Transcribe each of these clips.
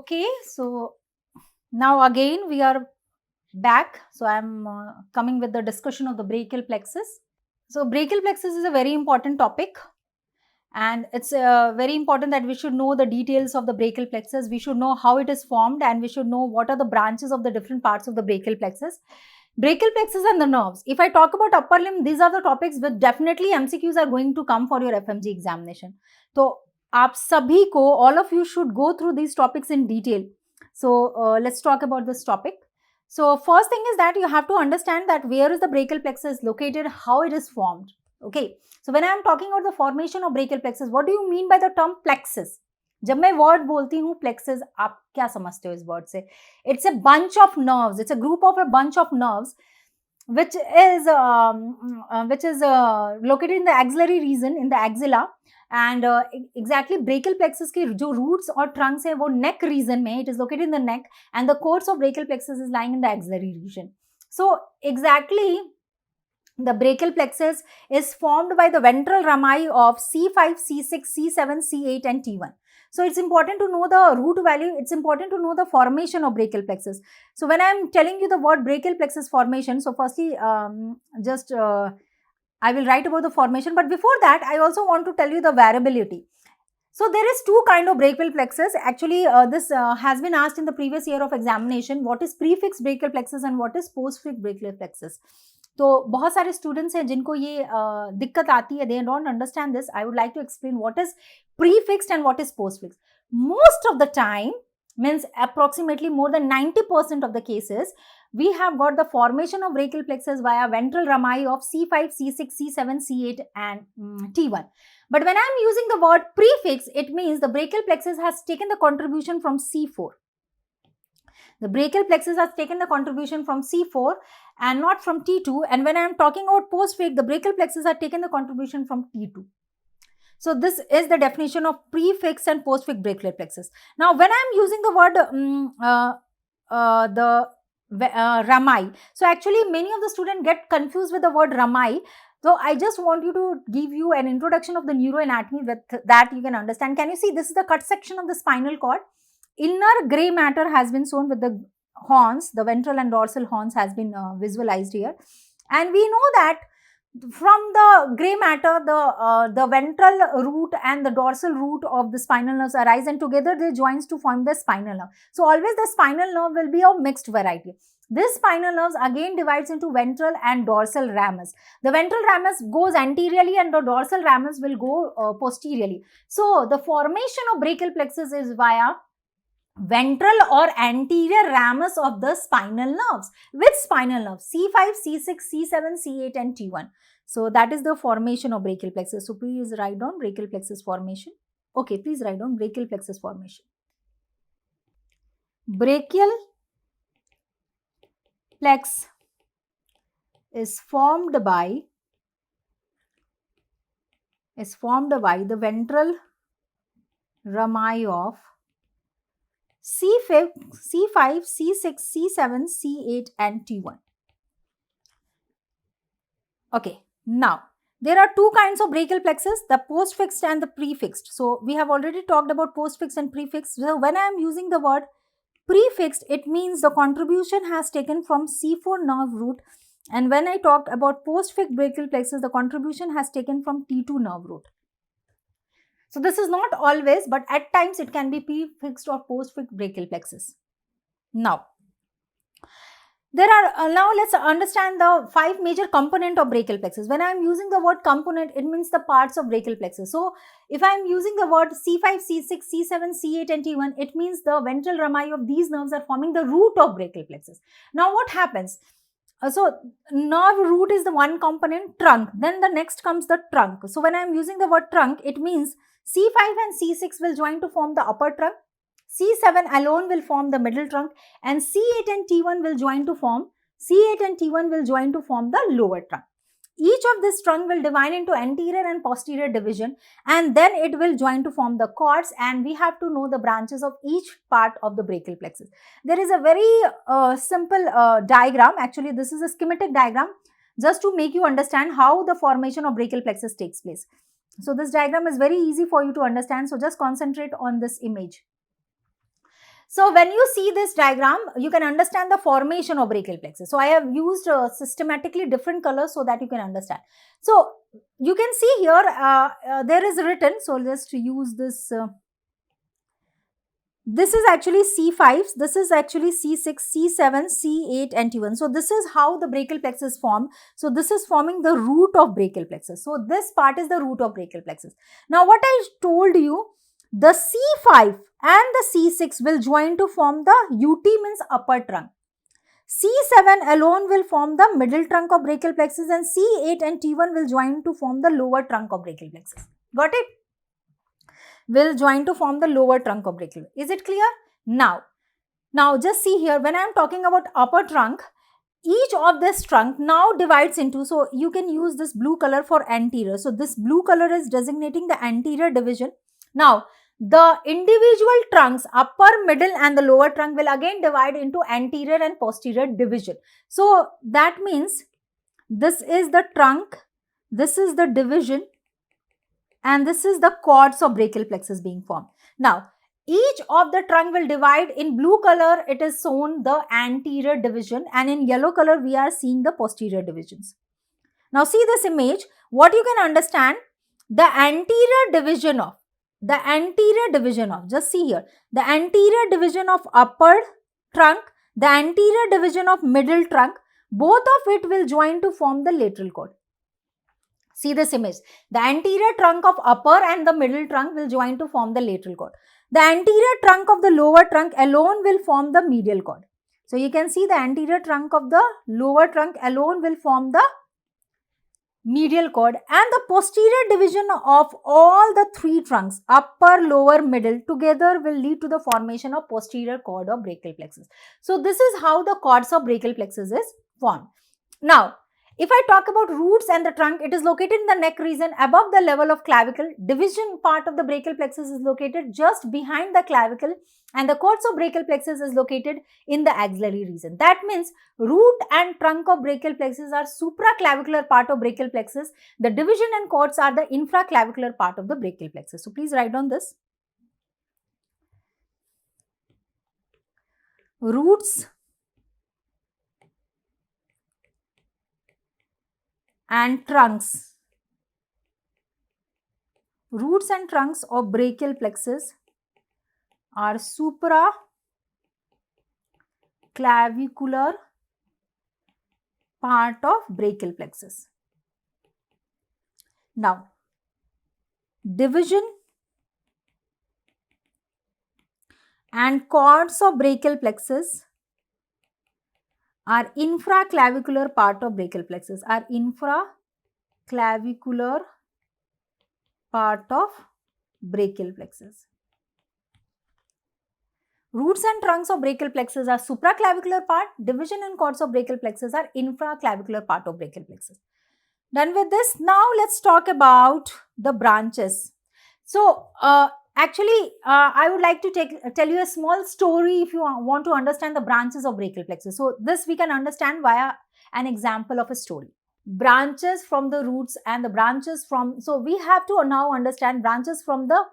Okay, so now again we are back. So I'm coming with the discussion of the brachial plexus. So brachial plexus is a very important topic, and it's very important that we should know the details of the brachial plexus. We should know how it is formed, and we should know what are the branches of the different parts of the brachial plexus. Brachial plexus and the nerves. If I talk about upper limb, these are the topics which definitely MCQs are going to come for your FMG examination. So आप सभी को, all of you should go through these topics in detail. So let's talk about this topic. So first thing is that you have to understand that where is the brachial plexus located, how it is formed. Okay. So when I am talking about the formation of brachial plexus, what do you mean by the term plexus? जब मैं word बोलती हूँ plexus, आप क्या समझते हो इस word से? It's a bunch of nerves, it's a group of a bunch of nerves which is located in the axillary region, in the axilla, and exactly brachial plexus के जो roots और trunks है वो neck region में, it is located in the neck, and the course of brachial plexus is lying in the axillary region. So exactly the brachial plexus is formed by the ventral rami of C5, C6, C7, C8 and T1. So it's important to know the root value, it's important to know the formation of brachial plexus. So when I'm telling you the word brachial plexus formation, so firstly I will write about the formation, but before that I also want to tell you the variability. So there is two kind of brachial plexus. Actually this has been asked in the previous year of examination, what is prefixed brachial plexus and what is postfixed brachial plexus. तो बहुत सारे students हैं जिनको ये दिक्कत आती है, they don't understand this. I would like to explain what is prefixed and what is postfixed. Most of the time, means approximately more than 90% of the cases, we have got the formation of brachial plexus via ventral rami of C5, C6, C7, C8 and T1. But when I am using the word prefix, it means the brachial plexus has taken the contribution from C4. The brachial plexus has taken the contribution from C4 and not from T2. And when I am talking about postfix, the brachial plexus has taken the contribution from T2. So this is the definition of prefix and postfix brachial plexus. Now, when I am using the word rami, so actually many of the students get confused with the word rami. So I just want you to give you an introduction of the neuroanatomy. With that you can understand. Can you see this is the cut section of the spinal cord? Inner gray matter has been shown with the horns, the ventral and dorsal horns has been visualized here. And we know that from the gray matter, the ventral root and the dorsal root of the spinal nerves arise, and together they joins to form the spinal nerve. So always the spinal nerve will be of mixed variety. This spinal nerves again divides into ventral and dorsal ramus. The ventral ramus goes anteriorly and the dorsal ramus will go posteriorly. So the formation of brachial plexus is via ventral or anterior ramus of the spinal nerves. Which spinal nerves? C5, C6, C7, C8 and T1. So that is the formation of brachial plexus. So please write down brachial plexus formation. Okay, please write down brachial plexus formation. Brachial plex is formed by the ventral rami of C5, C6, C7, C8 and T1. Okay, now there are two kinds of brachial plexus, the postfixed and the prefixed. So we have already talked about postfixed and prefixed. So when I am using the word prefixed, it means the contribution has taken from C4 nerve root, and when I talked about postfixed brachial plexus, the contribution has taken from T2 nerve root. So this is not always, but at times it can be prefixed or postfixed brachial plexus. Now, now let's understand the 5 major components of brachial plexus. When I am using the word component, it means the parts of brachial plexus. So if I am using the word C5, C6, C7, C8 and T1, it means the ventral rami of these nerves are forming the root of brachial plexus. Now what happens? So nerve root is the one component, trunk. Then the next comes the trunk. So when I am using the word trunk, it means C5 and C6 will join to form the upper trunk, C7 alone will form the middle trunk, and C8 and T1 will join to form the lower trunk. Each of this trunk will divide into anterior and posterior division, and then it will join to form the cords, and we have to know the branches of each part of the brachial plexus. There is a very simple diagram. Actually, this is a schematic diagram just to make you understand how the formation of brachial plexus takes place. So this diagram is very easy for you to understand. So just concentrate on this image. So when you see this diagram, you can understand the formation of brachial plexus. So I have used systematically different colors so that you can understand. So you can see here, there is written, so just to use this, this is actually C5, this is actually C6, C7, C8 and T1. So this is how the brachial plexus form. So this is forming the root of brachial plexus. So this part is the root of brachial plexus. Now what I told you, the C5 and the C6 will join to form the UT, means upper trunk. C7 alone will form the middle trunk of brachial plexus, and C8 and T1 will join to form the lower trunk of brachial plexus. Got it? Will join to form the lower trunk of brachial. Is it clear? Now just see here, when I am talking about upper trunk, each of this trunk now divides into, so you can use this blue color for anterior. So this blue color is designating the anterior division. Now the individual trunks, upper, middle and the lower trunk, will again divide into anterior and posterior division. So that means this is the trunk, this is the division, and this is the cords of brachial plexus being formed. Now each of the trunk will divide. In blue color it is shown the anterior division, and in yellow color we are seeing the posterior divisions. Now see this image, what you can understand, the anterior division of, just see here, the anterior division of upper trunk, the anterior division of middle trunk, both of it will join to form the lateral cord. See this image, the anterior trunk of upper and the middle trunk will join to form the lateral cord. The anterior trunk of the lower trunk alone will form the medial cord. So you can see the anterior trunk of the lower trunk alone will form the medial cord, and the posterior division of all the three trunks, upper, lower, middle, together will lead to the formation of posterior cord of brachial plexus. So this is how the cords of brachial plexus is formed. Now if I talk about roots and the trunk, it is located in the neck region above the level of clavicle. Division part of the brachial plexus is located just behind the clavicle, and the cords of brachial plexus is located in the axillary region. That means root and trunk of brachial plexus are supraclavicular part of brachial plexus. The division and cords are the infraclavicular part of the brachial plexus. So please write down this. Roots and trunks. Roots and trunks of brachial plexus are supraclavicular part of brachial plexus. Now, division and cords of brachial plexus are infraclavicular part of brachial plexus, Roots and trunks of brachial plexus are supraclavicular part, division and cords of brachial plexus are infraclavicular part of brachial plexus. Done with this, now let's talk about the branches. So, actually, I would like to tell you a small story if you want to understand the branches of brachial plexus. So, this we can understand via an example of a story. Branches from the roots and the branches from, so we have to now understand branches from the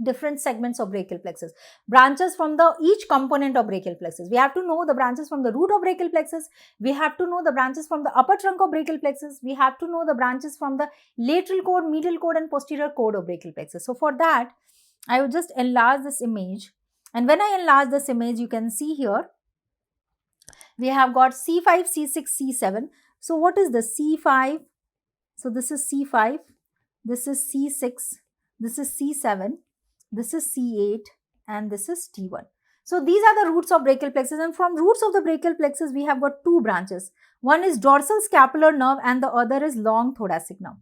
different segments of brachial plexus, branches from the each component of brachial plexus. We have to know the branches from the root of brachial plexus, we have to know the branches from the upper trunk of brachial plexus, we have to know the branches from the lateral cord, medial cord and posterior cord of brachial plexus. So for that, I would just enlarge this image, and when I enlarge this image, you can see here, we have got C5, C6, C7. So what is the C5? So this is C5, this is C6, this is C7, this is C8 and this is T1. So these are the roots of brachial plexus, and from roots of the brachial plexus we have got two branches. One is dorsal scapular nerve and the other is long thoracic nerve.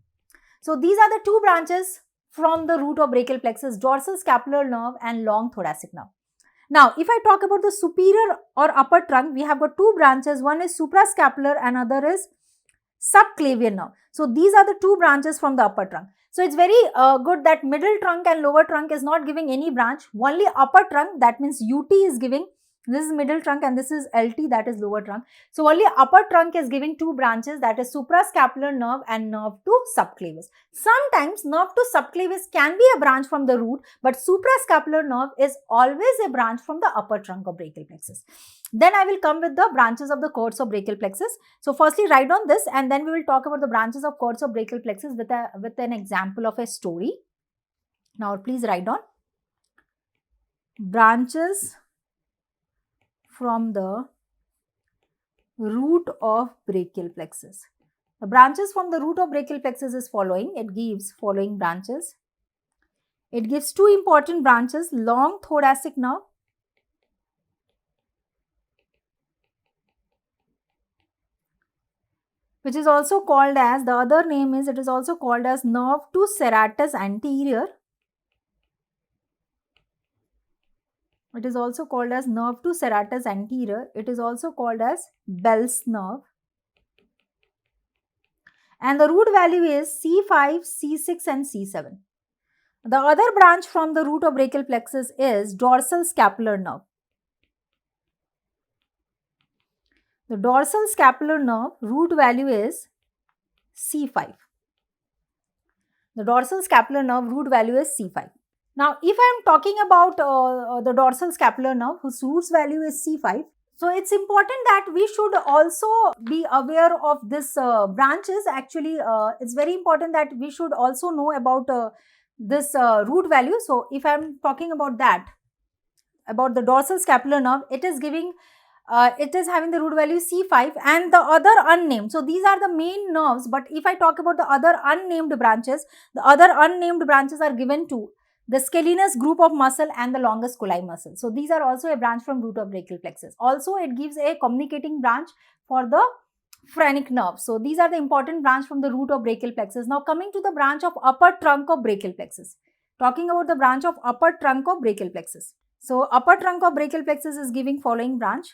So these are the two branches from the root of brachial plexus, dorsal scapular nerve and long thoracic nerve. Now if I talk about the superior or upper trunk, we have got two branches. One is suprascapular and other is subclavian nerve. So these are the two branches from the upper trunk. So it's very good that middle trunk and lower trunk is not giving any branch, only upper trunk, that means UT is giving This is middle trunk and this is LT, that is lower trunk. So only upper trunk is giving two branches, that is suprascapular nerve and nerve to subclavis. Sometimes nerve to subclavis can be a branch from the root, but suprascapular nerve is always a branch from the upper trunk of brachial plexus. Then I will come with the branches of the cords of brachial plexus. So firstly write on this and then we will talk about the branches of cords of brachial plexus with an example of a story. Now please write down branches from the root of brachial plexus. The branches from the root of brachial plexus is following. It gives following branches. It gives two important branches, long thoracic nerve, which is also called as, the other name is, it is also called as nerve to serratus anterior. It is also called as nerve to serratus anterior. It is also called as Bell's nerve. And the root value is C5, C6 and C7. The other branch from the root of brachial plexus is dorsal scapular nerve. The dorsal scapular nerve root value is C5. The dorsal scapular nerve root value is C5. Now, if I am talking about the dorsal scapular nerve whose root value is C5, so it's important that we should also be aware of this branches. Actually, it's very important that we should also know about this root value. So, if I am talking about that, about the dorsal scapular nerve, it is giving, it is having the root value C5 and the other unnamed. So, these are the main nerves, but if I talk about the other unnamed branches, the other unnamed branches are given to the scalenus group of muscle and the longus colli muscle. So, these are also a branch from root of brachial plexus. Also, it gives a communicating branch for the phrenic nerve. So, these are the important branch from the root of brachial plexus. Now, coming to the branch of upper trunk of brachial plexus. Talking about the branch of upper trunk of brachial plexus. So, upper trunk of brachial plexus is giving following branch.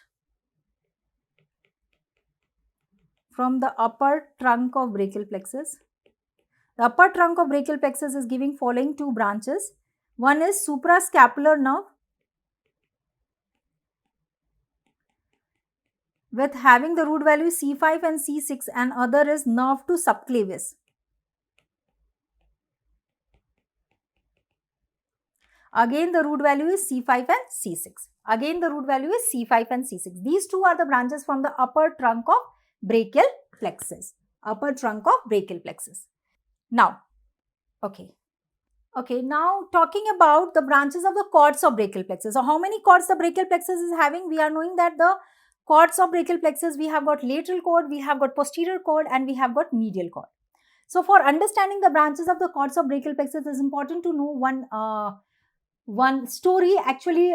From the upper trunk of brachial plexus. The upper trunk of brachial plexus is giving following two branches. One is suprascapular nerve with having the root value C5 and C6 and other is nerve to subclavis. Again the root value is C5 and C6. Again the root value is C5 and C6. These two are the branches from the upper trunk of brachial plexus. Upper trunk of brachial plexus. Now, now talking about the branches of the cords of brachial plexus. So, how many cords the brachial plexus is having? We are knowing that the cords of brachial plexus, we have got lateral cord, we have got posterior cord and we have got medial cord. So, for understanding the branches of the cords of brachial plexus, it is important to know one story. Actually,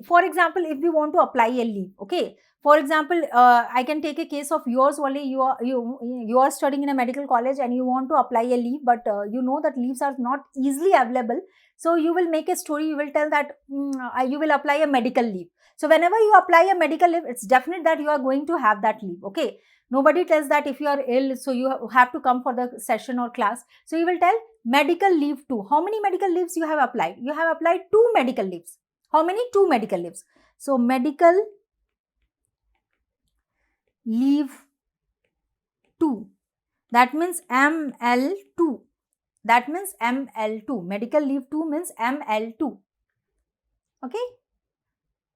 for example, if we want to apply a leaf, okay. For example, I can take a case of yours only. You are studying in a medical college and you want to apply a leave, but you know that leaves are not easily available. So, you will make a story, you will tell that you will apply a medical leave. So, whenever you apply a medical leave, it's definite that you are going to have that leave, okay. Nobody tells that if you are ill, so you have to come for the session or class. So, you will tell medical leave 2. How many medical leaves you have applied? You have applied 2 medical leaves. How many? 2 medical leaves. So, medical leave 2, that means ML2, that means ML2, medical leave 2 means ML2, okay,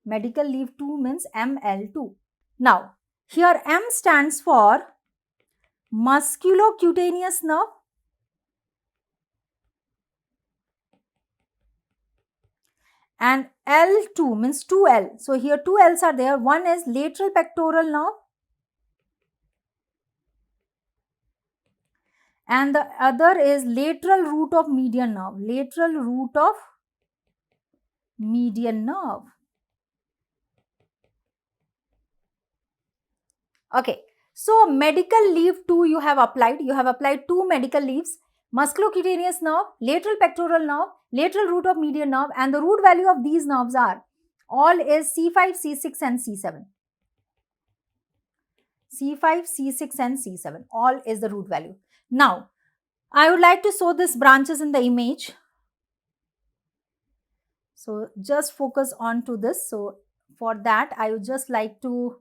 medical leave 2 means ML2. Now, here M stands for musculocutaneous nerve and L2 means 2L. So, here 2 L's are there. One is lateral pectoral nerve and the other is lateral root of median nerve. Lateral root of median nerve. Okay. So, medical leave 2 you have applied. You have applied 2 medical leaves. Musculocutaneous nerve, lateral pectoral nerve, lateral root of median nerve, and the root value of these nerves are all is C5, C6 and C7. C5, C6 and C7, all is the root value. Now, I would like to show these branches in the image. So, just focus on to this. So, For that, I would just like to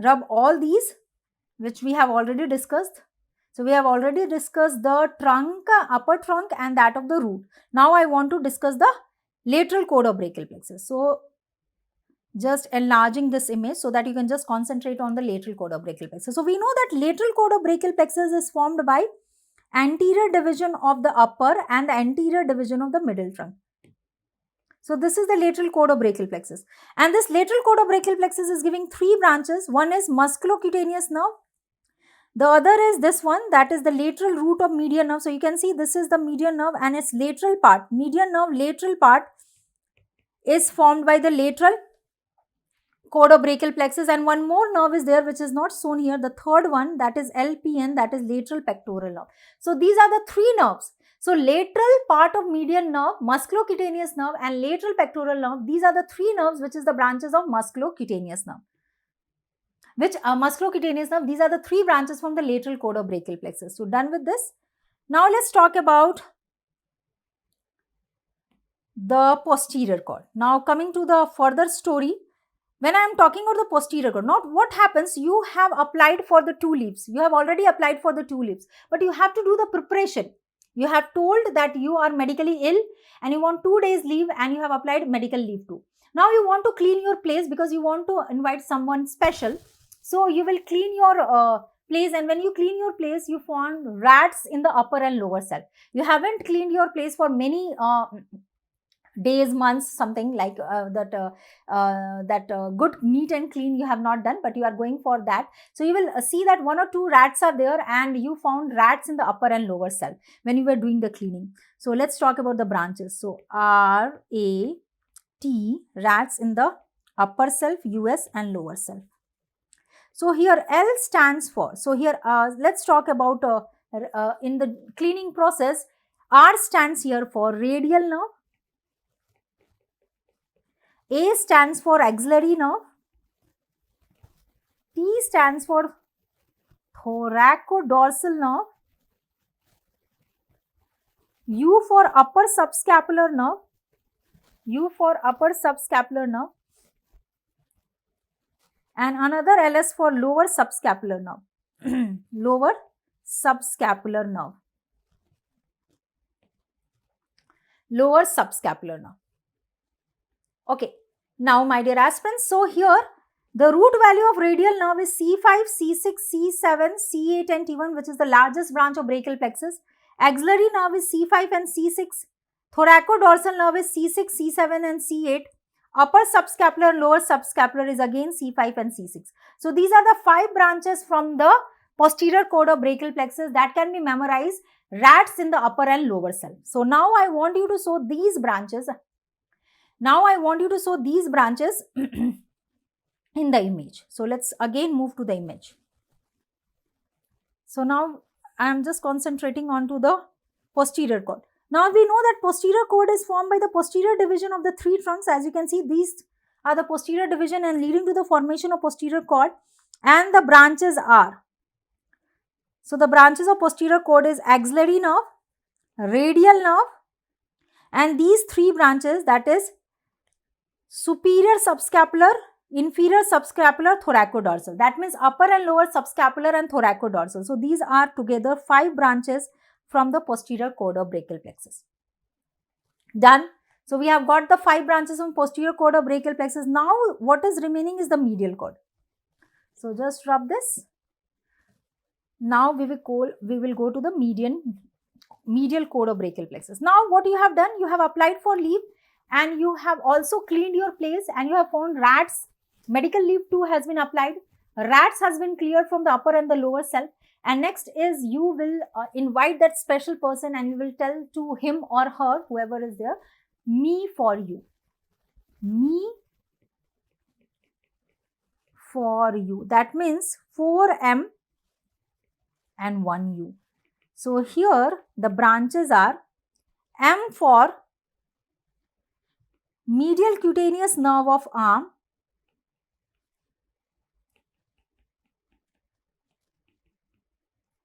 rub all these, which we have already discussed. So we have already discussed the trunk, upper trunk, and that of the root. Now I want to discuss the lateral chord of brachial plexus. So just enlarging this image so that you can just concentrate on the lateral chord of brachial plexus. So we know that lateral chord of brachial plexus is formed by anterior division of the upper and the anterior division of the middle trunk. So this is the lateral chord of brachial plexus, and this lateral chord of brachial plexus is giving three branches. One is musculocutaneous nerve, the other is this one, that is the lateral root of median nerve. So you can see this is the median nerve and its lateral part, median nerve lateral part is formed by the lateral chord of brachial plexus, and one more nerve is there which is not shown here, the third one, that is LPN, that is lateral pectoral nerve. So these are the three nerves. So lateral part of median nerve, musculocutaneous nerve and lateral pectoral nerve, these are the three nerves which is the branches of musculocutaneous nerve. Musculocutaneous nerve, these are the three branches from the lateral chord of brachial plexus. So done with this. Now let's talk about the posterior chord. Now coming to the further story, when I am talking about the posterior chord, now what happens, you have applied for the two leaves, you have already applied for the two leaves, but you have to do the preparation. You have told that you are medically ill and you want 2 days leave and you have applied medical leave too. Now you want to clean your place because you want to invite someone special. So you will clean your place, and when you clean your place, you found rats in the upper and lower cell. You haven't cleaned your place for many days, months, something like good neat and clean you have not done, but you are going for that. So you will see that 1 or 2 rats are there, and you found rats in the upper and lower cell when you were doing the cleaning. So let's talk about the branches. So RAT, rats in the upper self, US and lower self. So here L stands for, so here let's talk about in the cleaning process, R stands here for radial nerve, A stands for axillary nerve, T stands for thoracodorsal nerve, U for upper subscapular nerve, U for upper subscapular nerve, and another LS for lower subscapular nerve, lower subscapular nerve, lower subscapular nerve. Okay, now my dear aspirants, so here the root value of radial nerve is C5, C6, C7, C8 and T1, which is the largest branch of brachial plexus. Axillary nerve is C5 and C6. Thoracodorsal nerve is C6, C7 and C8. Upper subscapular and lower subscapular is again C5 and C6. So these are the 5 branches from the posterior chord of brachial plexus that can be memorized, rats in the upper and lower cell. So now I want you to show these branches. Now I want you to show these branches in the image. So let's again move to the image. So now I am just concentrating onto the posterior chord. Now we know that posterior chord is formed by the posterior division of the 3 trunks. As you can see, these are the posterior division and leading to the formation of posterior chord, and the branches are. So the branches of posterior chord is axillary nerve, radial nerve, and these 3 branches, that is superior subscapular, inferior subscapular, thoracodorsal. That means upper and lower subscapular and thoracodorsal. So these are together 5 branches from the posterior chord of brachial plexus. Done. So we have got the 5 branches from posterior chord of brachial plexus. Now what is remaining is the medial chord. So just rub this. Now we will go to the medial chord of brachial plexus. Now what you have done, you have applied for leave and you have also cleaned your place and you have found rats. Medical leave too has been applied. Rats has been cleared from the upper and the lower cell. And next is you will invite that special person and you will tell to him or her, whoever is there, me for you. Me for you. That means 4M and 1U. So here the branches are M for medial cutaneous nerve of arm,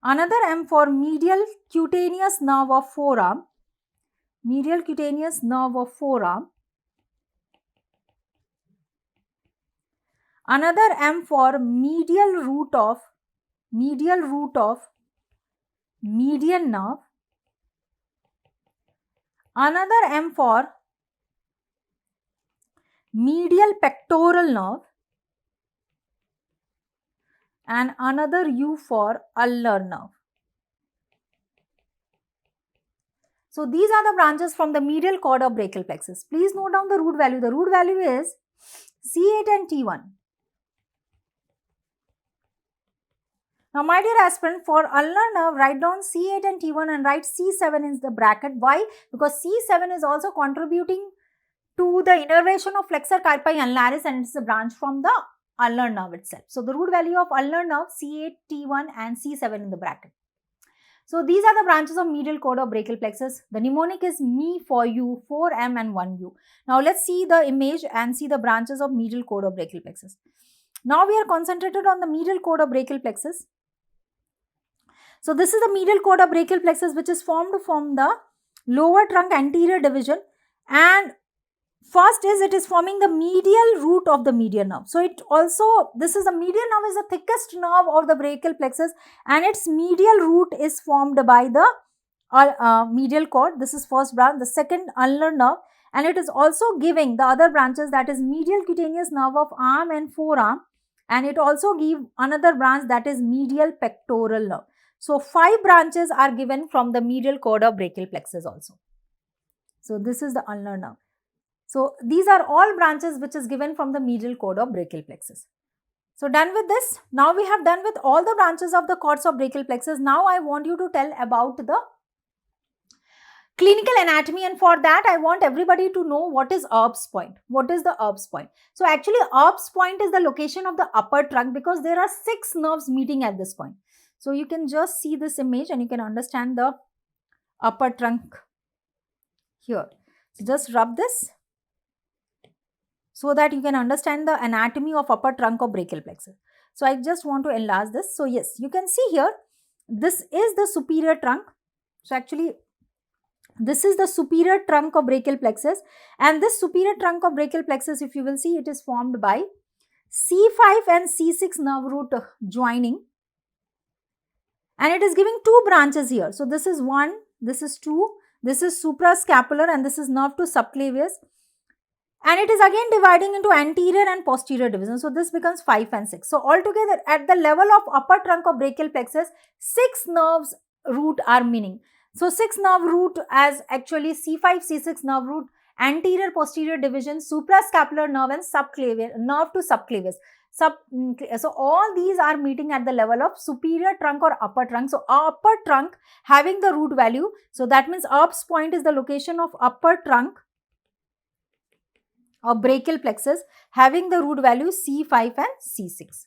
another M for medial cutaneous nerve of forearm, medial cutaneous nerve of forearm, another M for medial root of median nerve, another M for medial pectoral nerve, and another U for ulnar nerve. So these are the branches from the medial cord of brachial plexus. Please note down the root value. The root value is C8 and T1. Now, my dear aspirant, for ulnar nerve, write down C8 and T1 and write C7 in the bracket. Why? Because C7 is also contributing to the innervation of flexor carpi ulnaris, and it's a branch from the ulnar nerve itself. So, the root value of ulnar nerve C8, T1 and C7 in the bracket. So, these are the branches of medial cord of brachial plexus. The mnemonic is me for you, 4M and 1U. Now, let's see the image and see the branches of medial cord of brachial plexus. Now, we are concentrated on the medial cord of brachial plexus. So, this is the medial cord of brachial plexus, which is formed from the lower trunk anterior division, and first is it is forming the medial root of the median nerve. So, it also, this is the median nerve is the thickest nerve of the brachial plexus, and its medial root is formed by the medial cord. This is first branch, the second ulnar nerve, and it is also giving the other branches, that is medial cutaneous nerve of arm and forearm, and it also give another branch, that is medial pectoral nerve. So, 5 branches are given from the medial cord of brachial plexus also. So, this is the ulnar nerve. So, these are all branches which is given from the medial cord of brachial plexus. So, done with this. Now, we have done with all the branches of the cords of brachial plexus. Now, I want you to tell about the clinical anatomy, and for that I want everybody to know what is Erb's point. What is the Erb's point? So, actually Erb's point is the location of the upper trunk, because there are 6 nerves meeting at this point. So, you can just see this image and you can understand the upper trunk here. So, just rub this so that you can understand the anatomy of upper trunk of brachial plexus. So, I just want to enlarge this. So, yes, you can see here, this is the superior trunk. So, actually this is the superior trunk of brachial plexus, and this superior trunk of brachial plexus, if you will see, it is formed by C5 and C6 nerve root joining, and it is giving 2 branches here. So, this is 1, this is 2, this is suprascapular, and this is nerve to subclavius, and it is again dividing into anterior and posterior division. So, this becomes 5 and 6. So, altogether at the level of upper trunk of brachial plexus, 6 nerves root are meaning. So, 6 nerve root as actually C5, C6 nerve root, anterior posterior division, suprascapular nerve, and subclavian nerve to subclavius. So, all these are meeting at the level of superior trunk or upper trunk. So, upper trunk having the root value. So, that means Erb's point is the location of upper trunk of brachial plexus having the root value C5 and C6.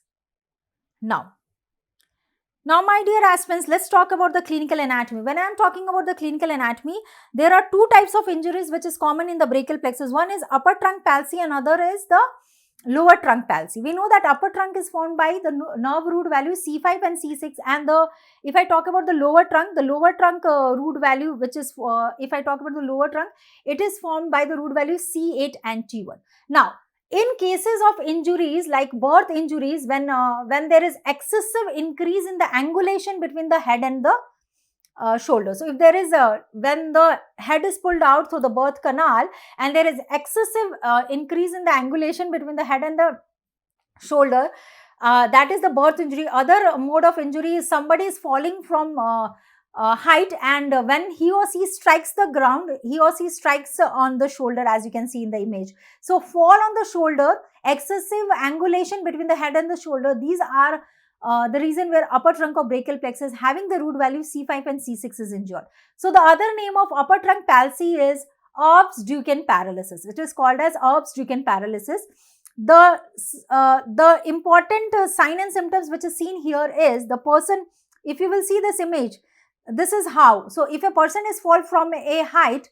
Now, my dear aspirants, let's talk about the clinical anatomy. When I am talking about the clinical anatomy, there are 2 types of injuries which is common in the brachial plexus. One is upper trunk palsy, and other is the lower trunk palsy. We know that upper trunk is formed by the nerve root value C5 and C6, and if I talk about the lower trunk root value, which is if I talk about the lower trunk, it is formed by the root value C8 and T1. Now, in cases of injuries like birth injuries, when there is excessive increase in the angulation between the head and the shoulder. So, if there is when the head is pulled out through the birth canal and there is excessive increase in the angulation between the head and the shoulder, that is the birth injury. Other mode of injury is somebody is falling from height, and when he or she strikes the ground, he or she strikes on the shoulder, as you can see in the image. So, fall on the shoulder, excessive angulation between the head and the shoulder, these are the reason where upper trunk of brachial plexus having the root value C5 and C6 is injured. So, the other name of upper trunk palsy is Erb's-Duchenne paralysis. It is called as Erb's-Duchenne paralysis. The important sign and symptoms which is seen here is the person, if you will see this image, this is how. So, if a person is fall from a height,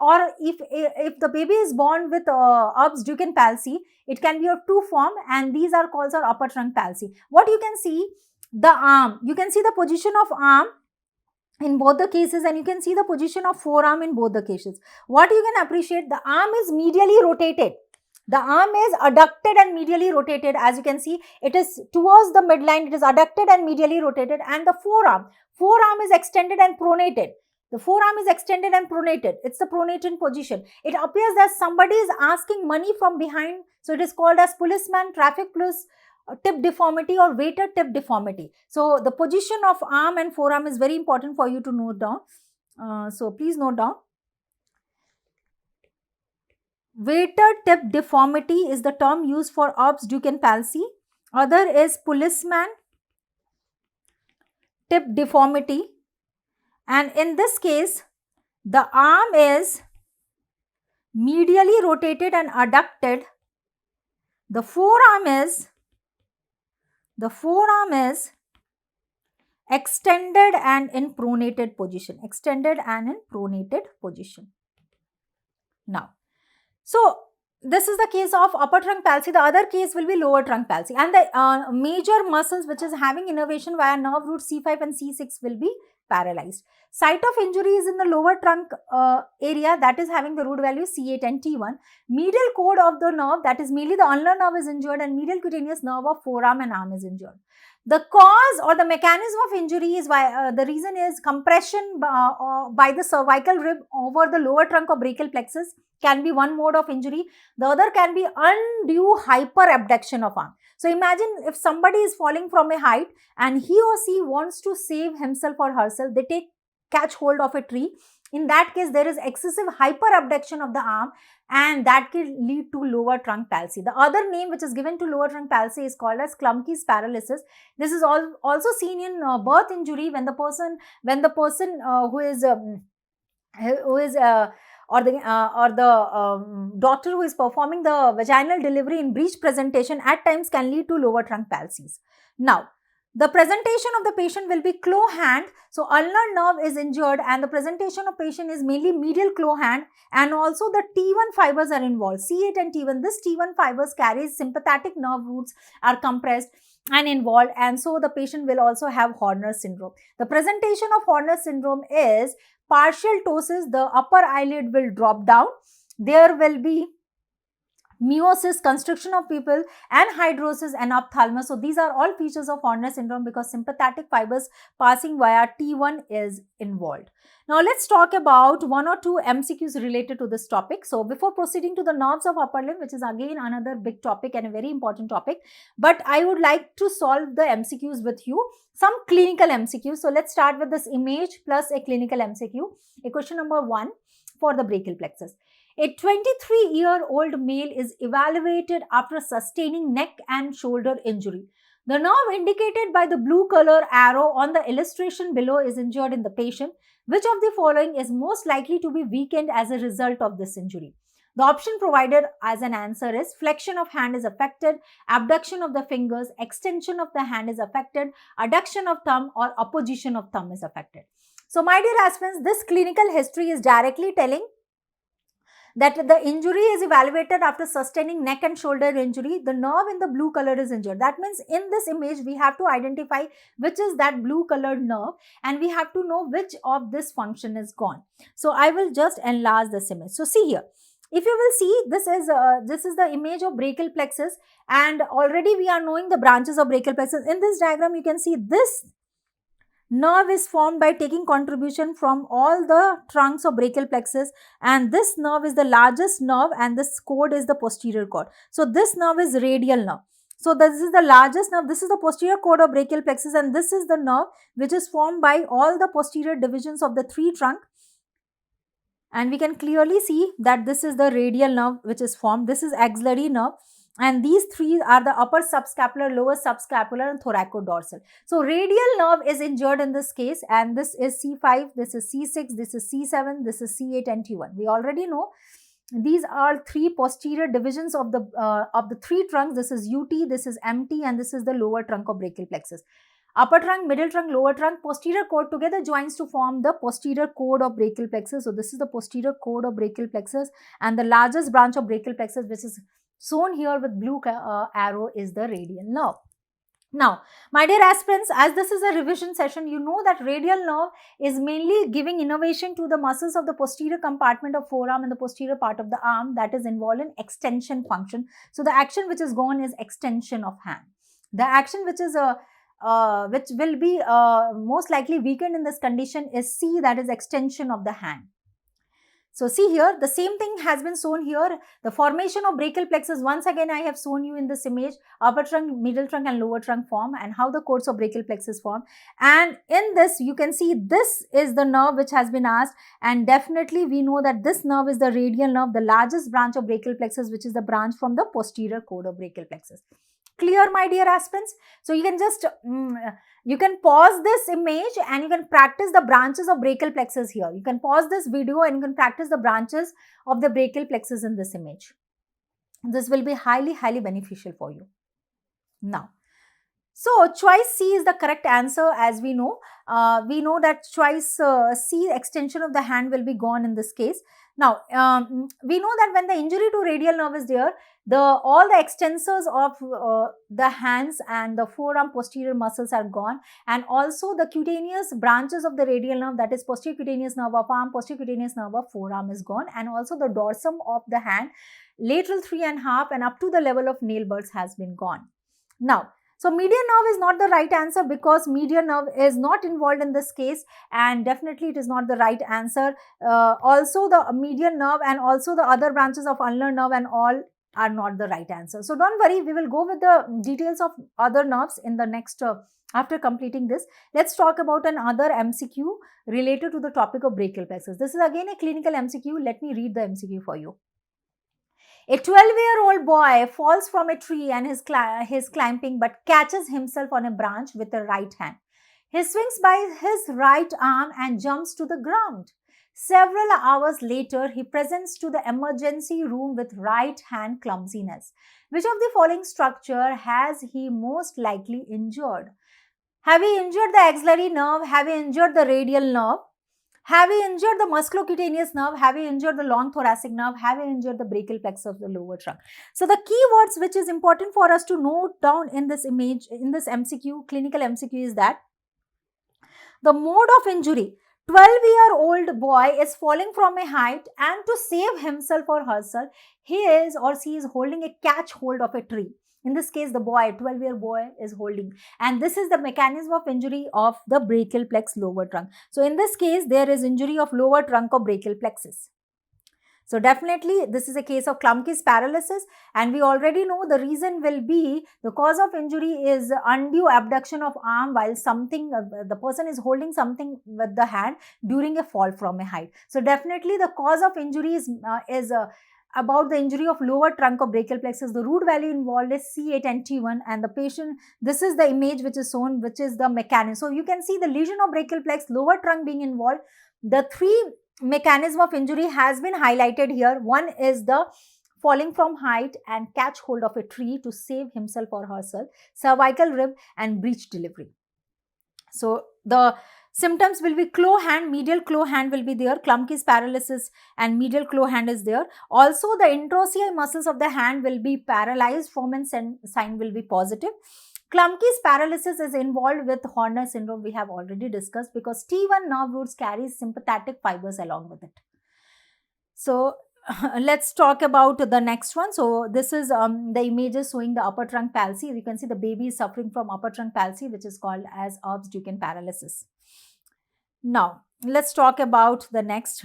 or if the baby is born with Erb's-Duchenne palsy, it can be of 2 form, and these are called upper trunk palsy. What you can see, the arm, you can see the position of arm in both the cases, and you can see the position of forearm in both the cases. What you can appreciate, the arm is medially rotated. The arm is adducted and medially rotated. As you can see, it is towards the midline, it is adducted and medially rotated, and the forearm is extended and pronated. The forearm is extended and pronated. It's the pronated position. It appears that somebody is asking money from behind. So it is called as policeman, traffic police tip deformity or waiter tip deformity. So the position of arm and forearm is very important for you to note down. So please note down. Waiter tip deformity is the term used for obstetric palsy. Other is policeman tip deformity. And in this case, the arm is medially rotated and adducted. The forearm is extended and in pronated position. Extended and in pronated position. Now, so this is the case of upper trunk palsy. The other case will be lower trunk palsy. And the major muscles which is having innervation via nerve root C5 and C6 will be paralyzed. Site of injury is in the lower trunk area, that is having the root value C8 and T1. Medial cord of the nerve, that is mainly the ulnar nerve, is injured, and medial cutaneous nerve of forearm and arm is injured. The cause or the mechanism of injury is why the reason is compression by the cervical rib over the lower trunk or brachial plexus can be one mode of injury. The other can be undue hyperabduction of arm. So imagine if somebody is falling from a height and he or she wants to save himself or herself, they catch hold of a tree. In that case, there is excessive hyperabduction of the arm, and that can lead to lower trunk palsy. The other name which is given to lower trunk palsy is called as Klumpke's paralysis. This is also seen in birth injury when the person doctor who is performing the vaginal delivery in breech presentation at times can lead to lower trunk palsies. Now, the presentation of the patient will be claw hand. So, ulnar nerve is injured and the presentation of patient is mainly medial claw hand, and also the T1 fibers are involved, C8 and T1. This T1 fibers carries sympathetic nerve roots are compressed and involved, and so the patient will also have Horner syndrome. The presentation of Horner syndrome is partial ptosis, the upper eyelid will drop down. There will be meiosis, constriction of pupil, and hydrosis and ophthalmos. So these are all features of Horner syndrome because sympathetic fibers passing via T1 is involved. Now let's talk about one or two MCQs related to this topic. So before proceeding to the nerves of upper limb, which is again another big topic and a very important topic, but I would like to solve the MCQs with you, some clinical MCQs. So let's start with this image plus a clinical MCQ. A question number 1 for the brachial plexus. A 23-year-old male is evaluated after sustaining neck and shoulder injury. The nerve indicated by the blue color arrow on the illustration below is injured in the patient. Which of the following is most likely to be weakened as a result of this injury? The option provided as an answer is flexion of hand is affected, abduction of the fingers, extension of the hand is affected, adduction of thumb, or opposition of thumb is affected. So my dear aspirants, this clinical history is directly telling that the injury is evaluated after sustaining neck and shoulder injury. The nerve in the blue color is injured. That means in this image, we have to identify which is that blue colored nerve, and we have to know which of this function is gone. So I will just enlarge this image. So see here. If you will see, this is the image of brachial plexus, and already we are knowing the branches of brachial plexus. In this diagram, you can see this nerve is formed by taking contribution from all the trunks of brachial plexus, and this nerve is the largest nerve, and this cord is the posterior cord. So this nerve is radial nerve. So this is the largest nerve, this is the posterior cord of brachial plexus, and this is the nerve which is formed by all the posterior divisions of the three trunk. And we can clearly see that this is the radial nerve which is formed. This is axillary nerve. And these three are the upper subscapular, lower subscapular, and thoracodorsal. So radial nerve is injured in this case, and this is C5, this is C6, this is C7, this is C8 and T1. We already know these are three posterior divisions of the three trunks. This is UT, this is MT, and this is the lower trunk of brachial plexus. Upper trunk, middle trunk, lower trunk, posterior cord together joins to form the posterior cord of brachial plexus. So this is the posterior cord of brachial plexus, and the largest branch of brachial plexus, which is shown here with blue arrow, is the radial nerve. Now, my dear aspirants, as this is a revision session, you know that radial nerve is mainly giving innervation to the muscles of the posterior compartment of forearm and the posterior part of the arm that is involved in extension function. So, the action which is gone is extension of hand. The action which is which will be most likely weakened in this condition is C, that is extension of the hand. So, see here, the same thing has been shown here. The formation of brachial plexus, once again I have shown you in this image, upper trunk, middle trunk and lower trunk form, and how the course of brachial plexus form. And in this, you can see this is the nerve which has been asked, and definitely we know that this nerve is the radial nerve, the largest branch of brachial plexus, which is the branch from the posterior cord of brachial plexus. Clear, my dear aspirants? So, you can just you can pause this image and you can practice the branches of brachial plexus here. You can pause this video and you can practice the branches of the brachial plexus in this image. This will be highly beneficial for you. Now, so choice C is the correct answer. As we know that choice C, extension of the hand, will be gone in this case. Now, we know that when the injury to radial nerve is there, all the extensors of the hands and the forearm posterior muscles are gone, and also the cutaneous branches of the radial nerve, that is posterior cutaneous nerve of arm, posterior cutaneous nerve of forearm, is gone, and also the dorsum of the hand, lateral 3.5 and up to the level of nail buds has been gone. Now, so median nerve is not the right answer because median nerve is not involved in this case, and definitely it is not the right answer. Also the median nerve and also the other branches of ulnar nerve and all are not the right answer. So don't worry, we will go with the details of other nerves in the next after completing this. Let's talk about another MCQ related to the topic of brachial plexus. This is again a clinical MCQ. Let me read the MCQ for you. A 12-year-old boy falls from a tree and is climbing but catches himself on a branch with the right hand. He swings by his right arm and jumps to the ground. Several hours later, he presents to the emergency room with right hand clumsiness. Which of the following structure has he most likely injured? Have he injured the axillary nerve? Have he injured the radial nerve? Have we injured the musculocutaneous nerve? Have we injured the long thoracic nerve? Have we injured the brachial plexus of the lower trunk? So, the key words which is important for us to note down in this image, in this MCQ, clinical MCQ, is that the mode of injury, 12-year-old boy is falling from a height and to save himself or herself, he is or she is holding a catch hold of a tree. In this case, the boy, 12-year boy, is holding, and this is the mechanism of injury of the brachial plexus lower trunk. So, in this case, there is injury of lower trunk of brachial plexus. So, definitely this is a case of Klumpke's paralysis, and we already know the reason will be the cause of injury is undue abduction of arm while the person is holding something with the hand during a fall from a height. So, definitely the cause of injury is about the injury of lower trunk of brachial plexus. The root value involved is C8 and T1, and the patient, this is the image which is shown, which is the mechanism. So, you can see the lesion of brachial plexus, lower trunk being involved. The three mechanism of injury has been highlighted here. One is the falling from height and catch hold of a tree to save himself or herself, cervical rib and breech delivery. So, the symptoms will be claw hand, medial claw hand will be there, Klumpke's paralysis and medial claw hand is there. Also, the interossei muscles of the hand will be paralyzed, Foreman sign will be positive. Klumpke's paralysis is involved with Horner syndrome, we have already discussed, because T1 nerve roots carries sympathetic fibers along with it. So, let's talk about the next one. So, this is the images showing the upper trunk palsy. You can see the baby is suffering from upper trunk palsy, which is called as Erbs-Duchenne paralysis. Now, let's talk about the next.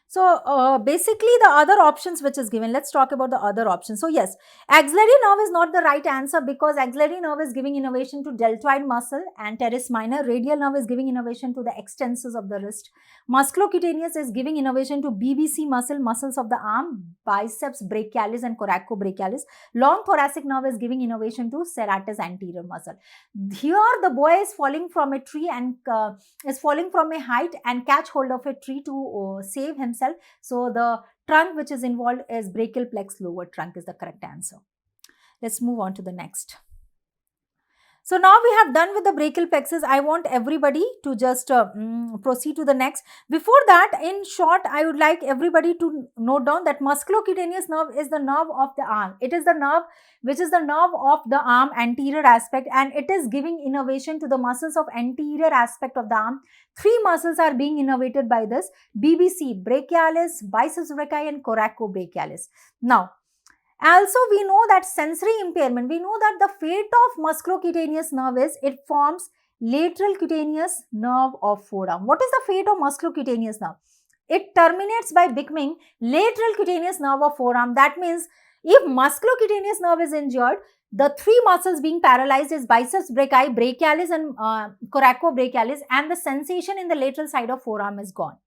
So, basically the other options which is given, let's talk about the other options. So, yes, axillary nerve is not the right answer because axillary nerve is giving innervation to deltoid muscle and teres minor. Radial nerve is giving innervation to the extensors of the wrist. Musculocutaneous is giving innervation to BBC muscles of the arm, biceps brachialis and coracobrachialis. Long thoracic nerve is giving innervation to serratus anterior muscle. Here, the boy is falling from a tree and is falling from a height and catch hold of a tree to save himself. So, the trunk which is involved is brachial plexus lower trunk is the correct answer. Let's move on to the next. So now we have done with the brachial plexus. I want everybody to just proceed to the next. Before that, in short, I would like everybody to note down that musculocutaneous nerve is the nerve of the arm. It is the nerve which is the nerve of the arm anterior aspect, and it is giving innervation to the muscles of anterior aspect of the arm. Three muscles are being innervated by this: BBC, brachialis, biceps brachii, and coracobrachialis. Now, also, we know that sensory impairment, we know that the fate of musculocutaneous nerve is it forms lateral cutaneous nerve of forearm. What is the fate of musculocutaneous nerve? It terminates by becoming lateral cutaneous nerve of forearm. That means if musculocutaneous nerve is injured, the three muscles being paralyzed is biceps brachii, brachialis and coracobrachialis, and the sensation in the lateral side of forearm is gone.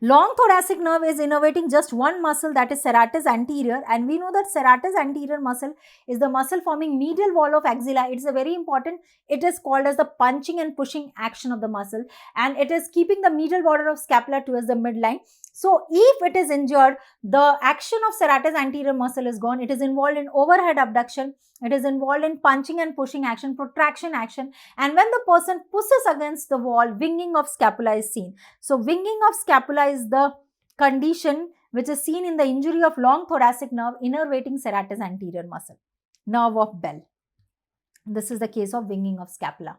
Long thoracic nerve is innervating just one muscle, that is serratus anterior, and we know that serratus anterior muscle is the muscle forming medial wall of axilla. It is a very important, it is called as the punching and pushing action of the muscle, and it is keeping the medial border of scapula towards the midline. So if it is injured, the action of serratus anterior muscle is gone. It is involved in overhead abduction, it is involved in punching and pushing action, protraction action, and when the person pushes against the wall, winging of scapula is seen. So winging of scapula is the condition which is seen in the injury of long thoracic nerve innervating serratus anterior muscle, nerve of Bell. This is the case of winging of scapula.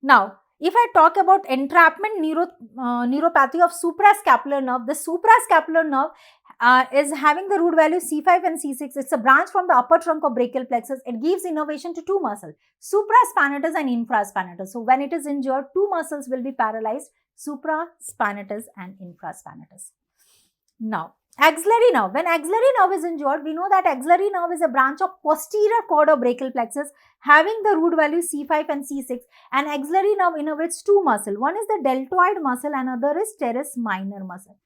Now, if I talk about entrapment neuropathy of suprascapular nerve, the suprascapular nerve is having the root value C5 and C6. It's a branch from the upper trunk of brachial plexus. It gives innervation to two muscles, supraspinatus and infraspinatus. So when it is injured, two muscles will be paralyzed, supraspinatus and infraspinatus. Now, axillary nerve. When axillary nerve is injured, we know that axillary nerve is a branch of posterior cord of brachial plexus having the root value C5 and C6, and axillary nerve innervates two muscles. One is the deltoid muscle and other is teres minor muscle.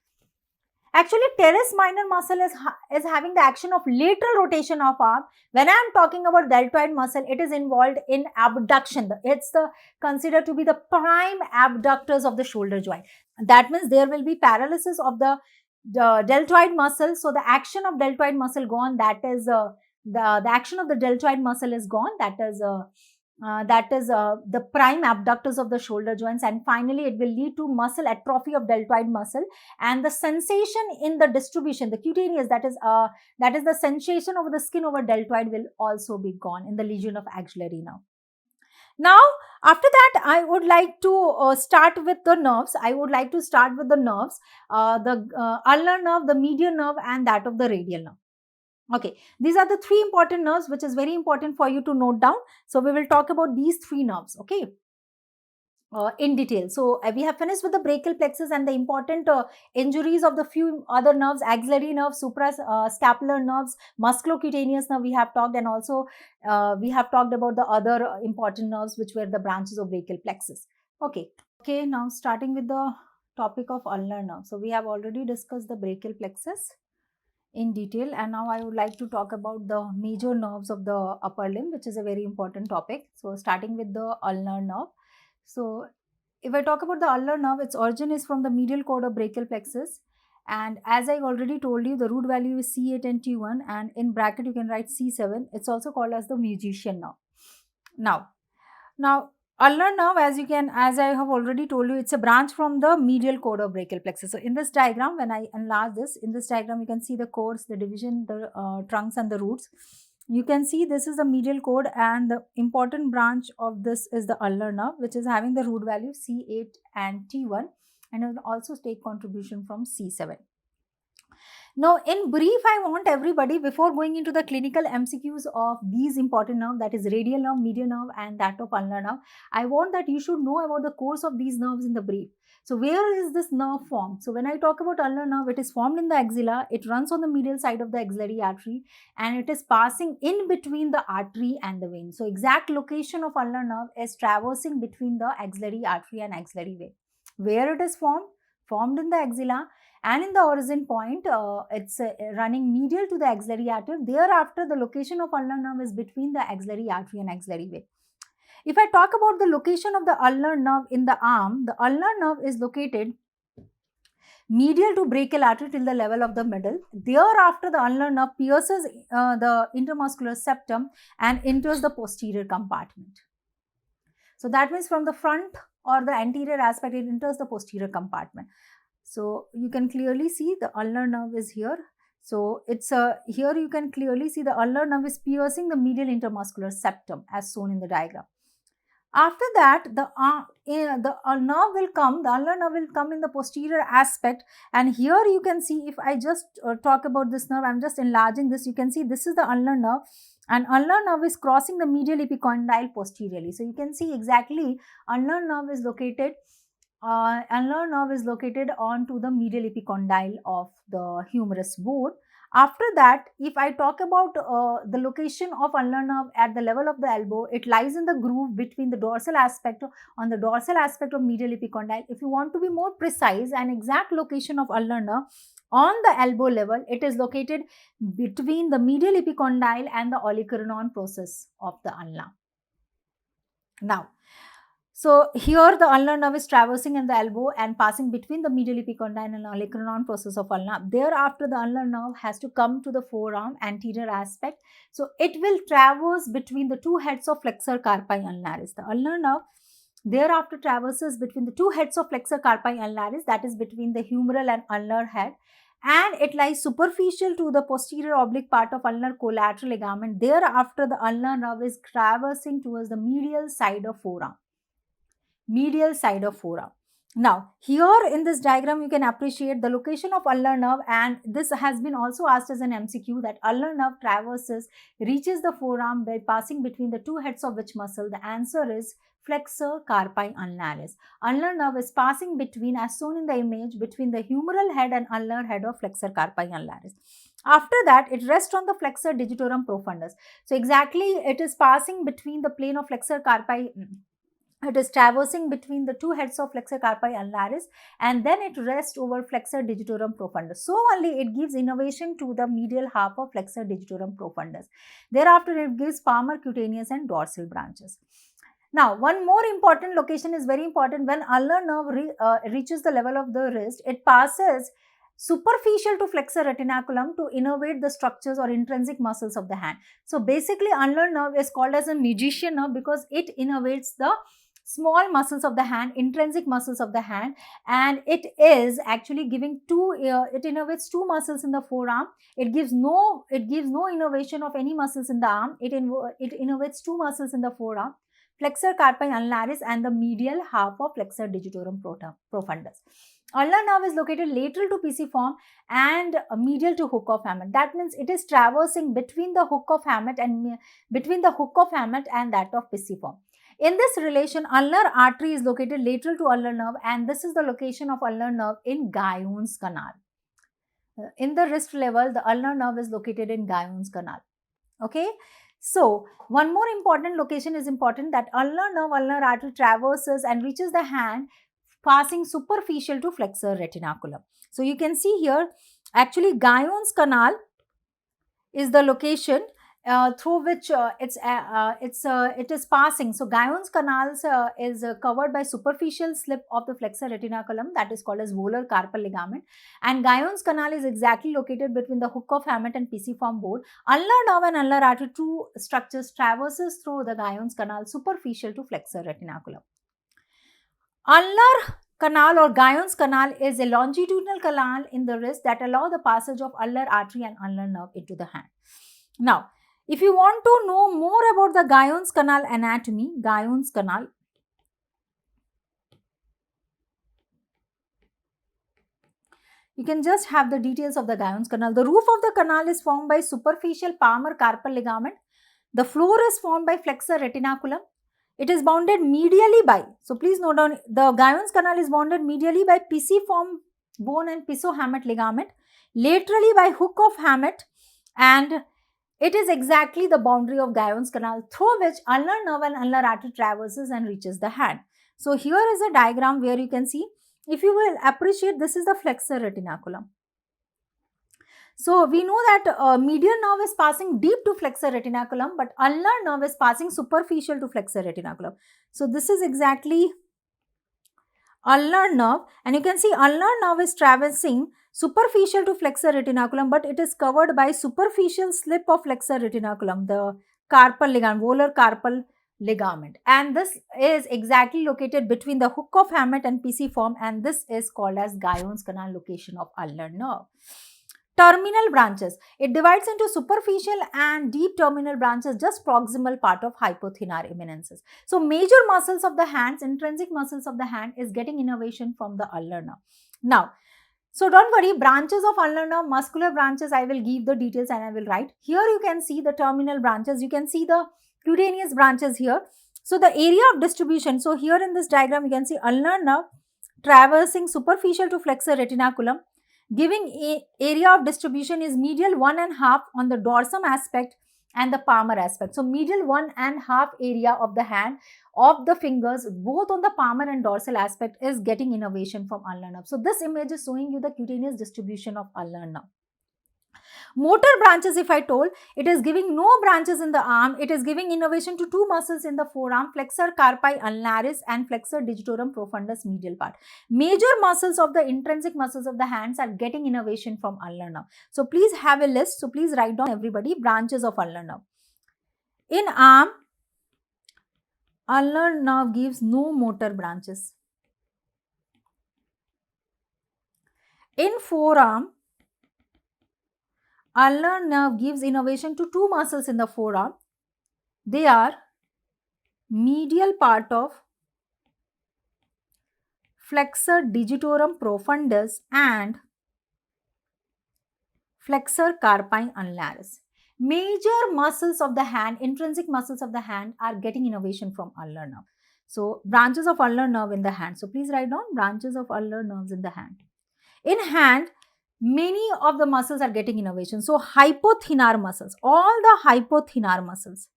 Actually, teres minor muscle is having the action of lateral rotation of arm. When I am talking about deltoid muscle, it is involved in abduction. It's considered to be the prime abductors of the shoulder joint. That means there will be paralysis of the deltoid muscle. So the action of deltoid muscle gone. That is the action of the deltoid muscle is gone. That is the prime abductors of the shoulder joints, and finally it will lead to muscle atrophy of deltoid muscle, and the sensation in the distribution, the cutaneous, that is the sensation over the skin over deltoid will also be gone in the lesion of axillary nerve. Now, after that, I would like to start with the nerves. I would like to start with the nerves, the ulnar nerve, the median nerve, and that of the radial nerve. Okay, these are the three important nerves which is very important for you to note down. So, we will talk about these three nerves, okay, in detail. So, we have finished with the brachial plexus and the important injuries of the few other nerves, axillary nerve, suprascapular nerves, musculocutaneous nerve we have talked, and also we have talked about the other important nerves which were the branches of brachial plexus. Okay, now starting with the topic of ulnar nerve. So, we have already discussed the brachial plexus in detail, and now I would like to talk about the major nerves of the upper limb, which is a very important topic. So, starting with the ulnar nerve. So, if I talk about the ulnar nerve, its origin is from the medial cord of brachial plexus, and as I already told you, the root value is C8 and T1, and in bracket you can write C7. It's also called as the Magician nerve. Now ulnar nerve, as I have already told you, it's a branch from the medial cord of brachial plexus. So in this diagram, when I enlarge this, in this diagram you can see the cords, the division, the trunks and the roots. You can see this is the medial cord, and the important branch of this is the ulnar nerve, which is having the root value C8 and T1, and it will also take contribution from C7. Now, in brief, I want everybody, before going into the clinical MCQs of these important nerves, that is radial nerve, median nerve, and that of ulnar nerve, I want that you should know about the course of these nerves in the brief. So, where is this nerve formed? So, when I talk about ulnar nerve, it is formed in the axilla, it runs on the medial side of the axillary artery, and it is passing in between the artery and the vein. So, exact location of ulnar nerve is traversing between the axillary artery and axillary vein. Where it is formed? Formed in the axilla, and in the origin point, it's running medial to the axillary artery. Thereafter, the location of ulnar nerve is between the axillary artery and axillary vein. If I talk about the location of the ulnar nerve in the arm, the ulnar nerve is located medial to brachial artery till the level of the middle. Thereafter, the ulnar nerve pierces the intermuscular septum and enters the posterior compartment. So that means from the front or the anterior aspect, it enters the posterior compartment. So you can clearly see the ulnar nerve is here. So it's here you can clearly see the ulnar nerve is piercing the medial intermuscular septum as shown in the diagram. After that, the nerve will come, the ulnar nerve will come in the posterior aspect, and here you can see, if I just talk about this nerve, I am just enlarging this, you can see this is the ulnar nerve, and ulnar nerve is crossing the medial epicondyle posteriorly. So you can see exactly ulnar nerve is located onto the medial epicondyle of the humerus bone. After that, if I talk about the location of ulnar nerve at the level of the elbow, it lies in the groove between the dorsal aspect of medial epicondyle. If you want to be more precise, an exact location of ulnar nerve on the elbow level, it is located between the medial epicondyle and the olecranon process of the ulna. Now, so here the ulnar nerve is traversing in the elbow and passing between the medial epicondyle and olecranon process of ulna. Thereafter, the ulnar nerve has to come to the forearm anterior aspect. So it will traverse between the two heads of flexor carpi ulnaris. The ulnar nerve thereafter traverses between the two heads of flexor carpi ulnaris, that is between the humeral and ulnar head, and it lies superficial to the posterior oblique part of ulnar collateral ligament. Thereafter, the ulnar nerve is traversing towards the medial side of forearm. Now, here in this diagram, you can appreciate the location of ulnar nerve, and this has been also asked as an MCQ, that ulnar nerve reaches the forearm by passing between the two heads of which muscle? The answer is flexor carpi ulnaris. Ulnar nerve is passing between, as shown in the image, between the humeral head and ulnar head of flexor carpi ulnaris. After that, it rests on the flexor digitorum profundus. So exactly it is passing between the plane of flexor carpi. It is traversing between the two heads of flexor carpi ulnaris, and then it rests over flexor digitorum profundus. So only it gives innervation to the medial half of flexor digitorum profundus. Thereafter, it gives palmar, cutaneous and dorsal branches. Now, one more important location is very important. When ulnar nerve reaches the level of the wrist, it passes superficial to flexor retinaculum to innervate the structures or intrinsic muscles of the hand. So basically, ulnar nerve is called as a magician nerve because it innervates the small muscles of the hand, intrinsic muscles of the hand, and it is actually giving it innervates two muscles in the forearm. It gives no innervation of any muscles in the arm. It innervates two muscles in the forearm, flexor carpi ulnaris and the medial half of flexor digitorum profundus. Ulnar nerve is located lateral to pisiform and medial to hook of Hammett. That means it is traversing between the hook of Hammett and that of pisiform. In this relation, ulnar artery is located lateral to ulnar nerve, and this is the location of ulnar nerve in Guyon's canal. In the wrist level, the ulnar nerve is located in Guyon's canal. Okay. So, one more important location is important, that ulnar artery traverses and reaches the hand passing superficial to flexor retinaculum. So, you can see here actually Guyon's canal is the location through which it is passing. So, Guyon's canal is covered by superficial slip of the flexor retinaculum, that is called as volar carpal ligament, and Guyon's canal is exactly located between the hook of Hammett and pisiform bone. Ulnar nerve and ulnar artery, two structures, traverses through the Guyon's canal superficial to flexor retinaculum. Ulnar canal or Guyon's canal is a longitudinal canal in the wrist that allow the passage of ulnar artery and ulnar nerve into the hand. Now, if you want to know more about the Guyon's canal anatomy, Guyon's canal, you can just have the details of the Guyon's canal. The roof of the canal is formed by superficial palmar carpal ligament. The floor is formed by flexor retinaculum. It is bounded medially by, so please note down, the Guyon's canal is bounded medially by pisiform bone and piso-Hammett ligament, laterally by hook of Hammett, and it is exactly the boundary of Guyon's canal through which ulnar nerve and ulnar artery traverses and reaches the hand. So, here is a diagram where you can see, if you will appreciate, this is the flexor retinaculum. So, we know that medial nerve is passing deep to flexor retinaculum, but ulnar nerve is passing superficial to flexor retinaculum. So, this is exactly ulnar nerve, and you can see ulnar nerve is traversing superficial to flexor retinaculum, but it is covered by superficial slip of flexor retinaculum, the carpal ligament, volar carpal ligament, and this is exactly located between the hook of Hammett and pisiform, and this is called as Guyon's canal location of ulnar nerve. Terminal branches. It divides into superficial and deep terminal branches just proximal part of hypothenar eminences. So, major muscles of the hands, intrinsic muscles of the hand is getting innervation from the ulnar nerve. Now, so don't worry, branches of ulnar nerve, muscular branches, I will give the details and I will write. Here you can see the terminal branches, you can see the cutaneous branches here. So, the area of distribution, so here in this diagram you can see ulnar nerve traversing superficial to flexor retinaculum. Giving area of distribution is medial 1.5 on the dorsum aspect and the palmar aspect. So, medial 1.5 area of the hand, of the fingers, both on the palmar and dorsal aspect is getting innervation from ulnar nerve. So, this image is showing you the cutaneous distribution of ulnar nerve. Motor branches, if I told, it is giving no branches in the arm, it is giving innervation to two muscles in the forearm, flexor carpi ulnaris and flexor digitorum profundus medial part. Major muscles of the intrinsic muscles of the hands are getting innervation from ulnar nerve. So, please have a list. So, please write down everybody branches of ulnar nerve. In arm, ulnar nerve gives no motor branches. In forearm, ulnar nerve gives innervation to two muscles in the forearm. They are medial part of flexor digitorum profundus and flexor carpi ulnaris. Major muscles of the hand, intrinsic muscles of the hand are getting innervation from ulnar nerve. So, branches of ulnar nerve in the hand. So, please write down branches of ulnar nerves in the hand. In hand, many of the muscles are getting innervation. So, hypothenar muscles, all the hypothenar muscles.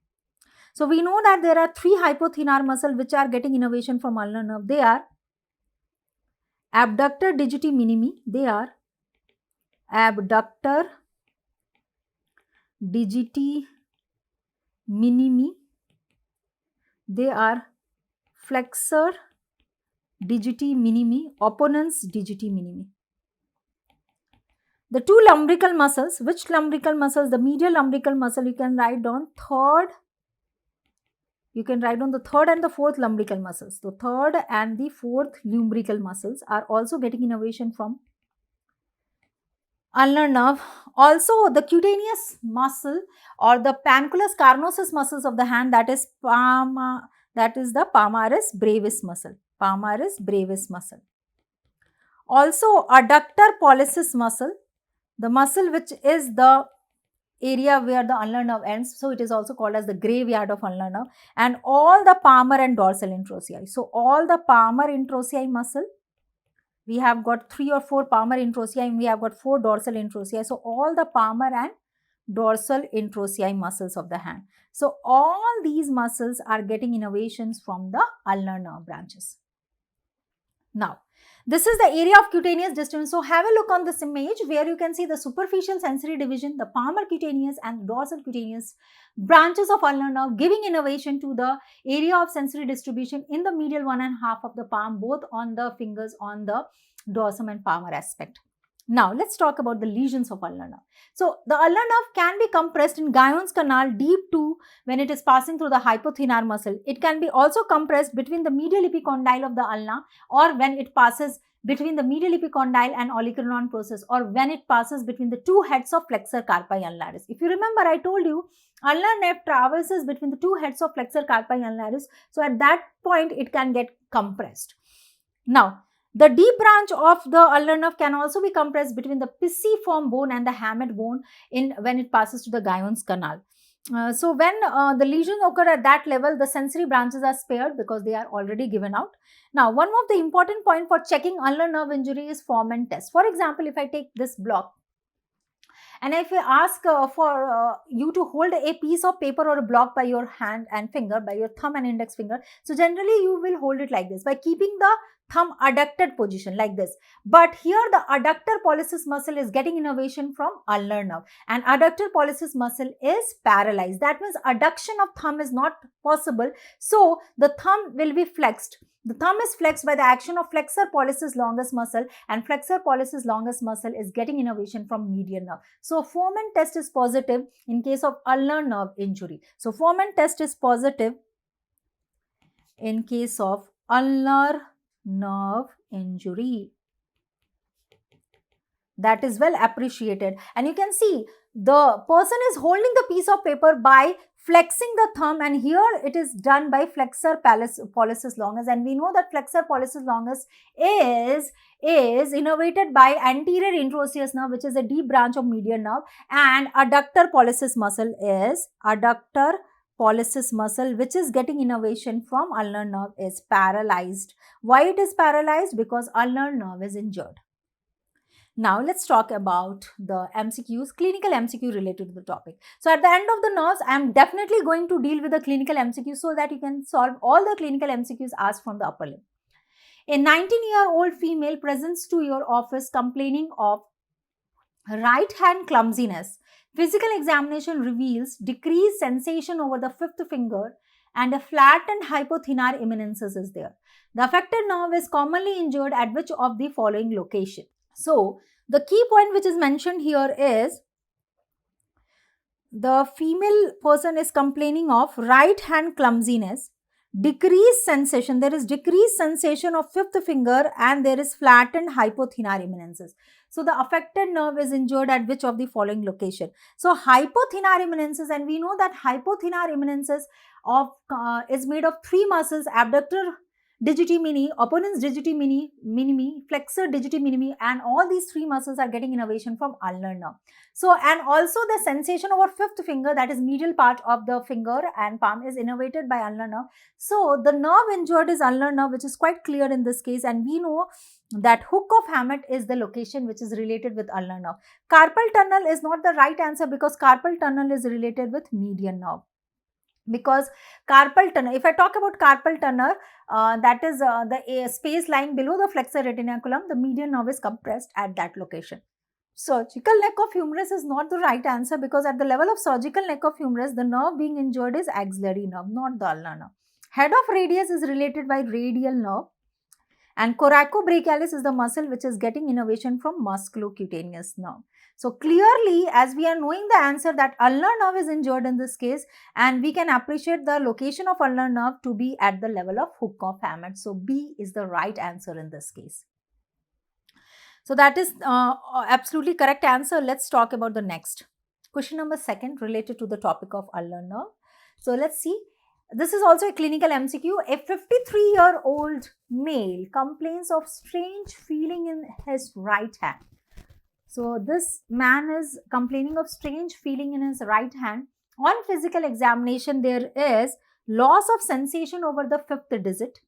So, we know that there are three hypothenar muscles which are getting innervation from ulnar nerve. They are abductor digiti minimi. They are abductor digiti minimi. They are flexor digiti minimi, opponens digiti minimi. The two lumbrical muscles, which lumbrical muscles? The medial lumbrical muscle, you can write down third. You can write down the third and the fourth lumbrical muscles. The third and the fourth lumbrical muscles are also getting innervation from ulnar nerve. Also, the cutaneous muscle or the panculus carnosus muscles of the hand, that is the palmaris brevis muscle. Palmaris brevis muscle. Also, adductor pollicis muscle, the muscle which is the area where the ulnar nerve ends. So, it is also called as the graveyard of ulnar nerve, and all the palmar and dorsal introsei. So, all the palmar introsei muscle, we have got 3 or 4 palmar introsei and we have got 4 dorsal introsei. So, all the palmar and dorsal introsei muscles of the hand. So, all these muscles are getting innervations from the ulnar nerve branches. Now, this is the area of cutaneous distribution. So, have a look on this image where you can see the superficial sensory division, the palmar cutaneous and dorsal cutaneous branches of ulnar nerve giving innervation to the area of sensory distribution in the medial 1.5 of the palm, both on the fingers on the dorsum and palmar aspect. Now, let's talk about the lesions of ulnar nerve. So, the ulnar nerve can be compressed in Guyon's canal deep to when it is passing through the hypothenar muscle. It can be also compressed between the medial epicondyle of the ulna, or when it passes between the medial epicondyle and olecranon process, or when it passes between the two heads of flexor carpi ulnaris. If you remember, I told you ulnar nerve traverses between the two heads of flexor carpi ulnaris. So, at that point, it can get compressed. Now, the deep branch of the ulnar nerve can also be compressed between the pisiform bone and the Hammett bone when it passes to the Guyon's canal. So, when the lesions occur at that level, the sensory branches are spared because they are already given out. Now, one of the important point for checking ulnar nerve injury is Foreman test. For example, if I take this block, and if I ask for you to hold a piece of paper or a block by your hand and finger, by your thumb and index finger, so generally you will hold it like this by keeping the thumb adducted position like this. But here the adductor pollicis muscle is getting innervation from ulnar nerve, and adductor pollicis muscle is paralyzed. That means adduction of thumb is not possible. So, the thumb will be flexed. The thumb is flexed by the action of flexor pollicis longus muscle, and flexor pollicis longus muscle is getting innervation from median nerve. So Foreman test is positive in case of ulnar nerve injury. So Foreman test is positive in case of ulnar nerve injury. That is well appreciated. And you can see the person is holding the piece of paper by flexing the thumb, and here it is done by flexor pollicis longus, and we know that flexor pollicis longus is innervated by anterior interosseous nerve, which is a deep branch of median nerve, and adductor pollicis muscle is adductor pollicis muscle, which is getting innervation from ulnar nerve, is paralyzed. Why it is paralyzed? Because ulnar nerve is injured. Now let's talk about the MCQs, clinical MCQ related to the topic. So at the end of the nerves, I am definitely going to deal with the clinical MCQ so that you can solve all the clinical MCQs asked from the upper limb. A 19-year-old female presents to your office complaining of right hand clumsiness. Physical examination reveals decreased sensation over the fifth finger and a flattened hypothenar eminences is there. The affected nerve is commonly injured at which of the following location? So, the key point which is mentioned here is the female person is complaining of right hand clumsiness, decreased sensation. There is decreased sensation of fifth finger and there is flattened hypothenar eminences. So, the affected nerve is injured at which of the following location? So, hypothenar eminences, and we know that hypothenar eminences of is made of three muscles: abductor digiti minimi, opponens digiti minimi, flexor digiti minimi, and all these three muscles are getting innervation from ulnar nerve. So, and also the sensation over fifth finger, that is medial part of the finger and palm, is innervated by ulnar nerve. So, the nerve injured is ulnar nerve, which is quite clear in this case, and we know that hook of Hammett is the location which is related with ulnar nerve. Carpal tunnel is not the right answer because carpal tunnel is related with median nerve. Because carpal tunnel, if I talk about carpal tunnel, that is the space lying below the flexor retinaculum, the median nerve is compressed at that location. Surgical neck of humerus is not the right answer because at the level of surgical neck of humerus, the nerve being injured is axillary nerve, not the ulnar nerve. Head of radius is related by radial nerve, and coracobrachialis is the muscle which is getting innervation from musculocutaneous nerve. So clearly, as we are knowing the answer, that ulnar nerve is injured in this case, and we can appreciate the location of ulnar nerve to be at the level of hook of Hammett. So B is the right answer in this case. So that is absolutely correct answer. Let's talk about the next. Question number 2 related to the topic of ulnar nerve. So let's see. This is also a clinical MCQ. A 53-year-old male complains of strange feeling in his right hand. So this man is complaining of strange feeling in his right hand. On physical examination, there is loss of sensation over the fifth digit.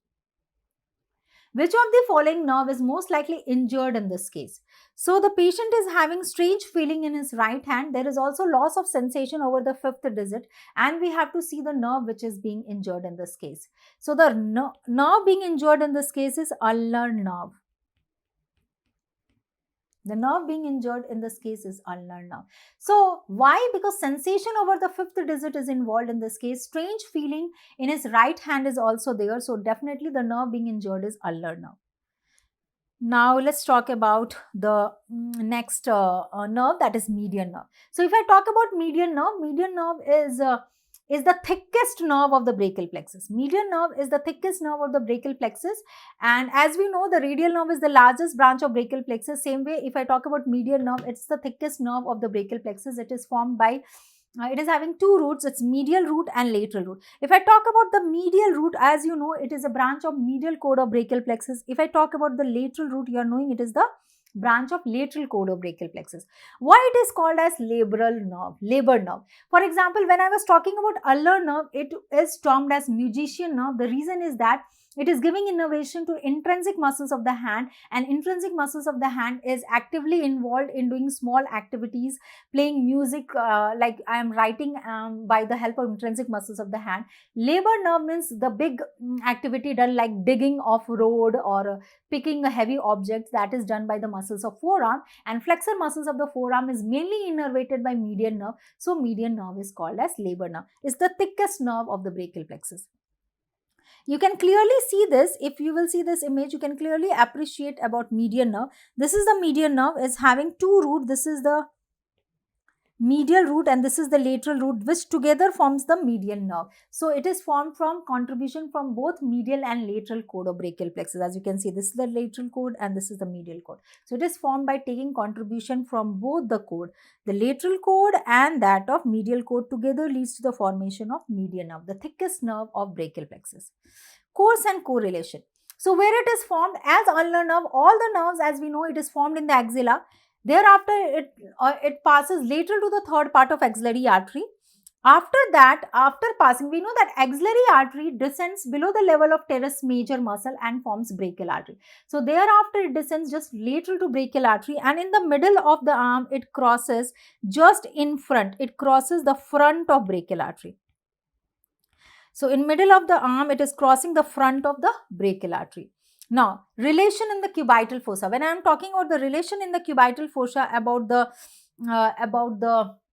Which of the following nerve is most likely injured in this case? So the patient is having strange feeling in his right hand. There is also loss of sensation over the fifth digit, and we have to see the nerve which is being injured in this case. So the nerve being injured in this case is ulnar nerve. The nerve being injured in this case is ulnar nerve. So why? Because sensation over the fifth digit is involved in this case. Strange feeling in his right hand is also there. So definitely the nerve being injured is ulnar nerve. Now let's talk about the next nerve, that is median nerve. So if I talk about median nerve is the thickest nerve of the brachial plexus. Median nerve is the thickest nerve of the brachial plexus, and as we know, the radial nerve is the largest branch of brachial plexus. Same way, if I talk about median nerve, it's the thickest nerve of the brachial plexus. It is formed by it is having two roots, it's medial root and lateral root. If I talk about the medial root, as you know, it is a branch of medial cord of brachial plexus. If I talk about the lateral root, you are knowing it is the branch of lateral cord of brachial plexus. Why it is called as labor nerve? For example, when I was talking about ulnar nerve, it is termed as musician nerve. The reason is that it is giving innervation to intrinsic muscles of the hand, and intrinsic muscles of the hand is actively involved in doing small activities, playing music, like I am writing by the help of intrinsic muscles of the hand. Labor nerve means the big activity done like digging of road or picking a heavy object, that is done by the muscles of forearm, and flexor muscles of the forearm is mainly innervated by median nerve. So median nerve is called as labor nerve. It's the thickest nerve of the brachial plexus. You can clearly see this. If you will see this image, you can clearly appreciate about median nerve. This is the median nerve, is having two roots. This is the medial root and this is the lateral root, which together forms the median nerve. So it is formed from contribution from both medial and lateral cord of brachial plexus. As you can see, this is the lateral cord and this is the medial cord. So it is formed by taking contribution from both the cord. The lateral cord and that of medial cord together leads to the formation of median nerve, the thickest nerve of brachial plexus. Course and correlation. So where it is formed as ulnar nerve, all the nerves, as we know, it is formed in the axilla. Thereafter, it passes lateral to the third part of axillary artery. After that, after passing, we know that axillary artery descends below the level of teres major muscle and forms brachial artery. So thereafter, it descends just lateral to brachial artery, and in the middle of the arm, it crosses just in front. It crosses the front of brachial artery. So in middle of the arm, it is crossing the front of the brachial artery. Now, relation in the cubital fossa. When I am talking about the relation in the cubital fossa about the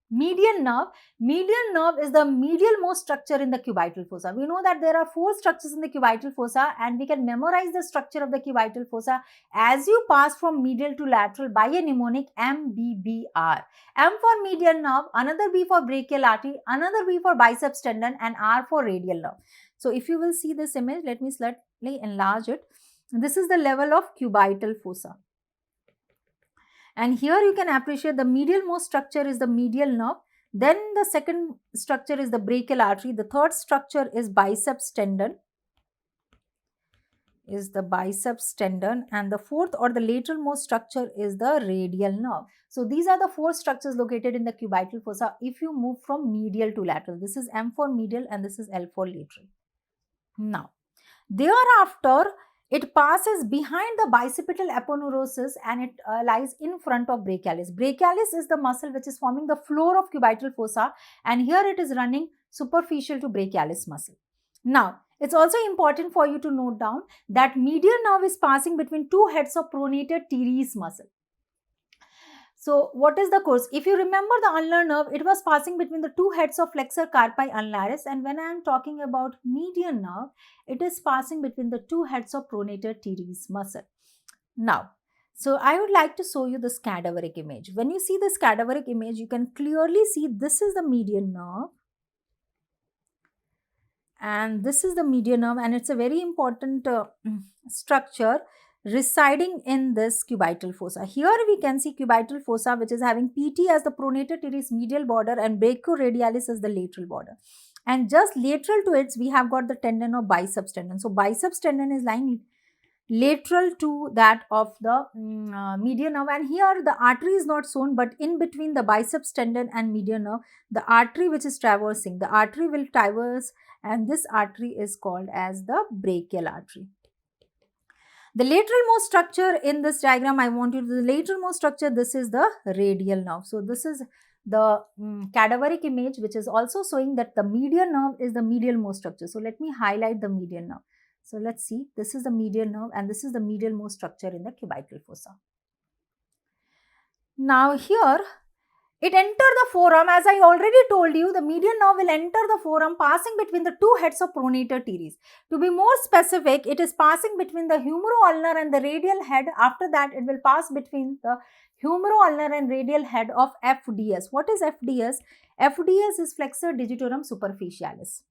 median nerve is the medial most structure in the cubital fossa. We know that there are 4 structures in the cubital fossa, and we can memorize the structure of the cubital fossa as you pass from medial to lateral by a mnemonic MBBR. M for median nerve, another B for brachial artery, another B for biceps tendon, and R for radial nerve. So if you will see this image, let me slightly enlarge it. This is the level of cubital fossa. And here you can appreciate the medial most structure is the medial nerve. Then the second structure is the brachial artery. The third structure is biceps tendon. And the fourth or the lateral most structure is the radial nerve. So these are the 4 structures located in the cubital fossa if you move from medial to lateral. This is M for medial and this is L for lateral. Now, thereafter, it passes behind the bicipital aponeurosis and it lies in front of brachialis. Brachialis is the muscle which is forming the floor of cubital fossa, and here it is running superficial to brachialis muscle. Now, it's also important for you to note down that median nerve is passing between 2 heads of pronator teres muscle. So, what is the course? If you remember the ulnar nerve, it was passing between the 2 heads of flexor carpi ulnaris, and when I am talking about median nerve, it is passing between the 2 heads of pronator teres muscle. Now, so I would like to show you this cadaveric image. When you see this cadaveric image, you can clearly see this is the median nerve and this is the median nerve, and it's a very important structure residing in this cubital fossa. Here we can see cubital fossa which is having PT as the pronator teres medial border and brachioradialis as the lateral border. And just lateral to it, we have got the tendon of biceps tendon. So biceps tendon is lying lateral to that of the median nerve, and here the artery is not shown, but in between the biceps tendon and median nerve, the artery which is traversing, the artery will traverse, and this artery is called as the brachial artery. The lateral most structure in this diagram, I want you to, the lateral most structure, this is the radial nerve. So this is the cadaveric image which is also showing that the median nerve is the medial most structure. So let me highlight the median nerve. So let's see, this is the median nerve and this is the medial most structure in the cubital fossa. Now here, it enters the forearm. As I already told you, the median nerve will enter the forearm passing between the 2 heads of pronator teres. To be more specific, it is passing between the humero-ulnar and the radial head. After that, it will pass between the humero-ulnar and radial head of FDS. What is FDS? FDS is flexor digitorum superficialis.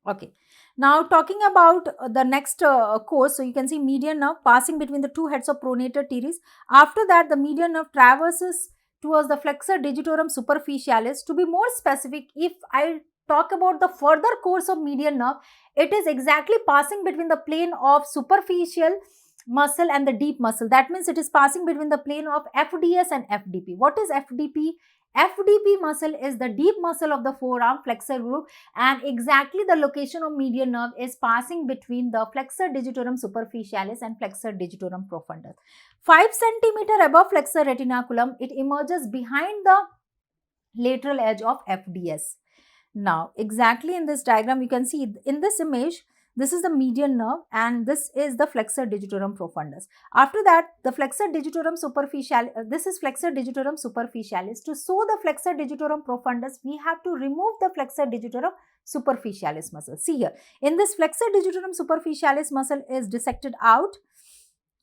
Okay. Now talking about the next course, so you can see median nerve passing between the 2 heads of pronator teres. After that, the median nerve traverses towards the flexor digitorum superficialis. To be more specific, if I talk about the further course of median nerve, it is exactly passing between the plane of superficial muscle and the deep muscle. That means it is passing between the plane of FDS and FDP. What is FDP? FDP muscle is the deep muscle of the forearm flexor group, and exactly the location of median nerve is passing between the flexor digitorum superficialis and flexor digitorum profundus. 5 cm above flexor retinaculum, it emerges behind the lateral edge of FDS. Now, exactly in this diagram, you can see in this image, This is the median nerve, and this is the flexor digitorum profundus. After that, the flexor digitorum superficialis, this is flexor digitorum superficialis. To show the flexor digitorum profundus, we have to remove the flexor digitorum superficialis muscle. See here, in this flexor digitorum superficialis muscle is dissected out,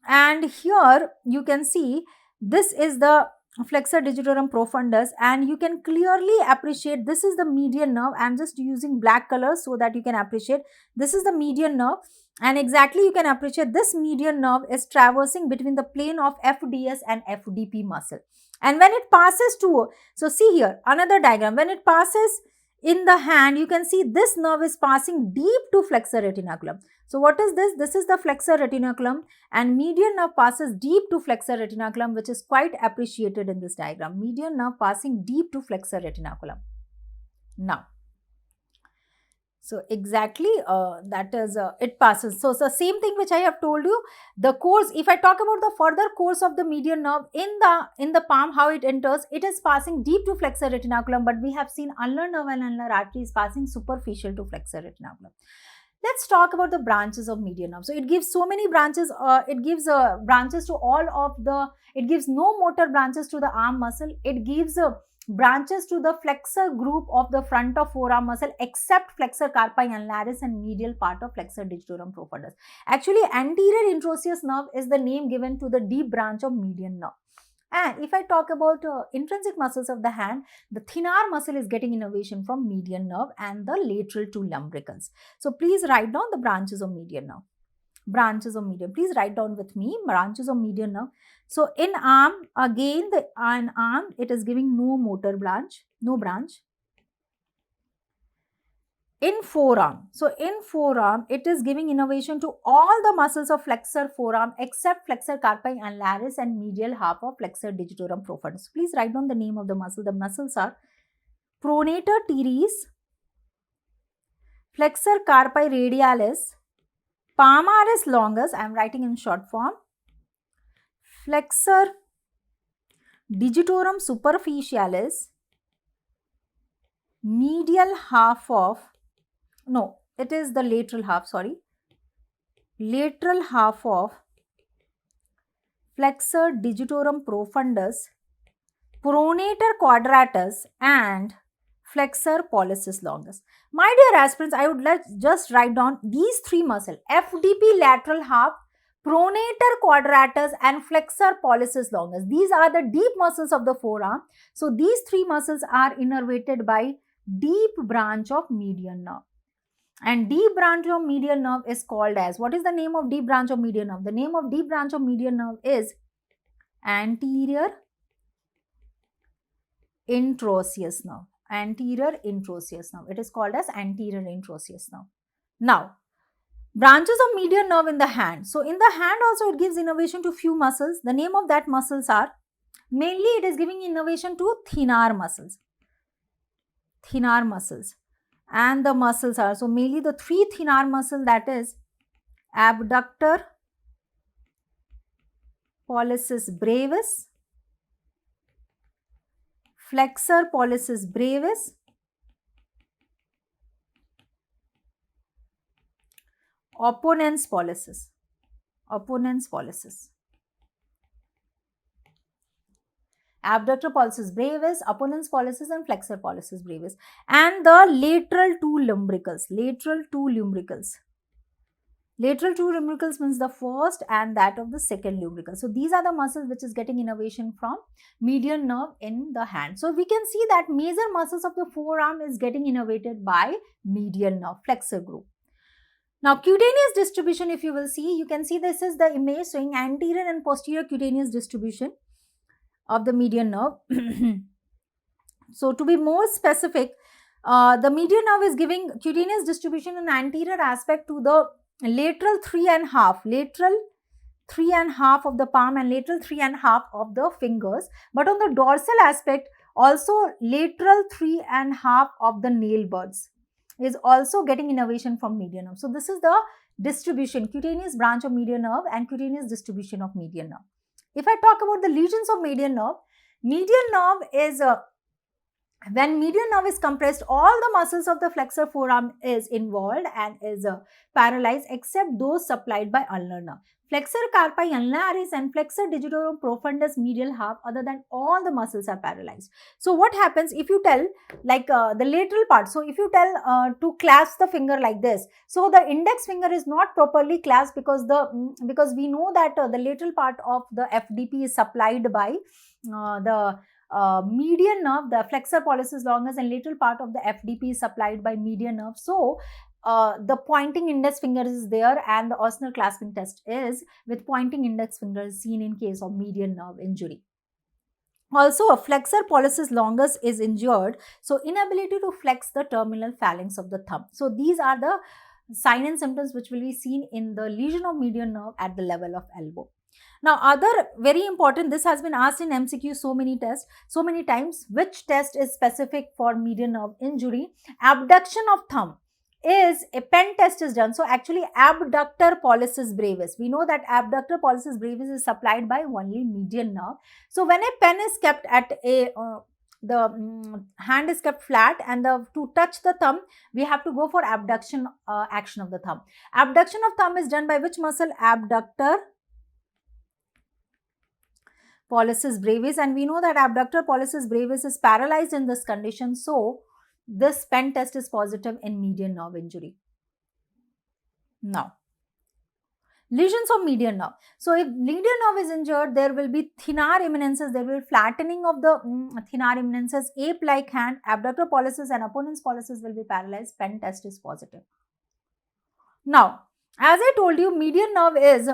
and here you can see this is the flexor digitorum profundus, and you can clearly appreciate this is the median nerve. I am just using black color so that you can appreciate this is the median nerve, and exactly you can appreciate this median nerve is traversing between the plane of FDS and FDP muscle. And when it passes to, so see here another diagram, when it passes in the hand, you can see this nerve is passing deep to flexor retinaculum. So what is this? This is the flexor retinaculum, and median nerve passes deep to flexor retinaculum, which is quite appreciated in this diagram. Median nerve passing deep to flexor retinaculum. Now, so exactly that is it passes. So the same thing which I have told you, the course, if I talk about the further course of the median nerve in the palm, how it enters, it is passing deep to flexor retinaculum, but we have seen ulnar nerve and ulnar artery is passing superficial to flexor retinaculum. Let's talk about the branches of median nerve. So it gives so many branches. It gives branches to all of the. It gives no motor branches to the arm muscle. It gives branches to the flexor group of the front of forearm muscle, except flexor carpi annularis and medial part of flexor digitorum profundus. Actually, anterior introosseous nerve is the name given to the deep branch of median nerve. And if I talk about intrinsic muscles of the hand, the thenar muscle is getting innervation from median nerve and the lateral two lumbricals. So please write down the branches of median nerve. Branches of median. Please write down with me branches of median nerve. So in arm, again in arm, it is giving no motor branch, no branch. In forearm, so in forearm, it is giving innervation to all the muscles of flexor forearm except flexor carpi annularis and medial half of flexor digitorum profundus. Please write down the name of the muscle. The muscles are pronator teres, flexor carpi radialis, palmaris longus, I am writing in short form, flexor digitorum superficialis, medial half of, no, it is the lateral half, sorry, lateral half of flexor digitorum profundus, pronator quadratus and flexor pollicis longus. My dear aspirants, I would just write down these three muscles, FDP lateral half, pronator quadratus and flexor pollicis longus. These are the deep muscles of the forearm. So these three muscles are innervated by deep branch of median nerve. And deep branch of median nerve is called as, what is the name of deep branch of median nerve? The name of deep branch of median nerve is anterior introosseous nerve. Anterior introosseous nerve. It is called as anterior introosseous nerve. Now, branches of median nerve in the hand. So in the hand also it gives innervation to few muscles. The name of that muscles are, mainly it is giving innervation to thenar muscles. Thenar muscles. And the muscles are, so mainly the three thenar muscles, that is abductor pollicis brevis, flexor pollicis brevis, opponens pollicis, opponens pollicis. Abductor pollicis brevis, opponens pollicis and flexor pollicis brevis, and the lateral two lumbricals, lateral two lumbricals. Lateral two lumbricals means the first and that of the second lumbrical. So these are the muscles which is getting innervation from median nerve in the hand. So we can see that major muscles of the forearm is getting innervated by median nerve, flexor group. Now cutaneous distribution, if you will see, you can see this is the image showing anterior and posterior cutaneous distribution of the median nerve. So to be more specific, the median nerve is giving cutaneous distribution in anterior aspect to the lateral 3.5 of the palm and lateral 3.5 of the fingers, but on the dorsal aspect also lateral 3.5 of the nail buds is also getting innervation from median nerve. So this is the distribution, cutaneous branch of median nerve and cutaneous distribution of median nerve. If I talk about the lesions of median nerve is When median nerve is compressed, all the muscles of the flexor forearm is involved and is paralyzed except those supplied by ulnar nerve. Flexor carpi ulnaris and flexor digitorum profundus medial half, other than all the muscles are paralyzed. So what happens if you tell like the lateral part? So if you tell to clasp the finger like this, so the index finger is not properly clasped because we know that the lateral part of the FDP is supplied by the median nerve, the flexor pollicis longus, and lateral part of the FDP is supplied by median nerve. So, the pointing index finger is there, and the Osner clasping test is with pointing index finger is seen in case of median nerve injury. Also, a flexor pollicis longus is injured, so inability to flex the terminal phalanx of the thumb. So, these are the sign and symptoms which will be seen in the lesion of median nerve at the level of elbow. Now, other very important, this has been asked in MCQ so many times, which test is specific for median nerve injury? Abduction of thumb is a pen test is done. So, actually abductor pollicis brevis. We know that abductor pollicis brevis is supplied by only median nerve. So, when a pen is kept at a the hand is kept flat and to touch the thumb, we have to go for abduction action of the thumb. Abduction of thumb is done by which muscle? Abductor pollicis brevis, and we know that abductor pollicis brevis is paralyzed in this condition. So, this pen test is positive in median nerve injury. Now, lesions of median nerve. So, if median nerve is injured, there will be thenar eminences, there will be flattening of the thenar eminences, ape-like hand, abductor pollicis and opponent's pollicis will be paralyzed. Pen test is positive. Now, as I told you, median nerve is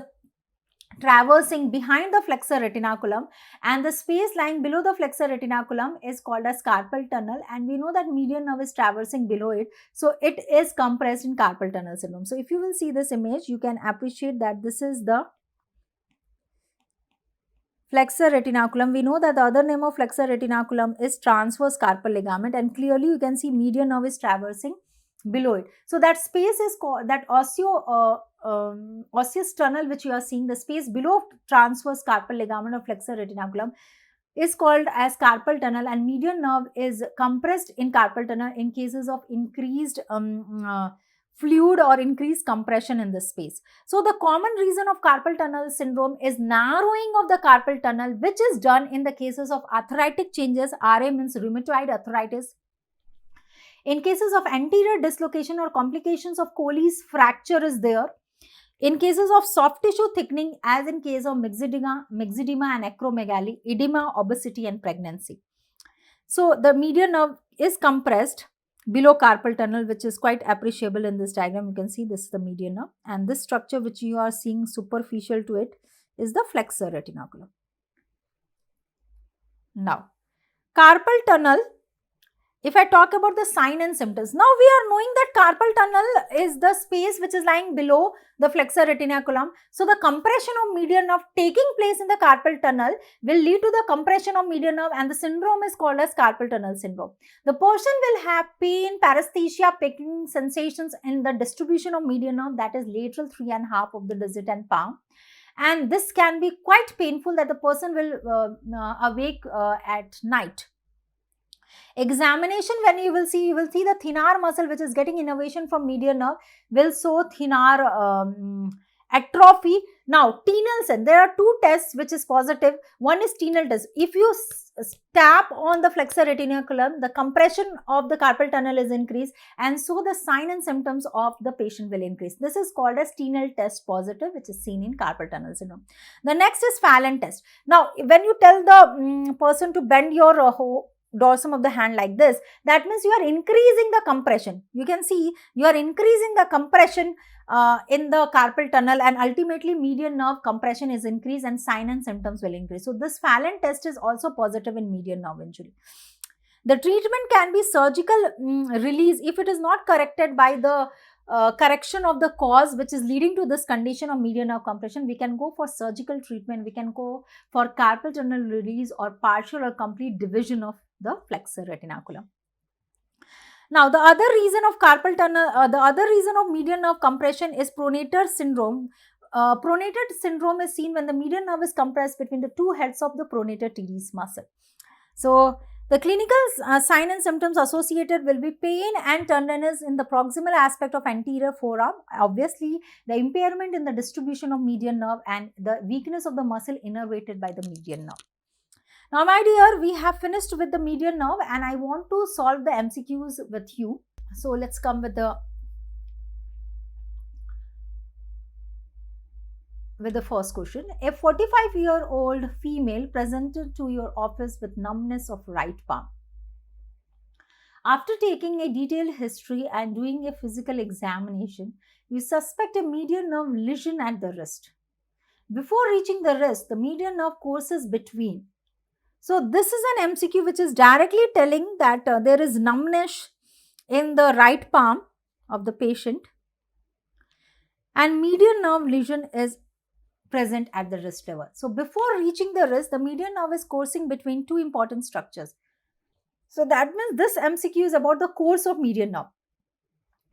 traversing behind the flexor retinaculum, and the space lying below the flexor retinaculum is called as carpal tunnel, and we know that median nerve is traversing below it, so it is compressed in carpal tunnel syndrome. So, if you will see this image, you can appreciate that this is the flexor retinaculum. We know that the other name of flexor retinaculum is transverse carpal ligament, and clearly you can see median nerve is traversing below it. So, that space is called that osseous tunnel which you are seeing, the space below transverse carpal ligament of flexor retinaculum is called as carpal tunnel, and median nerve is compressed in carpal tunnel in cases of increased fluid or increased compression in this space. So, the common reason of carpal tunnel syndrome is narrowing of the carpal tunnel, which is done in the cases of arthritic changes. RA means rheumatoid arthritis. In cases of anterior dislocation or complications of Colles fracture is there. In cases of soft tissue thickening, as in case of myxedema and acromegaly, edema, obesity and pregnancy. So, the median nerve is compressed below carpal tunnel, which is quite appreciable in this diagram. You can see this is the median nerve, and this structure which you are seeing superficial to it is the flexor retinaculum. Now, carpal tunnel, if I talk about the sign and symptoms, now we are knowing that carpal tunnel is the space which is lying below the flexor retinaculum. So, the compression of median nerve taking place in the carpal tunnel will lead to the compression of median nerve, and the syndrome is called as carpal tunnel syndrome. The person will have pain, paresthesia, picking sensations in the distribution of median nerve, that is lateral 3.5 of the digit and palm. And this can be quite painful that the person will awake at night. Examination, when you will see the thenar muscle which is getting innervation from median nerve will show thenar atrophy. Now, Tinelsen, there are two tests which is positive. One is Tinel test. If you tap on the flexor retinaculum, the compression of the carpal tunnel is increased, and so the sign and symptoms of the patient will increase. This is called as Tinel test positive, which is seen in carpal tunnel syndrome. The next is Fallon test. Now, when you tell the person to bend your dorsum of the hand like this, that means you are increasing the compression. You can see you are increasing the compression in the carpal tunnel, and ultimately median nerve compression is increased and sign and symptoms will increase. So, this Fallon test is also positive in median nerve injury. The treatment can be surgical release if it is not corrected by the correction of the cause which is leading to this condition of median nerve compression. We can go for surgical treatment, we can go for carpal tunnel release or partial or complete division of the flexor retinaculum. Now, the other reason of carpal tunnel, the other reason of median nerve compression is pronator syndrome. Pronator syndrome is seen when the median nerve is compressed between the two heads of the pronator teres muscle. So, The clinical sign and symptoms associated will be pain and tenderness in the proximal aspect of anterior forearm. Obviously, the impairment in the distribution of median nerve and the weakness of the muscle innervated by the median nerve. Now, my dear, we have finished with the median nerve and I want to solve the MCQs with you. So, let's come with the first question. A 45-year-old female presented to your office with numbness of right palm. After taking a detailed history and doing a physical examination, you suspect a median nerve lesion at the wrist. Before reaching the wrist, the median nerve courses between. So, this is an MCQ which is directly telling that there is numbness in the right palm of the patient and median nerve lesion is present at the wrist level. So, before reaching the wrist, the median nerve is coursing between two important structures. So, that means this MCQ is about the course of median nerve.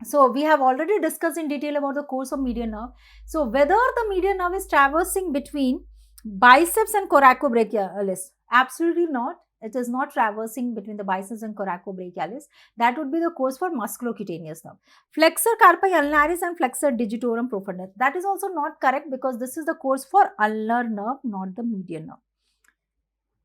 So, we have already discussed in detail about the course of median nerve. So, whether the median nerve is traversing between biceps and coracobrachialis, absolutely not. It is not traversing between the biceps and coracobrachialis. That would be the course for musculocutaneous nerve. Flexor carpi ulnaris and flexor digitorum profundus. That is also not correct because this is the course for ulnar nerve, not the median nerve.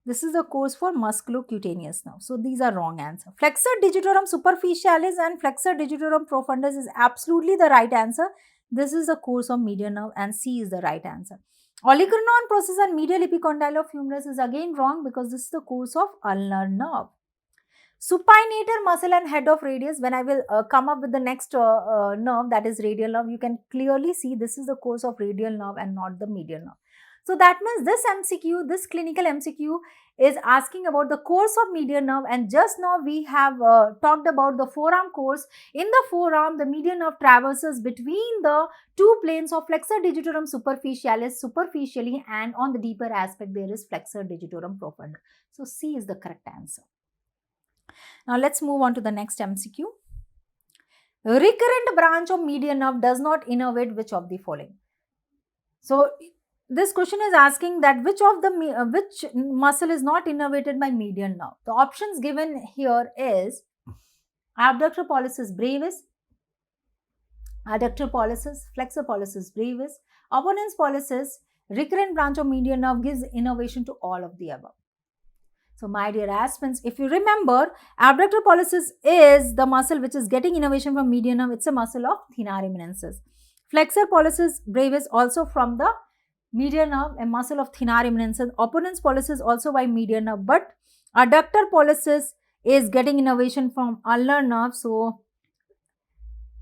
This is the course for musculocutaneous nerve. So, these are wrong answer. Flexor digitorum superficialis and flexor digitorum profundus is absolutely the right answer. This is the course of median nerve and C is the right answer. Olecranon process and medial epicondyle humerus is again wrong because this is the course of ulnar nerve. Supinator muscle and head of radius, when I will come up with the next nerve, that is radial nerve, you can clearly see this is the course of radial nerve and not the medial nerve. So, that means this MCQ, this clinical MCQ is asking about the course of median nerve, and just now we have talked about the forearm course. In the forearm, the median nerve traverses between the two planes of flexor digitorum superficialis superficially, and on the deeper aspect there is flexor digitorum profundus. So, C is the correct answer. Now, let's move on to the next MCQ. Recurrent branch of median nerve does not innervate which of the following? So, this question is asking that which muscle is not innervated by median nerve. The options given here is abductor pollicis brevis, adductor pollicis, flexor pollicis brevis, opponens pollicis. Recurrent branch of median nerve gives innervation to all of the above. So, my dear aspirants, if you remember, abductor pollicis is the muscle which is getting innervation from median nerve. It's a muscle of thenar eminences. Flexor pollicis brevis also from the median nerve, a muscle of thenar eminences. Opponens pollicis also by median nerve, but adductor pollicis is getting innervation from ulnar nerve, so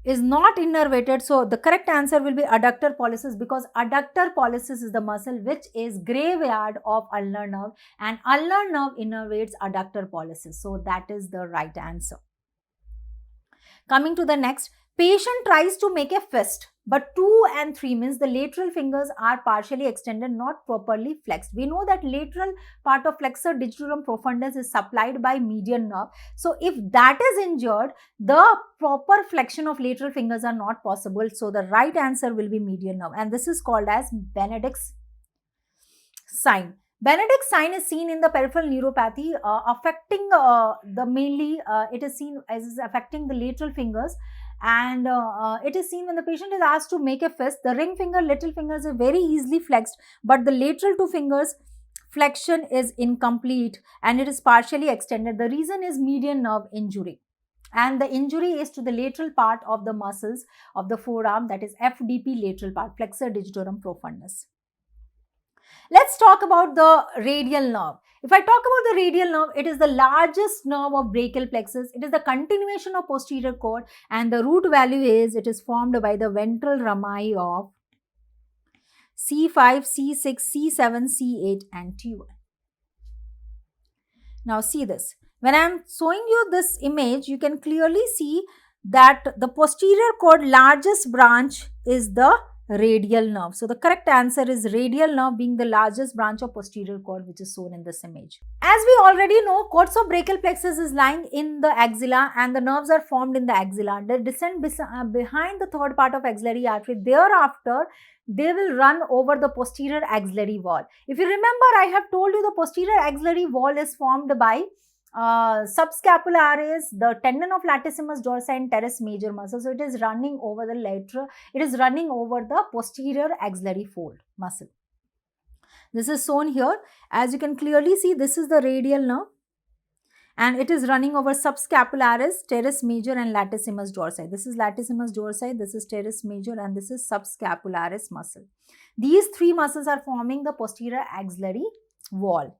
is not innervated. So, the correct answer will be adductor pollicis because adductor pollicis is the muscle which is graveyard of ulnar nerve and ulnar nerve innervates adductor pollicis. So, that is the right answer. Coming to the next, patient tries to make a fist, but 2 and 3 means the lateral fingers are partially extended, not properly flexed. We know that lateral part of flexor digitorum profundus is supplied by median nerve. So, if that is injured, the proper flexion of lateral fingers are not possible. So, the right answer will be median nerve, and this is called as Benedict's sign. Benedict's sign is seen in the peripheral neuropathy affecting it is seen as affecting the lateral fingers, and it is seen when the patient is asked to make a fist. The ring finger, little fingers are very easily flexed, but the lateral 2 fingers flexion is incomplete and it is partially extended. The reason is median nerve injury, and the injury is to the lateral part of the muscles of the forearm, that is FDP lateral part, flexor digitorum profundus. Let's talk about the radial nerve. If I talk about the radial nerve, it is the largest nerve of brachial plexus. It is the continuation of posterior cord, and the root value is, it is formed by the ventral rami of C5, C6, C7, C8 and T1. Now see this. When I am showing you this image, you can clearly see that the posterior cord largest branch is the radial nerve. So, the correct answer is radial nerve being the largest branch of posterior cord, which is shown in this image. As we already know, cords of brachial plexus is lying in the axilla and the nerves are formed in the axilla. They descend behind the third part of axillary artery. Thereafter, they will run over the posterior axillary wall. If you remember, I have told you the posterior axillary wall is formed by subscapularis, the tendon of latissimus dorsi and teres major muscle. So it is running over the lateral, it is running over the posterior axillary fold muscle. This is shown here. As you can clearly see, this is the radial nerve and it is running over subscapularis, teres major and latissimus dorsi. This is latissimus dorsi, this is teres major and this is subscapularis muscle. These three muscles are forming the posterior axillary wall.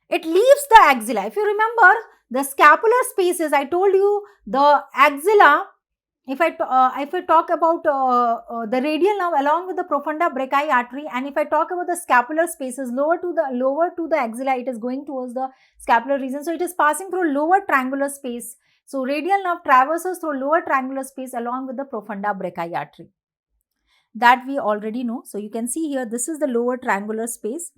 It leaves the axilla. If you remember the scapular spaces, I told you the axilla, if I talk about the radial nerve along with the profunda brachii artery, and if I talk about the scapular spaces lower to the axilla, it is going towards the scapular region. So it is passing through lower triangular space. So radial nerve traverses through lower triangular space along with the profunda brachii artery. That we already know. So you can see here, this is the lower triangular space.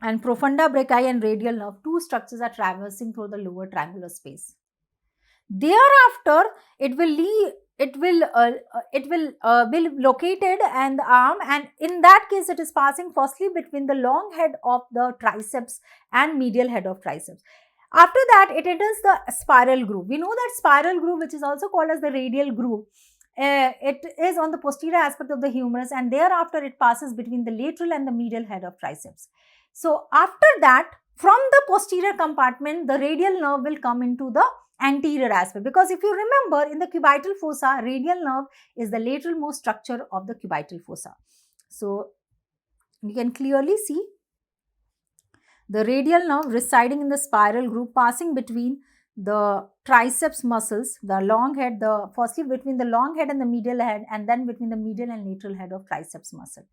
And profunda brachii and radial nerve, two structures are traversing through the lower triangular space. Thereafter, it will be located in the arm, and in that case, it is passing firstly between the long head of the triceps and medial head of triceps. After that, it enters the spiral groove. We know that spiral groove, which is also called as the radial groove, it is on the posterior aspect of the humerus, and thereafter it passes between the lateral and the medial head of triceps. So after that, from the posterior compartment, the radial nerve will come into the anterior aspect, because if you remember, in the cubital fossa, radial nerve is the lateral most structure of the cubital fossa. So you can clearly see the radial nerve residing in the spiral groove, passing between the triceps muscles, the long head, firstly between the long head and the medial head, and then between the medial and lateral head of triceps muscle.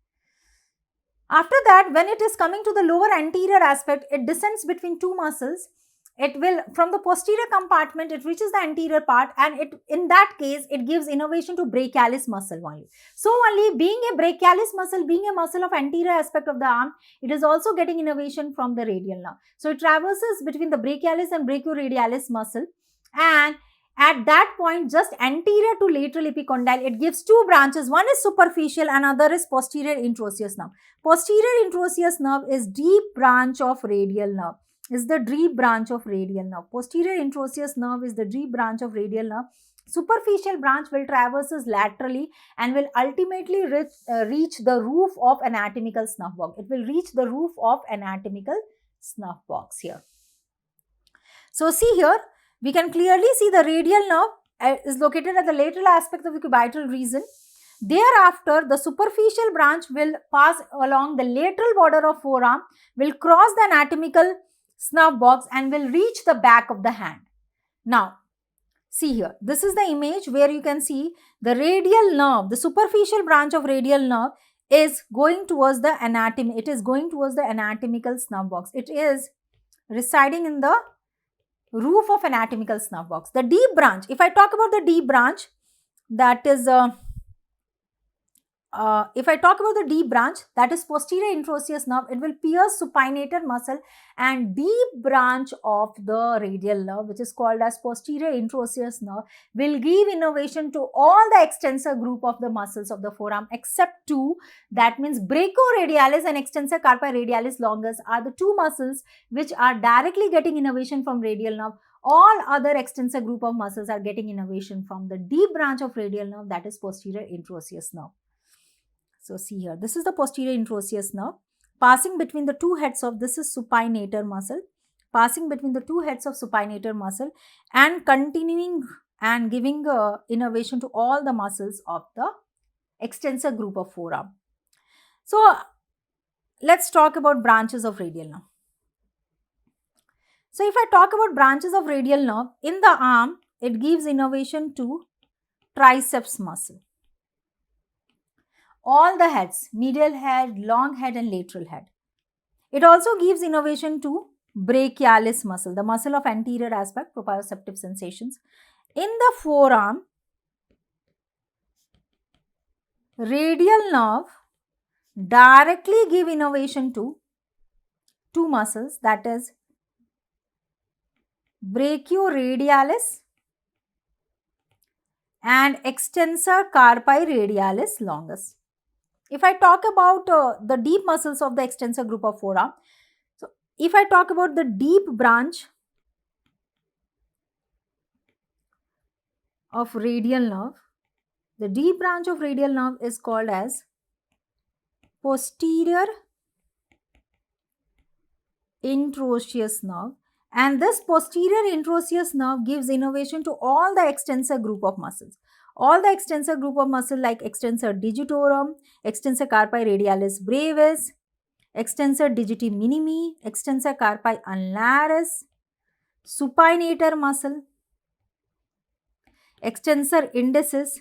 After that, when it is coming to the lower anterior aspect, it descends between two muscles. It will, from the posterior compartment, it reaches the anterior part, and in that case, it gives innervation to brachialis muscle only. So only being a brachialis muscle, being a muscle of anterior aspect of the arm, it is also getting innervation from the radial nerve. So it traverses between the brachialis and brachioradialis muscle, and at that point, just anterior to lateral epicondyle, it gives two branches. One is superficial, another is posterior introosseous nerve. Posterior introosseous nerve is deep branch of radial nerve. Is the deep branch of radial nerve. Posterior introosseous nerve is the deep branch of radial nerve. Superficial branch will traverses laterally and will ultimately reach the roof of anatomical snuff box. It will reach the roof of anatomical snuff box here. So see here, we can clearly see the radial nerve is located at the lateral aspect of the cubital region. Thereafter, the superficial branch will pass along the lateral border of forearm, will cross the anatomical snuff box and will reach the back of the hand. Now, see here, this is the image where you can see the radial nerve, the superficial branch of radial nerve is going towards the anatomy. It is going towards the anatomical snuff box. It is residing in the roof of anatomical snuff box. The deep branch, if I talk about the deep branch, that is if I talk about the deep branch, that is posterior introosseous nerve, it will pierce supinator muscle, and deep branch of the radial nerve, which is called as posterior introosseous nerve, will give innervation to all the extensor group of the muscles of the forearm except two. That means brachioradialis and extensor carpi radialis longus are the two muscles which are directly getting innervation from radial nerve. All other extensor group of muscles are getting innervation from the deep branch of radial nerve, that is posterior introosseous nerve. So see here, this is the posterior introosseous nerve passing between the two heads of, this is supinator muscle, passing between the two heads of supinator muscle and continuing and giving innervation to all the muscles of the extensor group of forearm. So let's talk about branches of radial nerve. So if I talk about branches of radial nerve, in the arm, it gives innervation to triceps muscle. All the heads, medial head, long head and lateral head. It also gives innervation to brachialis muscle, the muscle of anterior aspect, proprioceptive sensations. In the forearm, radial nerve directly give innervation to two muscles, that is brachioradialis and extensor carpi radialis longus. If I talk about the deep muscles of the extensor group of forearm, so if I talk about the deep branch of radial nerve, the deep branch of radial nerve is called as posterior introosseous nerve, and this posterior introosseous nerve gives innervation to all the extensor group of muscles. All the extensor group of muscle like extensor digitorum, extensor carpi radialis brevis, extensor digiti minimi, extensor carpi ulnaris, supinator muscle, extensor indicis,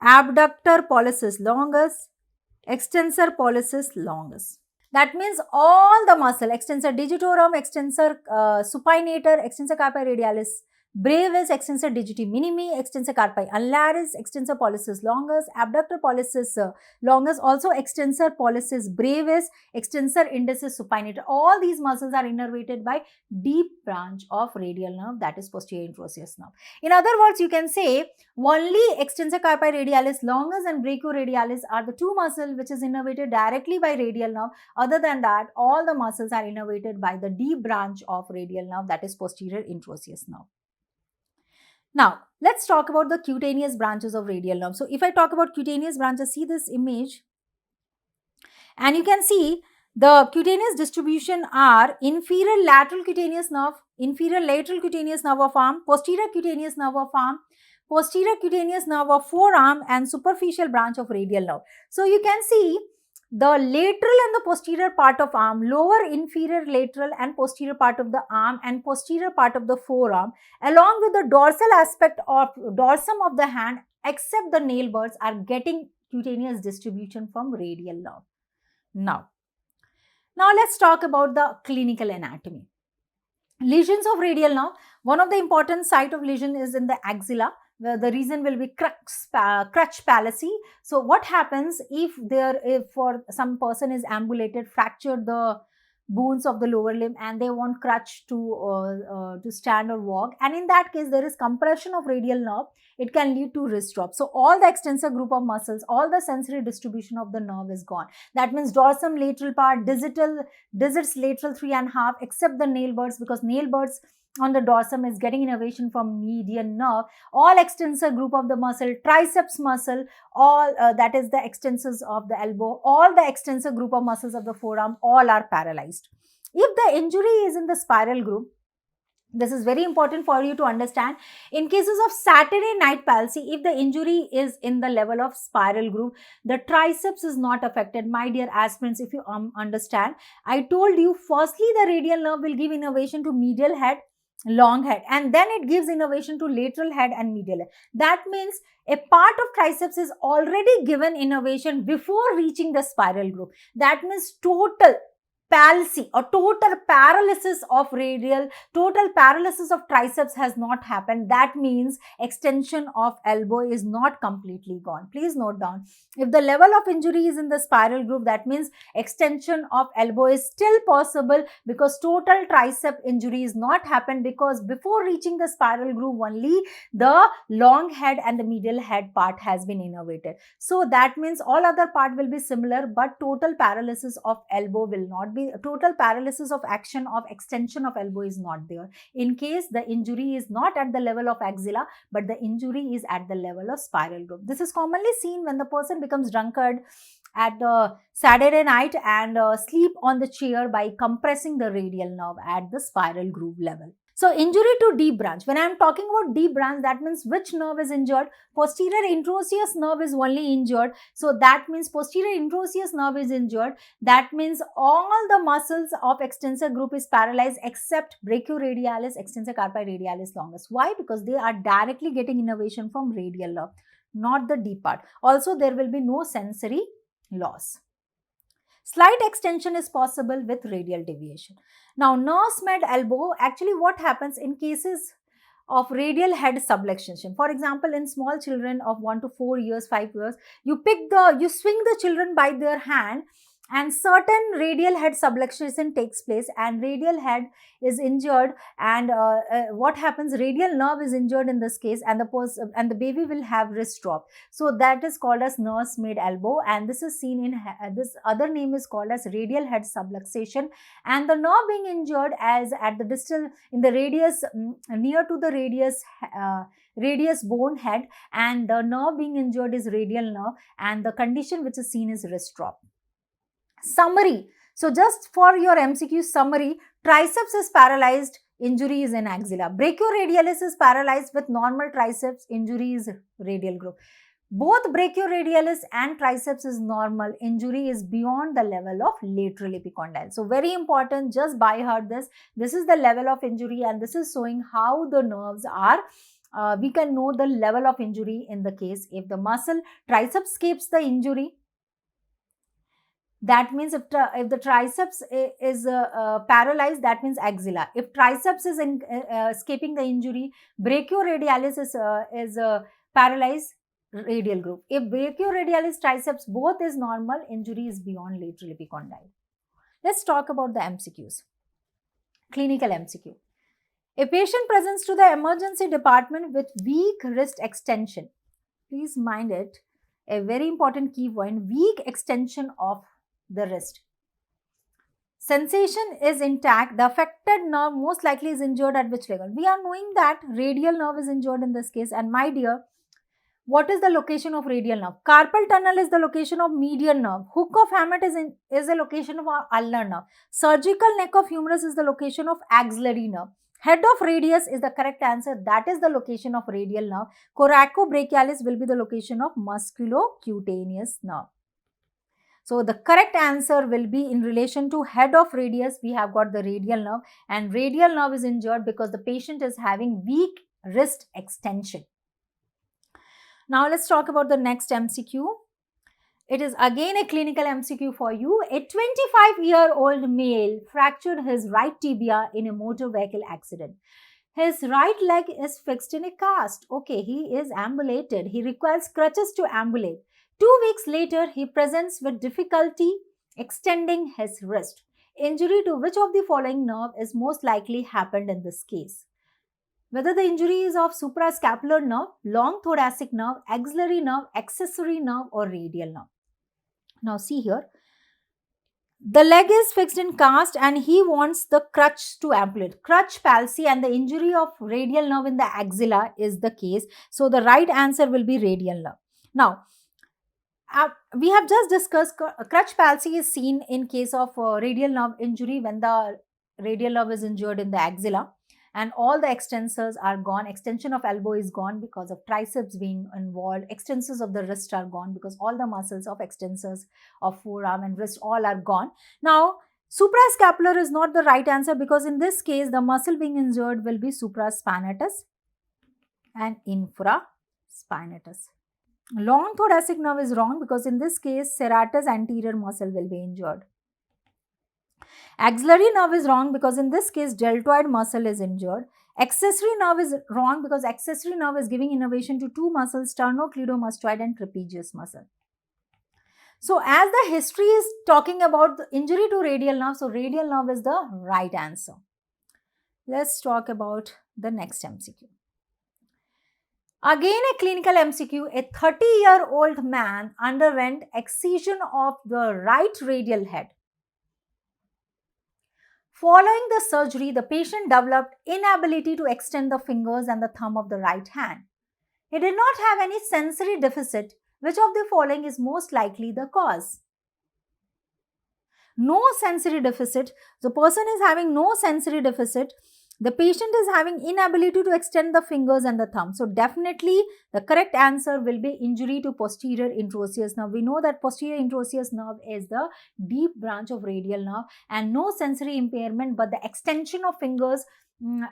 abductor pollicis longus, extensor pollicis longus. That means all the muscle, extensor digitorum, extensor supinator, extensor carpi radialis brevis, extensor digiti minimi, extensor carpi ulnaris, extensor pollicis longus, abductor pollicis longus, also extensor pollicis brevis, extensor indicis supinator. All these muscles are innervated by deep branch of radial nerve, that is posterior introosseous nerve. In other words, you can say only extensor carpi radialis longus and brachioradialis are the two muscles which is innervated directly by radial nerve. Other than that, all the muscles are innervated by the deep branch of radial nerve, that is posterior introosseous nerve. Now, let's talk about the cutaneous branches of radial nerve. So, if I talk about cutaneous branches, see this image, and you can see the cutaneous distribution are inferior lateral cutaneous nerve, inferior lateral cutaneous nerve of arm, posterior cutaneous nerve of arm, posterior cutaneous nerve of forearm, and superficial branch of radial nerve. So, you can see the lateral and the posterior part of arm, lower inferior lateral and posterior part of the arm, and posterior part of the forearm, along with the dorsal aspect of dorsum of the hand, except the nail birds, are getting cutaneous distribution from radial nerve. Now let's talk about the clinical anatomy. Lesions of radial nerve. One of the important site of lesion is in the axilla, where the reason will be crutch palsy. So what happens if for some person is ambulated, fractured the bones of the lower limb, and they want crutch to stand or walk, and in that case there is compression of radial nerve, it can lead to wrist drop. So all the extensor group of muscles, all the sensory distribution of the nerve is gone. That means dorsum lateral part, digits lateral 3.5, except the nail birds, because nail birds on the dorsum is getting innervation from median nerve. All extensor group of the muscle, triceps muscle, all that is the extensors of the elbow, all the extensor group of muscles of the forearm, all are paralyzed. If the injury is in the spiral group, this is very important for you to understand. In cases of Saturday night palsy, if the injury is in the level of spiral groove, the triceps is not affected. My dear aspirants, if you understand, I told you firstly the radial nerve will give innervation to medial head, long head, and then it gives innervation to lateral head and medial head. That means a part of triceps is already given innervation before reaching the spiral groove. That means total palsy or total paralysis of radial, total paralysis of triceps has not happened. That means extension of elbow is not completely gone. Please note down, if the level of injury is in the spiral groove, that means extension of elbow is still possible, because total tricep injury is not happened, because before reaching the spiral groove only the long head and the medial head part has been innervated. So that means all other part will be similar, but total paralysis of elbow will not be, total paralysis of action of extension of elbow is not there, in case the injury is not at the level of axilla, but the injury is at the level of spiral groove. This is commonly seen when the person becomes drunkard at the Saturday night and sleep on the chair by compressing the radial nerve at the spiral groove level. So injury to deep branch. When I am talking about deep branch, that means which nerve is injured? Posterior introosseous nerve is only injured. So that means posterior introosseous nerve is injured. That means all the muscles of extensor group is paralyzed except brachioradialis, extensor carpi radialis longus. Why? Because they are directly getting innervation from radial nerve, not the deep part. Also, there will be no sensory loss. Slight extension is possible with radial deviation. Now, nurse med elbow, actually what happens in cases of radial head subluxation. For example, in small children of 1 to 4 years, 5 years, you swing the children by their hand and certain radial head subluxation takes place, and radial head is injured, and what happens, radial nerve is injured in this case, and the baby will have wrist drop. So that is called as nursemaid elbow, and this is seen in this other name is called as radial head subluxation, and the nerve being injured as at the distal in the radius, near to the radius bone head, and the nerve being injured is radial nerve, and the condition which is seen is wrist drop. Summary. So just for your MCQ summary, triceps is paralyzed, injury is in axilla. Brachioradialis is paralyzed with normal triceps, injury is radial groove. Both brachioradialis and triceps is normal, injury is beyond the level of lateral epicondyle. So very important, just by heart this. This is the level of injury, and this is showing how the nerves are. We can know the level of injury in the case if the muscle triceps escapes the injury. That means if the triceps is paralyzed, that means axilla. If triceps is escaping the injury, brachioradialis is paralyzed, radial groove. If brachioradialis, triceps both is normal, injury is beyond lateral epicondyle. Let's talk about the MCQs. Clinical MCQ. A patient presents to the emergency department with weak wrist extension. Please mind it, a very important key point, weak extension of the wrist. Sensation is intact. The affected nerve most likely is injured at which level? We are knowing that radial nerve is injured in this case, and my dear, what is the location of radial nerve? Carpal tunnel is the location of median nerve. Hook of hamate is the location of our ulnar nerve. Surgical neck of humerus is the location of axillary nerve. Head of radius is the correct answer. That is the location of radial nerve. Coracobrachialis will be the location of musculocutaneous nerve. So the correct answer will be in relation to head of radius. We have got the radial nerve, and radial nerve is injured because the patient is having weak wrist extension. Now let's talk about the next MCQ. It is again a clinical MCQ for you. A 25-year-old male fractured his right tibia in a motor vehicle accident. His right leg is fixed in a cast. Okay, he is ambulated. He requires crutches to ambulate. 2 weeks later, he presents with difficulty extending his wrist. Injury to which of the following nerve is most likely happened in this case? Whether the injury is of suprascapular nerve, long thoracic nerve, axillary nerve, accessory nerve, or radial nerve. Now see here, the leg is fixed in cast and he wants the crutch to ambulate. Crutch palsy and the injury of radial nerve in the axilla is the case. So the right answer will be radial nerve. Now, we have just discussed crutch palsy is seen in case of radial nerve injury when the radial nerve is injured in the axilla and all the extensors are gone. Extension of elbow is gone because of triceps being involved. Extensors of the wrist are gone because all the muscles of extensors of forearm and wrist all are gone. Now, suprascapular is not the right answer because in this case the muscle being injured will be supraspinatus and infraspinatus. Long thoracic nerve is wrong because in this case serratus anterior muscle will be injured. Axillary nerve is wrong because in this case deltoid muscle is injured. Accessory nerve is wrong because accessory nerve is giving innervation to two muscles, sternocleidomastoid and trapezius muscle. So as the history is talking about the injury to radial nerve, so radial nerve is the right answer. Let's talk about the next MCQ. Again a clinical MCQ, a 30-year-old man underwent excision of the right radial head. Following the surgery, the patient developed inability to extend the fingers and the thumb of the right hand. He did not have any sensory deficit. Which of the following is most likely the cause? No sensory deficit. The person is having no sensory deficit. The patient is having inability to extend the fingers and the thumb. So definitely the correct answer will be injury to posterior introosseous nerve. We know that posterior introosseous nerve is the deep branch of radial nerve and no sensory impairment, but the extension of fingers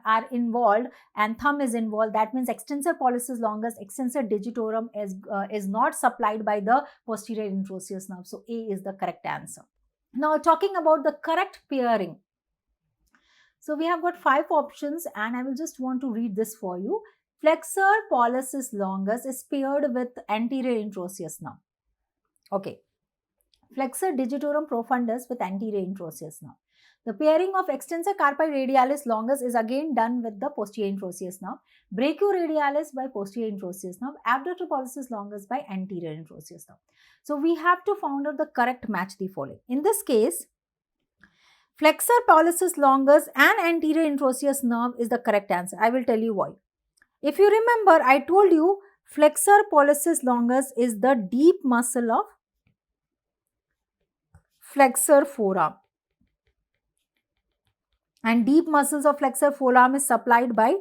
are involved and thumb is involved. That means extensor pollicis longus, extensor digitorum is not supplied by the posterior introosseous nerve. So A is the correct answer. Now talking about the correct pairing. So we have got 5 options and I will just want to read this for you. Flexor pollicis longus is paired with anterior introosseous nerve. Okay. flexor digitorum profundus with anterior introosseous nerve. The pairing of extensor carpi radialis longus is again done with the posterior introosseous nerve, brachioradialis by posterior introosseous nerve, abductor pollicis longus by anterior introosseous nerve. So we have to find out the correct match the following. In this case, flexor pollicis longus and anterior introosseous nerve is the correct answer. I will tell you why. If you remember, I told you flexor pollicis longus is the deep muscle of flexor forearm. And deep muscles of flexor forearm is supplied by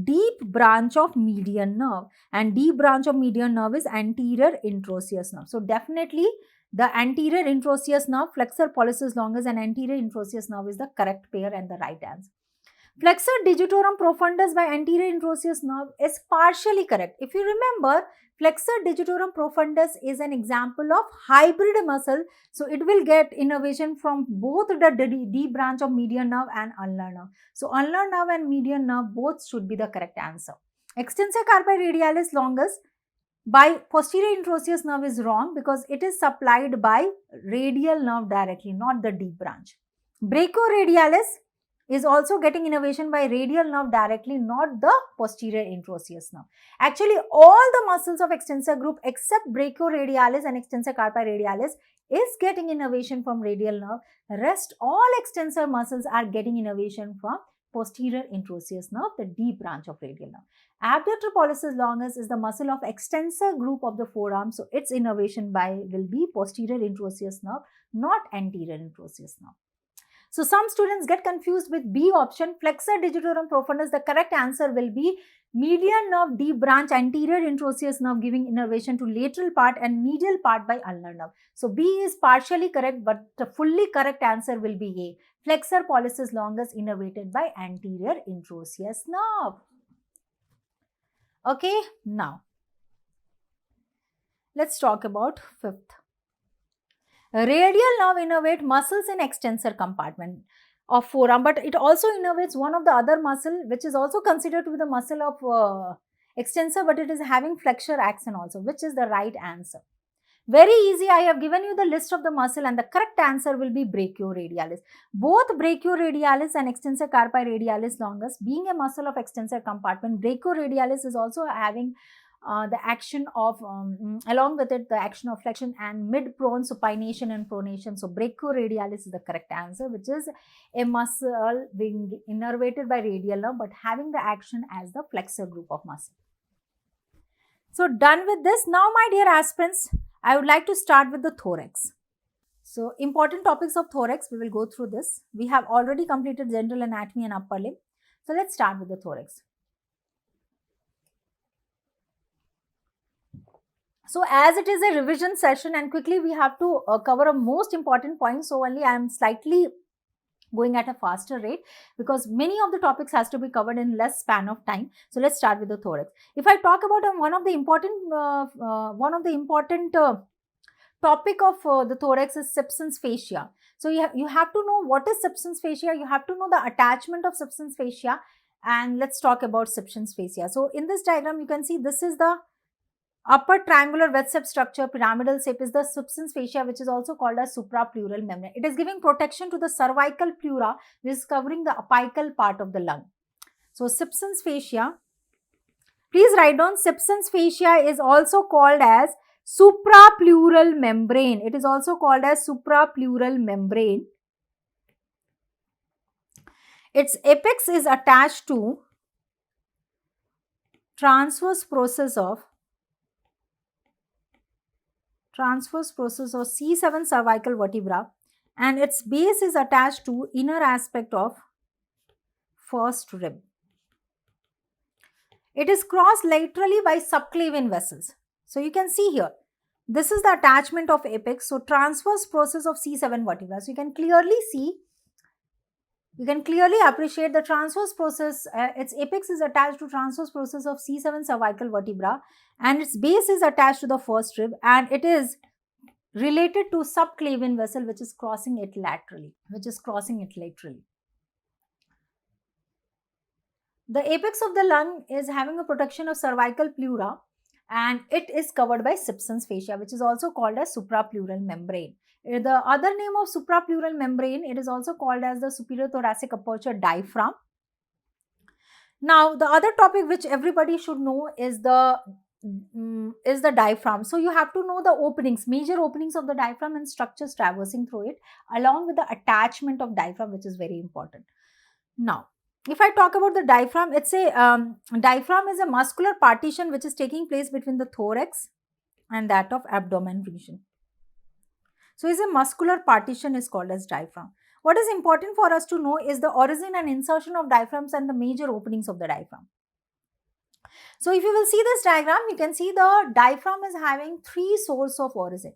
deep branch of median nerve, and deep branch of median nerve is anterior introosseous nerve. So definitely the anterior introosseous nerve, flexor pollicis longus and anterior introosseous nerve is the correct pair and the right answer. Flexor digitorum profundus by anterior introosseous nerve is partially correct. If you remember, flexor digitorum profundus is an example of hybrid muscle. So it will get innervation from both the deep branch of median nerve and ulnar nerve. So ulnar nerve and median nerve both should be the correct answer. Extensor carpi radialis longus by posterior introosseous nerve is wrong because it is supplied by radial nerve directly, not the deep branch. Brachioradialis is also getting innervation by radial nerve directly, not the posterior introosseous nerve. Actually, all the muscles of extensor group except brachioradialis and extensor carpi radialis is getting innervation from radial nerve. Rest all extensor muscles are getting innervation from posterior introosseous nerve, the deep branch of radial nerve. Abductor pollicis longus is the muscle of extensor group of the forearm, so its innervation by will be posterior introosseous nerve, not anterior introosseous nerve. So some students get confused with B option, flexor digitorum profundus. The correct answer will be median nerve, deep branch, anterior introosseous nerve giving innervation to lateral part and medial part by ulnar nerve. So B is partially correct, but the fully correct answer will be A. Flexor pollicis longus innervated by anterior introosseous nerve. Okay, now let's talk about fifth. Radial nerve innervate muscles in extensor compartment of forearm, but it also innervates one of the other muscle which is also considered to be the muscle of extensor, but it is having flexure action also, which is the right answer. Very easy, I have given you the list of the muscle and the correct answer will be brachioradialis. Both brachioradialis and extensor carpi radialis longus being a muscle of extensor compartment, brachioradialis is also having the action of, along with it, the action of flexion and mid-prone supination and pronation. So, brachioradialis is the correct answer, which is a muscle being innervated by radial nerve but having the action as the flexor group of muscle. So, done with this. Now, my dear aspirants, I would like to start with the thorax. So, important topics of thorax, we will go through this. We have already completed general anatomy and upper limb. So, let's start with the thorax. So, as it is a revision session and quickly we have to cover a most important point, so only I am slightly going at a faster rate because many of the topics has to be covered in less span of time. So, let's start with the thorax. If I talk about one of the important topic of the thorax is substance fascia. So, you have to know what is substance fascia, you have to know the attachment of substance fascia, and let's talk about substance fascia. So, in this diagram you can see this is the upper triangular wedge-shaped structure, pyramidal shape is the substance fascia, which is also called as suprapleural membrane. It is giving protection to the cervical pleura, which is covering the apical part of the lung. So, substance fascia, please write down, substance fascia is also called as suprapleural membrane. It is also called as suprapleural membrane. Its apex is attached to transverse process of C7 cervical vertebra, and its base is attached to inner aspect of first rib. It is crossed laterally by subclavian vessels. So, you can see here, this is the attachment of apex. So, transverse process of C7 vertebra. So, you can clearly see, you can clearly appreciate the transverse process, its apex is attached to transverse process of C7 cervical vertebra and its base is attached to the first rib and it is related to subclavian vessel which is crossing it laterally, The apex of the lung is having a protection of cervical pleura and it is covered by substance fascia, which is also called as suprapleural membrane. The other name of suprapleural membrane, it is also called as the superior thoracic aperture diaphragm. Now, the other topic which everybody should know is the diaphragm. So, you have to know the openings, major openings of the diaphragm and structures traversing through it, along with the attachment of diaphragm, which is very important. Now, if I talk about the diaphragm, it's a diaphragm is a muscular partition which is taking place between the thorax and that of abdomen region. So, is a muscular partition is called as diaphragm. What is important for us to know is the origin and insertion of diaphragms and the major openings of the diaphragm. So, if you will see this diagram, you can see the diaphragm is having three sources of origin.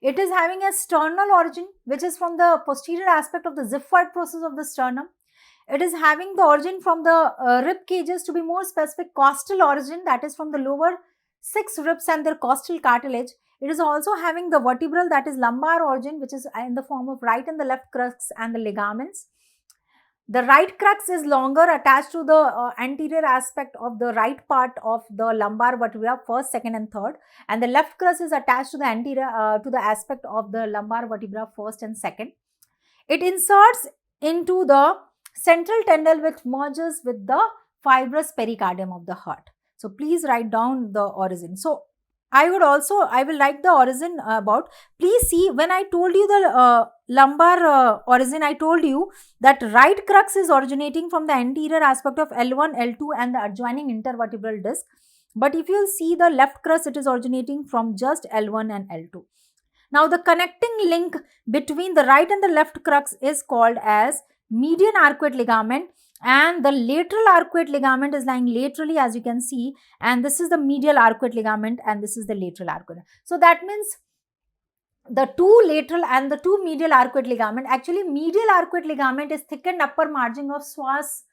It is having a sternal origin, which is from the posterior aspect of the xiphoid process of the sternum. It is having the origin from the rib cages, to be more specific, costal origin, that is from the lower 6 ribs and their costal cartilage. It is also having the vertebral, that is lumbar origin, which is in the form of right and the left crux and the ligaments. The right crux is longer, attached to the anterior aspect of the right part of the lumbar vertebra, first, second and third, and the left crux is attached to the anterior to the aspect of the lumbar vertebra, first and second. It inserts into the central tendon which merges with the fibrous pericardium of the heart. So, please write down the origin. So, I will write the origin about, please see, when I told you the lumbar origin, I told you that right crux is originating from the anterior aspect of L1, L2 and the adjoining intervertebral disc. But if you will see the left crux, it is originating from just L1 and L2. Now, the connecting link between the right and the left crux is called as median arcuate ligament, and the lateral arcuate ligament is lying laterally, as you can see, and this is the medial arcuate ligament and this is the lateral arcuate. So, that means the two lateral and the two medial arcuate ligament, actually medial arcuate ligament is thickened upper margin of psoas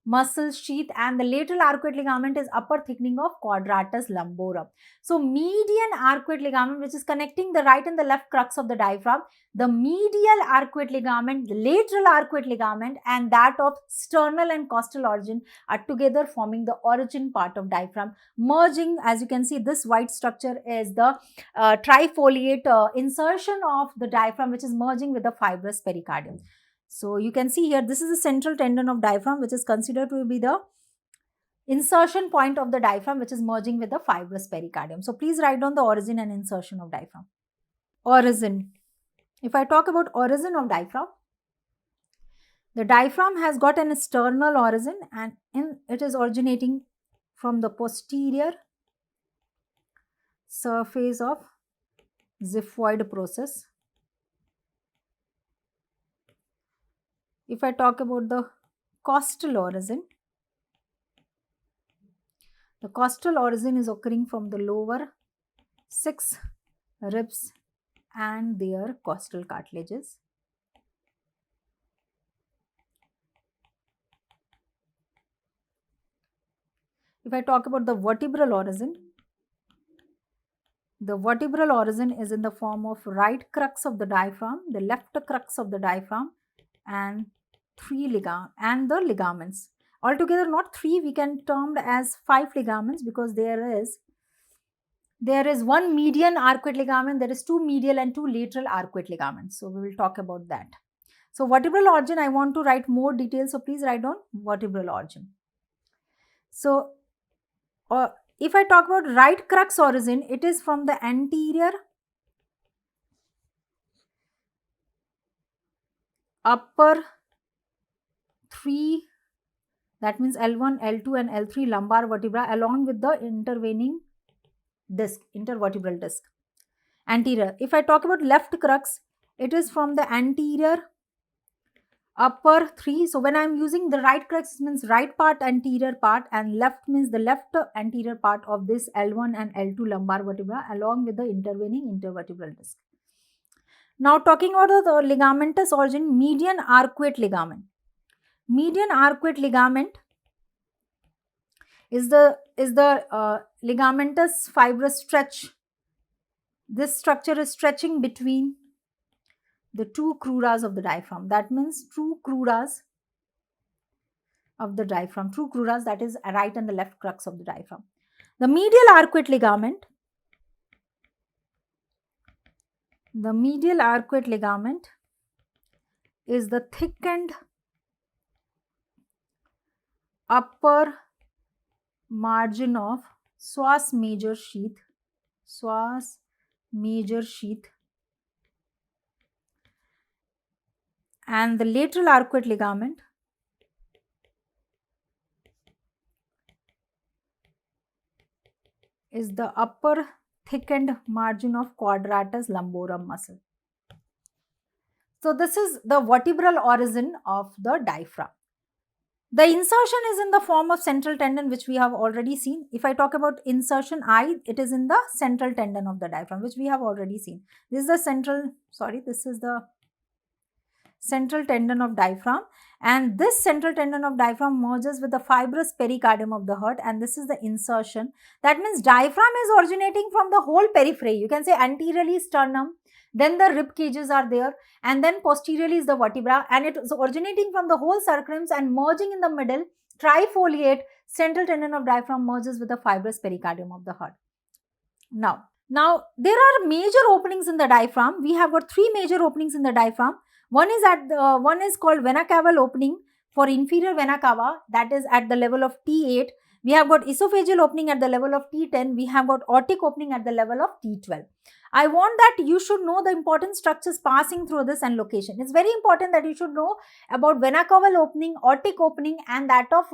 muscle sheath, and the lateral arcuate ligament is upper thickening of quadratus lumborum. So, median arcuate ligament, which is connecting the right and the left crux of the diaphragm, the medial arcuate ligament, the lateral arcuate ligament and that of sternal and costal origin are together forming the origin part of diaphragm, merging, as you can see, this white structure is the trifoliate insertion of the diaphragm, which is merging with the fibrous pericardium. So, you can see here, this is the central tendon of diaphragm, which is considered to be the insertion point of the diaphragm, which is merging with the fibrous pericardium. So, please write down the origin and insertion of diaphragm. Origin. If I talk about origin of diaphragm, the diaphragm has got an sternal origin and it is originating from the posterior surface of xiphoid process. If I talk about the costal origin, the costal origin is occurring from the lower 6 ribs and their costal cartilages. If I talk about the vertebral origin is in the form of right crux of the diaphragm, the left crux of the diaphragm and the ligaments. Altogether not 3, we can term as 5 ligaments, because there is one median arcuate ligament, there is 2 medial and 2 lateral arcuate ligaments. So, we will talk about that. So, vertebral origin, I want to write more details. So, please write down vertebral origin. So, if I talk about right crux origin, it is from the anterior upper 3, that means L1, L2 and L3 lumbar vertebra along with the intervening disc, intervertebral disc, anterior. If I talk about left crux, it is from the anterior upper 3. So, when I am using the right crux, means right part, anterior part, and left means the left anterior part of this L1 and L2 lumbar vertebra along with the intervening intervertebral disc. Now, talking about the ligamentous origin, median arcuate ligament. Median arcuate ligament is the ligamentous fibrous stretch. This structure is stretching between the two cruras of the diaphragm. That means true cruras of the diaphragm. True cruras, that is right and the left crux of the diaphragm. The medial arcuate ligament The medial arcuate ligament is the thickened upper margin of psoas major sheath, and the lateral arcuate ligament is the upper thickened margin of quadratus lumborum muscle. So this is the vertebral origin of the diaphragm. The insertion is in the form of central tendon, which we have already seen. If I talk about insertion I, it is in the central tendon of the diaphragm, which we have already seen. This is the central tendon of diaphragm, and this central tendon of diaphragm merges with the fibrous pericardium of the heart, and this is the insertion. That means diaphragm is originating from the whole periphery. You can say anteriorly sternum, then the rib cages are there, and then posteriorly is the vertebra, and it is originating from the whole circumference and merging in the middle. Trifoliate central tendon of diaphragm merges with the fibrous pericardium of the heart. Now there are major openings in the diaphragm. We have got three major openings in the diaphragm. One is called vena cava opening for inferior vena cava, that is at the level of T8. We have got esophageal opening at the level of T10. We have got aortic opening at the level of T12. I want that you should know the important structures passing through this and location. It's very important that you should know about vena cava opening, aortic opening, and that of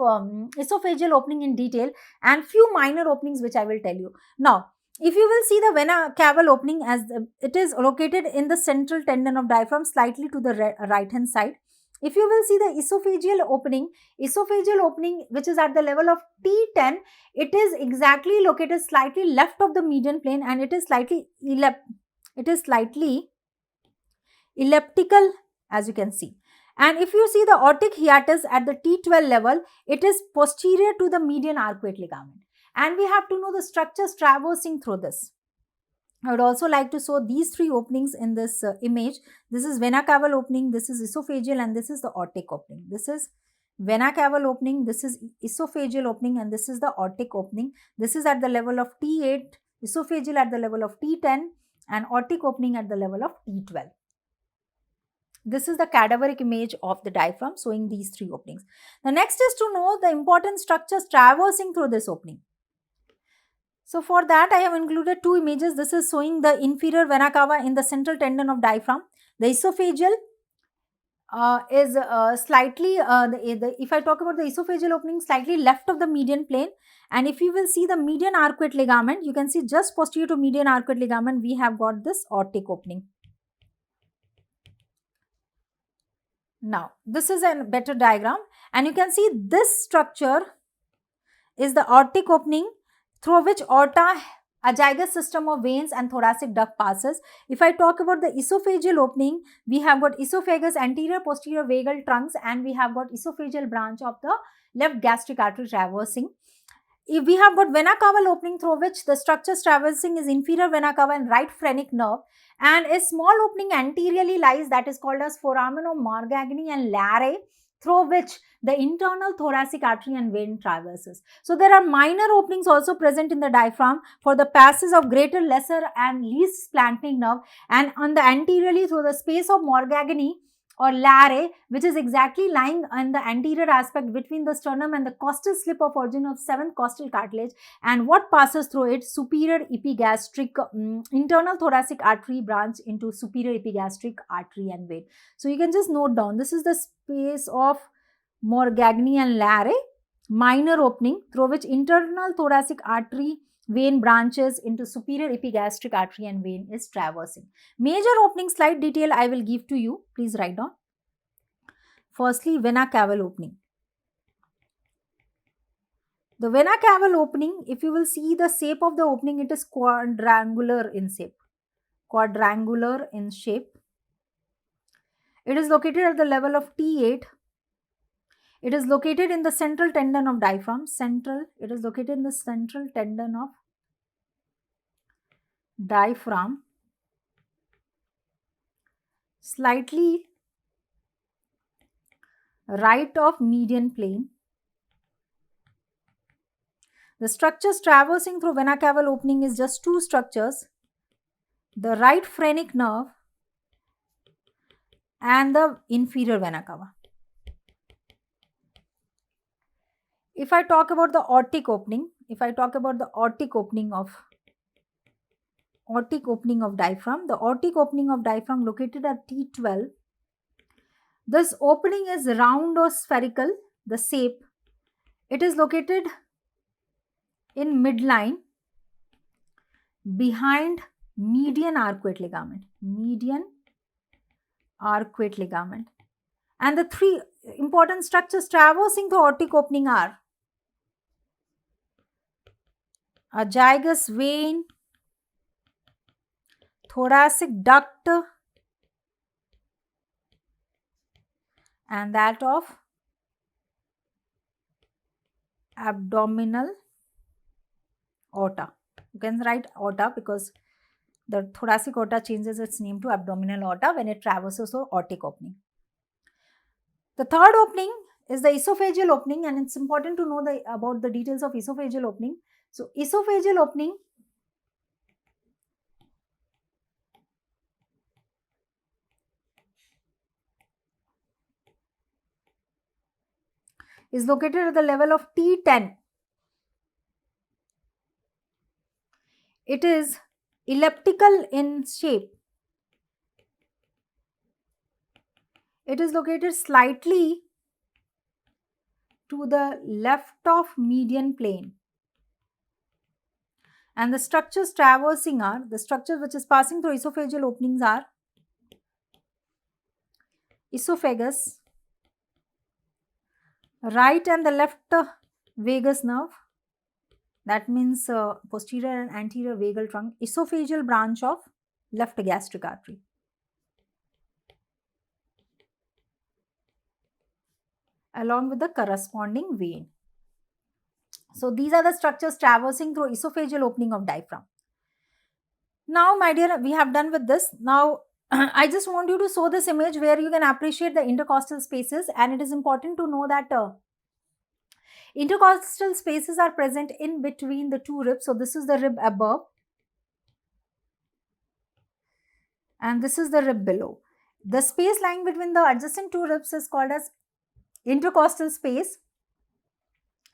esophageal opening in detail, and few minor openings which I will tell you. Now, if you will see the vena cava opening, it is located in the central tendon of diaphragm, slightly to the right hand side. If you will see the esophageal opening which is at the level of T10, it is exactly located slightly left of the median plane, and it is slightly elliptical, as you can see. And if you see the aortic hiatus at the T12 level, it is posterior to the median arcuate ligament. And we have to know the structures traversing through this. I would also like to show these three openings in this image. This is vena cava opening, this is esophageal, and this is the aortic opening. This is vena cava opening, this is esophageal opening, and this is the aortic opening. This is at the level of T8, esophageal at the level of T10, and aortic opening at the level of T12. This is the cadaveric image of the diaphragm showing these three openings. The next is to know the important structures traversing through this opening. So for that, I have included two images. This is showing the inferior vena cava in the central tendon of diaphragm. The esophageal is slightly, if I talk about the esophageal opening, slightly left of the median plane. And if you will see the median arcuate ligament, you can see just posterior to median arcuate ligament, we have got this aortic opening. Now, this is a better diagram, and you can see this structure is the aortic opening through which aorta, azygous system of veins, and thoracic duct passes. If I talk about the esophageal opening, we have got esophagus, anterior posterior vagal trunks, and we have got esophageal branch of the left gastric artery traversing. If we have got vena cava opening through which the structures traversing is inferior vena cava and right phrenic nerve, and a small opening anteriorly lies, that is called as foramen of Morgagni and Lare, through which the internal thoracic artery and vein traverses. So there are minor openings also present in the diaphragm for the passes of greater, lesser, and least splanchnic nerve, and on the anteriorly through the space of Morgagni or Lare, which is exactly lying on the anterior aspect between the sternum and the costal slip of origin of 7th costal cartilage, and what passes through it, superior epigastric internal thoracic artery branch into superior epigastric artery and vein. So you can just note down, this is the space of Morgagni and Lare, minor opening through which internal thoracic artery vein branches into superior epigastric artery and vein is traversing. Major opening, slight detail I will give to you. Please write down. Firstly, vena cava opening. The vena cava opening, if you will see the shape of the opening, it is quadrangular in shape. It is located at the level of T8. It is located in the central tendon of diaphragm. It is located in the central tendon of diaphragm, slightly right of median plane. The structures traversing through vena cava opening is just two structures. the right phrenic nerve, and the inferior vena cava. If I talk about the aortic opening, diaphragm, the aortic opening of diaphragm located at T12. This opening is round or spherical, the shape. It is located in midline behind median arcuate ligament. And the three important structures traversing the aortic opening are a gyrus vein, thoracic duct, and that of abdominal aorta. You can write aorta because the thoracic aorta changes its name to abdominal aorta when it traverses the aortic opening. The third opening is the esophageal opening, and it's important to know about the details of esophageal opening. So, esophageal opening is located at the level of T10. It is elliptical in shape. It is located slightly to the left of median plane. And the structures traversing are, the structures which is passing through esophageal openings are esophagus, right and the left vagus nerve, that means posterior and anterior vagal trunk, esophageal branch of left gastric artery. Along with the corresponding vein. So, these are the structures traversing through esophageal opening of diaphragm. Now, my dear, we have done with this. Now, I just want you to show this image where you can appreciate the intercostal spaces, and it is important to know that intercostal spaces are present in between the two ribs. So, this is the rib above and this is the rib below. The space lying between the adjacent two ribs is called as intercostal space,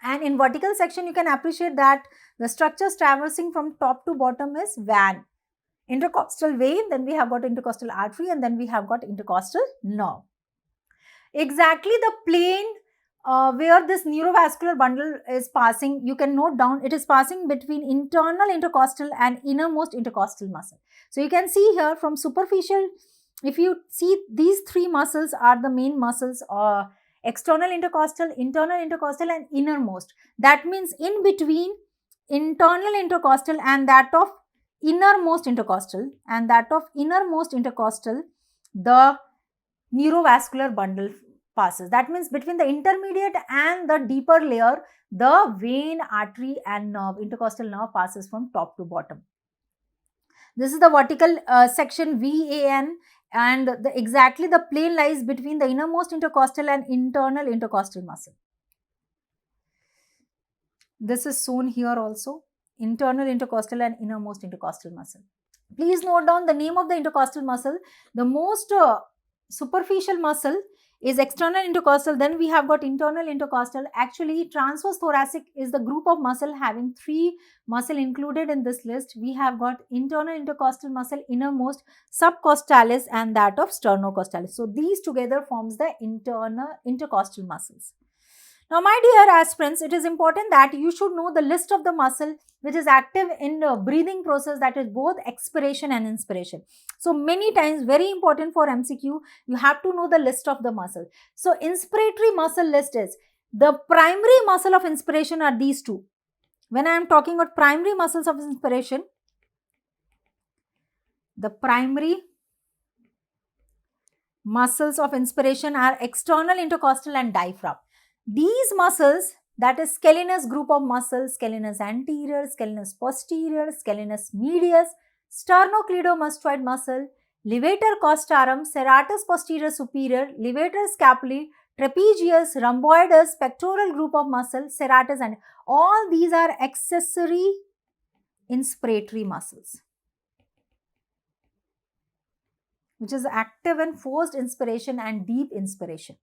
and in vertical section you can appreciate that the structures traversing from top to bottom is van, intercostal vein, then we have got intercostal artery, and then we have got intercostal nerve. Exactly the plane where this neurovascular bundle is passing, you can note down, it is passing between internal intercostal and innermost intercostal muscle. So, you can see here from superficial, if you see these three muscles are the main muscles, external intercostal, internal intercostal and innermost. That means in between internal intercostal and that of innermost intercostal the neurovascular bundle passes. That means between the intermediate and the deeper layer, the vein, artery and nerve, intercostal nerve passes from top to bottom. This is the vertical section VAN, and exactly the plane lies between the innermost intercostal and internal intercostal muscle. This is shown here also, internal intercostal and innermost intercostal muscle. Please note down the name of the intercostal muscle. The most superficial muscle is external intercostal, then we have got internal intercostal. Actually, transverse thoracic is the group of muscle having three muscle included in this list. We have got internal intercostal muscle, innermost, subcostalis and that of sternocostalis. So, these together forms the internal intercostal muscles. Now, my dear aspirants, it is important that you should know the list of the muscle which is active in the breathing process, that is both expiration and inspiration. So, many times, very important for MCQ, you have to know the list of the muscle. So, inspiratory muscle list is, the primary muscle of inspiration are these two. When I am talking about primary muscles of inspiration, the primary muscles of inspiration are external intercostal and diaphragm. These muscles, that is scalenus group of muscles, scalenus anterior, scalenus posterior, scalenus medius, sternocleidomastoid muscle, levator costarum, serratus posterior superior, levator scapulae, trapezius, rhomboidus, pectoral group of muscles, serratus, and all these are accessory inspiratory muscles. which is active in forced inspiration and deep inspiration.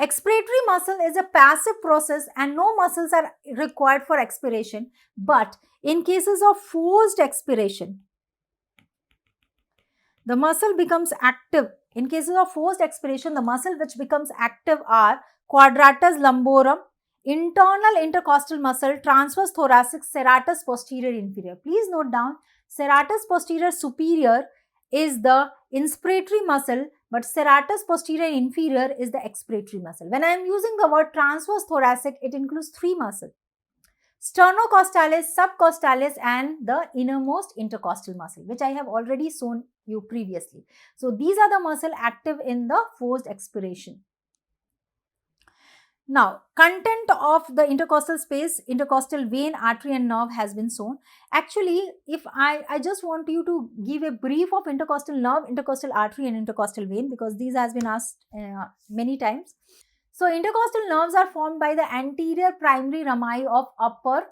Expiratory muscle is a passive process and no muscles are required for expiration, but in cases of forced expiration, the muscle becomes active. In cases of forced expiration, the muscle which becomes active are quadratus lumborum, internal intercostal muscle, transverse thoracic, serratus posterior inferior. Please note down, serratus posterior superior is the inspiratory muscle, but serratus posterior inferior is the expiratory muscle. When I am using the word transverse thoracic, it includes three muscles: sternocostalis, subcostalis, and the innermost intercostal muscle, which I have already shown you previously. So these are the muscle active in the forced expiration. Now, content of the intercostal space, intercostal vein, artery and nerve has been shown. Actually, if I just want you to give a brief of intercostal nerve, intercostal artery and intercostal vein, because these has been asked many times. So, intercostal nerves are formed by the anterior primary rami of upper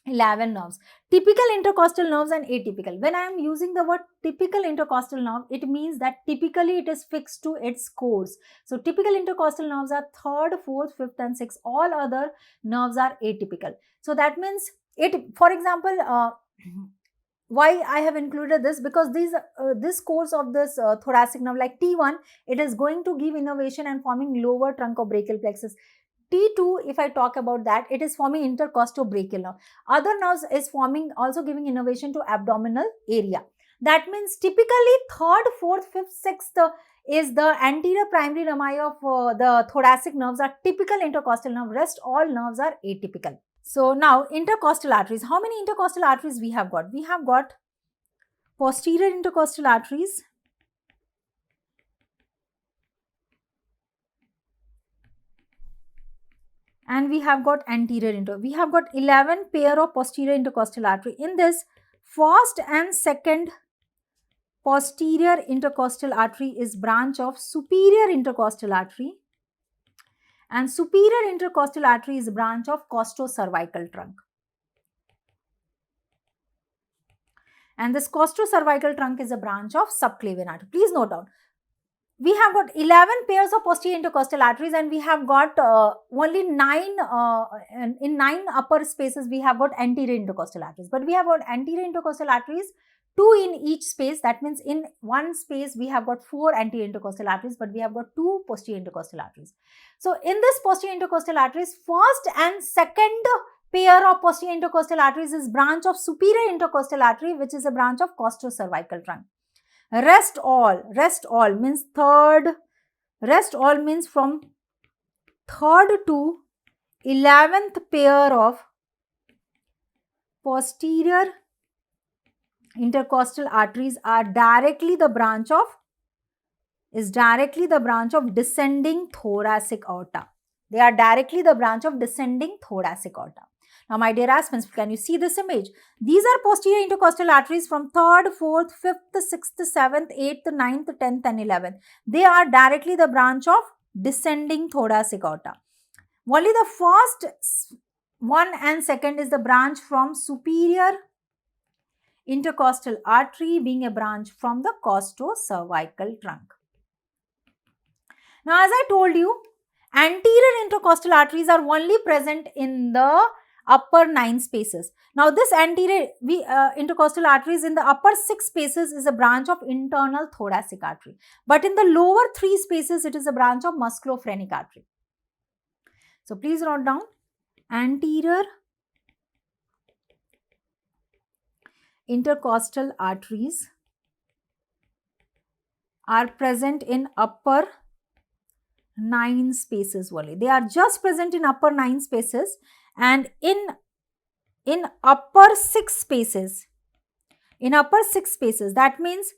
11 nerves. Typical intercostal nerves and atypical. When I am using the word typical intercostal nerve, it means that typically it is fixed to its course. So, typical intercostal nerves are 3rd, 4th, 5th and 6th. All other nerves are atypical. So, that means for example, why I have included this, because this course of this thoracic nerve like T1, it is going to give innervation and forming lower trunk of brachial plexus. T2, if I talk about that, it is forming intercostobrachial nerve. Other nerves is forming, also giving innervation to abdominal area. That means typically 3rd, 4th, 5th, 6th is the anterior primary rami of the thoracic nerves are typical intercostal nerve. Rest all nerves are atypical. So now intercostal arteries. How many intercostal arteries we have got? We have got posterior intercostal arteries, and we have got anterior we have got 11 pair of posterior intercostal artery. In this, first and second posterior intercostal artery is branch of superior intercostal artery, and superior intercostal artery is branch of costocervical trunk. And this costocervical trunk is a branch of subclavian artery. Please note down, we have got 11 pairs of posterior intercostal arteries, and we have got only 9, in 9 upper spaces we have got anterior intercostal arteries. But we have got anterior intercostal arteries, 2 in each space. That means in one space we have got 4 anterior intercostal arteries, but we have got 2 posterior intercostal arteries. So in this posterior intercostal arteries, first and second pair of posterior intercostal arteries is branch of superior intercostal artery, which is a branch of costocervical trunk. Rest all means from 3rd to 11th pair of posterior intercostal arteries are directly the branch of descending thoracic aorta. They are directly the branch of descending thoracic aorta. Now, my dear aspirants, can you see this image? These are posterior intercostal arteries from 3rd, 4th, 5th, 6th, 7th, 8th, 9th, 10th and 11th. They are directly the branch of descending thoracic aorta. Only the first one and second is the branch from superior intercostal artery, being a branch from the costocervical trunk. Now, as I told you, anterior intercostal arteries are only present in the upper 9 spaces. Now, this anterior intercostal arteries in the upper 6 spaces is a branch of internal thoracic artery. But in the lower 3 spaces, it is a branch of musculophrenic artery. So, please note down, anterior intercostal arteries are present in upper 9 spaces only. They are just present in upper 9 spaces, and in upper 6 spaces, that means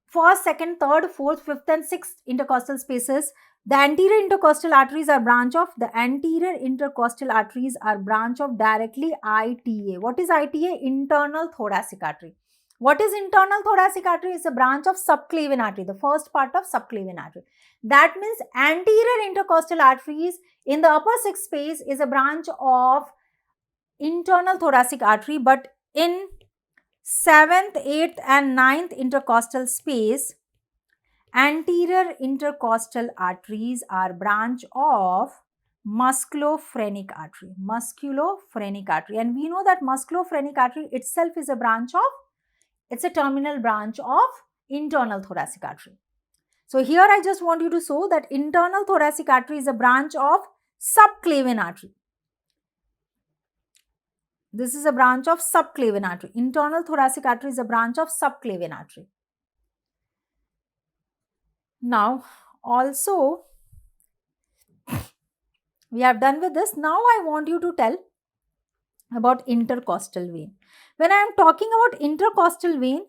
first, second, third, fourth, fifth and sixth intercostal spaces, the anterior intercostal arteries are branch of directly ITA. What is ITA? Internal thoracic artery. What is internal thoracic artery? Is a branch of subclavian artery, the first part of subclavian artery. That means anterior intercostal arteries in the upper 6 space is a branch of internal thoracic artery, but in 7th, 8th and 9th intercostal space, Anterior intercostal arteries are branch of musculophrenic artery. Musculophrenic artery. And we know that musculophrenic artery itself is a branch of, it's a terminal branch of internal thoracic artery. So here I just want you to show that internal thoracic artery is a branch of subclavian artery. This is a branch of subclavian artery. Internal thoracic artery is a branch of subclavian artery. Now, also, we have done with this. Now, I want you to tell about intercostal vein. When I am talking about intercostal vein,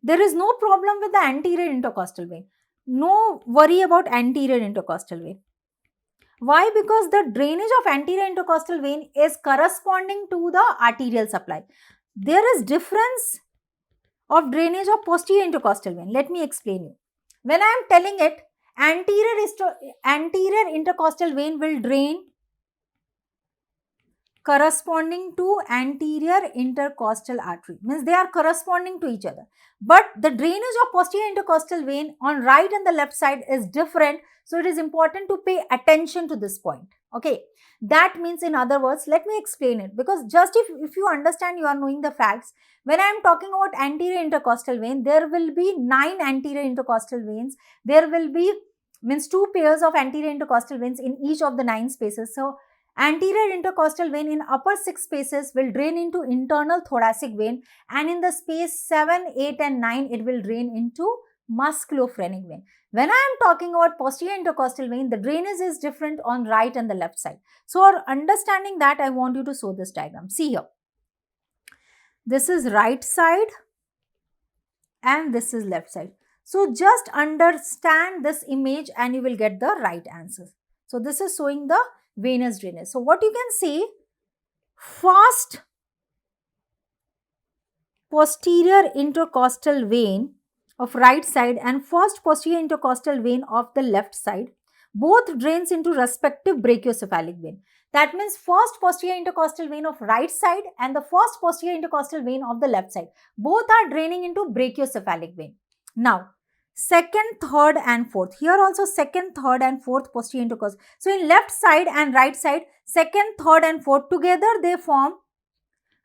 there is no problem with the anterior intercostal vein. No worry about anterior intercostal vein. Why? Because the drainage of anterior intercostal vein is corresponding to the arterial supply. There is difference of drainage of posterior intercostal vein. Let me explain you. When I am telling it, anterior intercostal vein will drain corresponding to anterior intercostal artery. Means they are corresponding to each other. But the drainage of posterior intercostal vein on right and the left side is different. So, it is important to pay attention to this point. Okay. That means, in other words, let me explain it, because just if you understand, you are knowing the facts. When I am talking about anterior intercostal vein, there will be 9 anterior intercostal veins. There will be, means 2 pairs of anterior intercostal veins in each of the 9 spaces. So, anterior intercostal vein in upper 6 spaces will drain into internal thoracic vein, and in the space 7, 8 and 9, it will drain into musculophrenic vein. When I am talking about posterior intercostal vein, the drainage is different on right and the left side. So, for understanding that, I want you to show this diagram. See here. This is right side and this is left side. So, just understand this image and you will get the right answer. So, this is showing the venous drainage. So, what you can say, first posterior intercostal vein of right side and first posterior intercostal vein of the left side both drains into respective brachiocephalic vein. That means first posterior intercostal vein of right side and the first posterior intercostal vein of the left side, both are draining into brachiocephalic vein. Now, second, third and fourth. Here also second, third and fourth posterior intercostal. So, in left side and right side, second, third and fourth together they form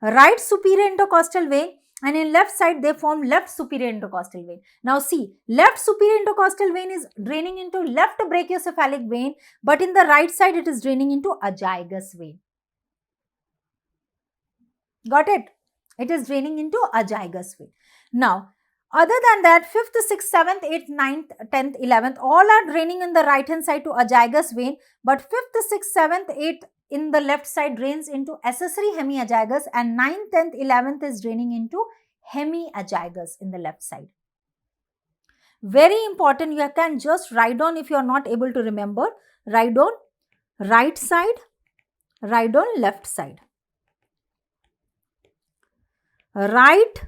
right superior intercostal vein, and in left side they form left superior intercostal vein. Now see, left superior intercostal vein is draining into left brachiocephalic vein, but in the right side it is draining into azygous vein. Got it? It is draining into azygous vein. Now, other than that, 5th, 6th, 7th, 8th, 9th, 10th, 11th, all are draining in the right hand side to azygous vein, but 5th, 6th, 7th, 8th in the left side drains into accessory hemiazygous, and 9th, 10th, 11th is draining into hemiazygous in the left side. Very important, you can just write down if you are not able to remember. Write down right side, write down left side. Right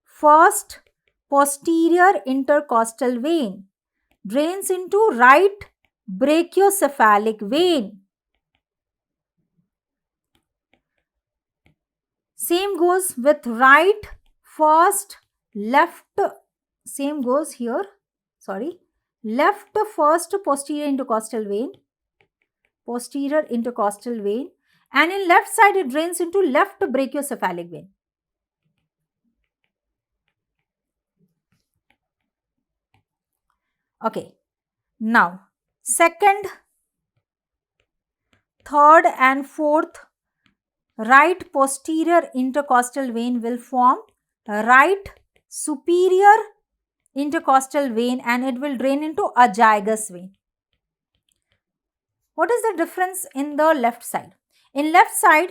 first posterior intercostal vein drains into right brachiocephalic vein. Same goes with right first left, same goes here, left first posterior intercostal vein, and in left side it drains into left brachiocephalic vein. Okay, now second, third and fourth right posterior intercostal vein will form right superior intercostal vein, and it will drain into azygous vein. What is the difference in the left side? In left side,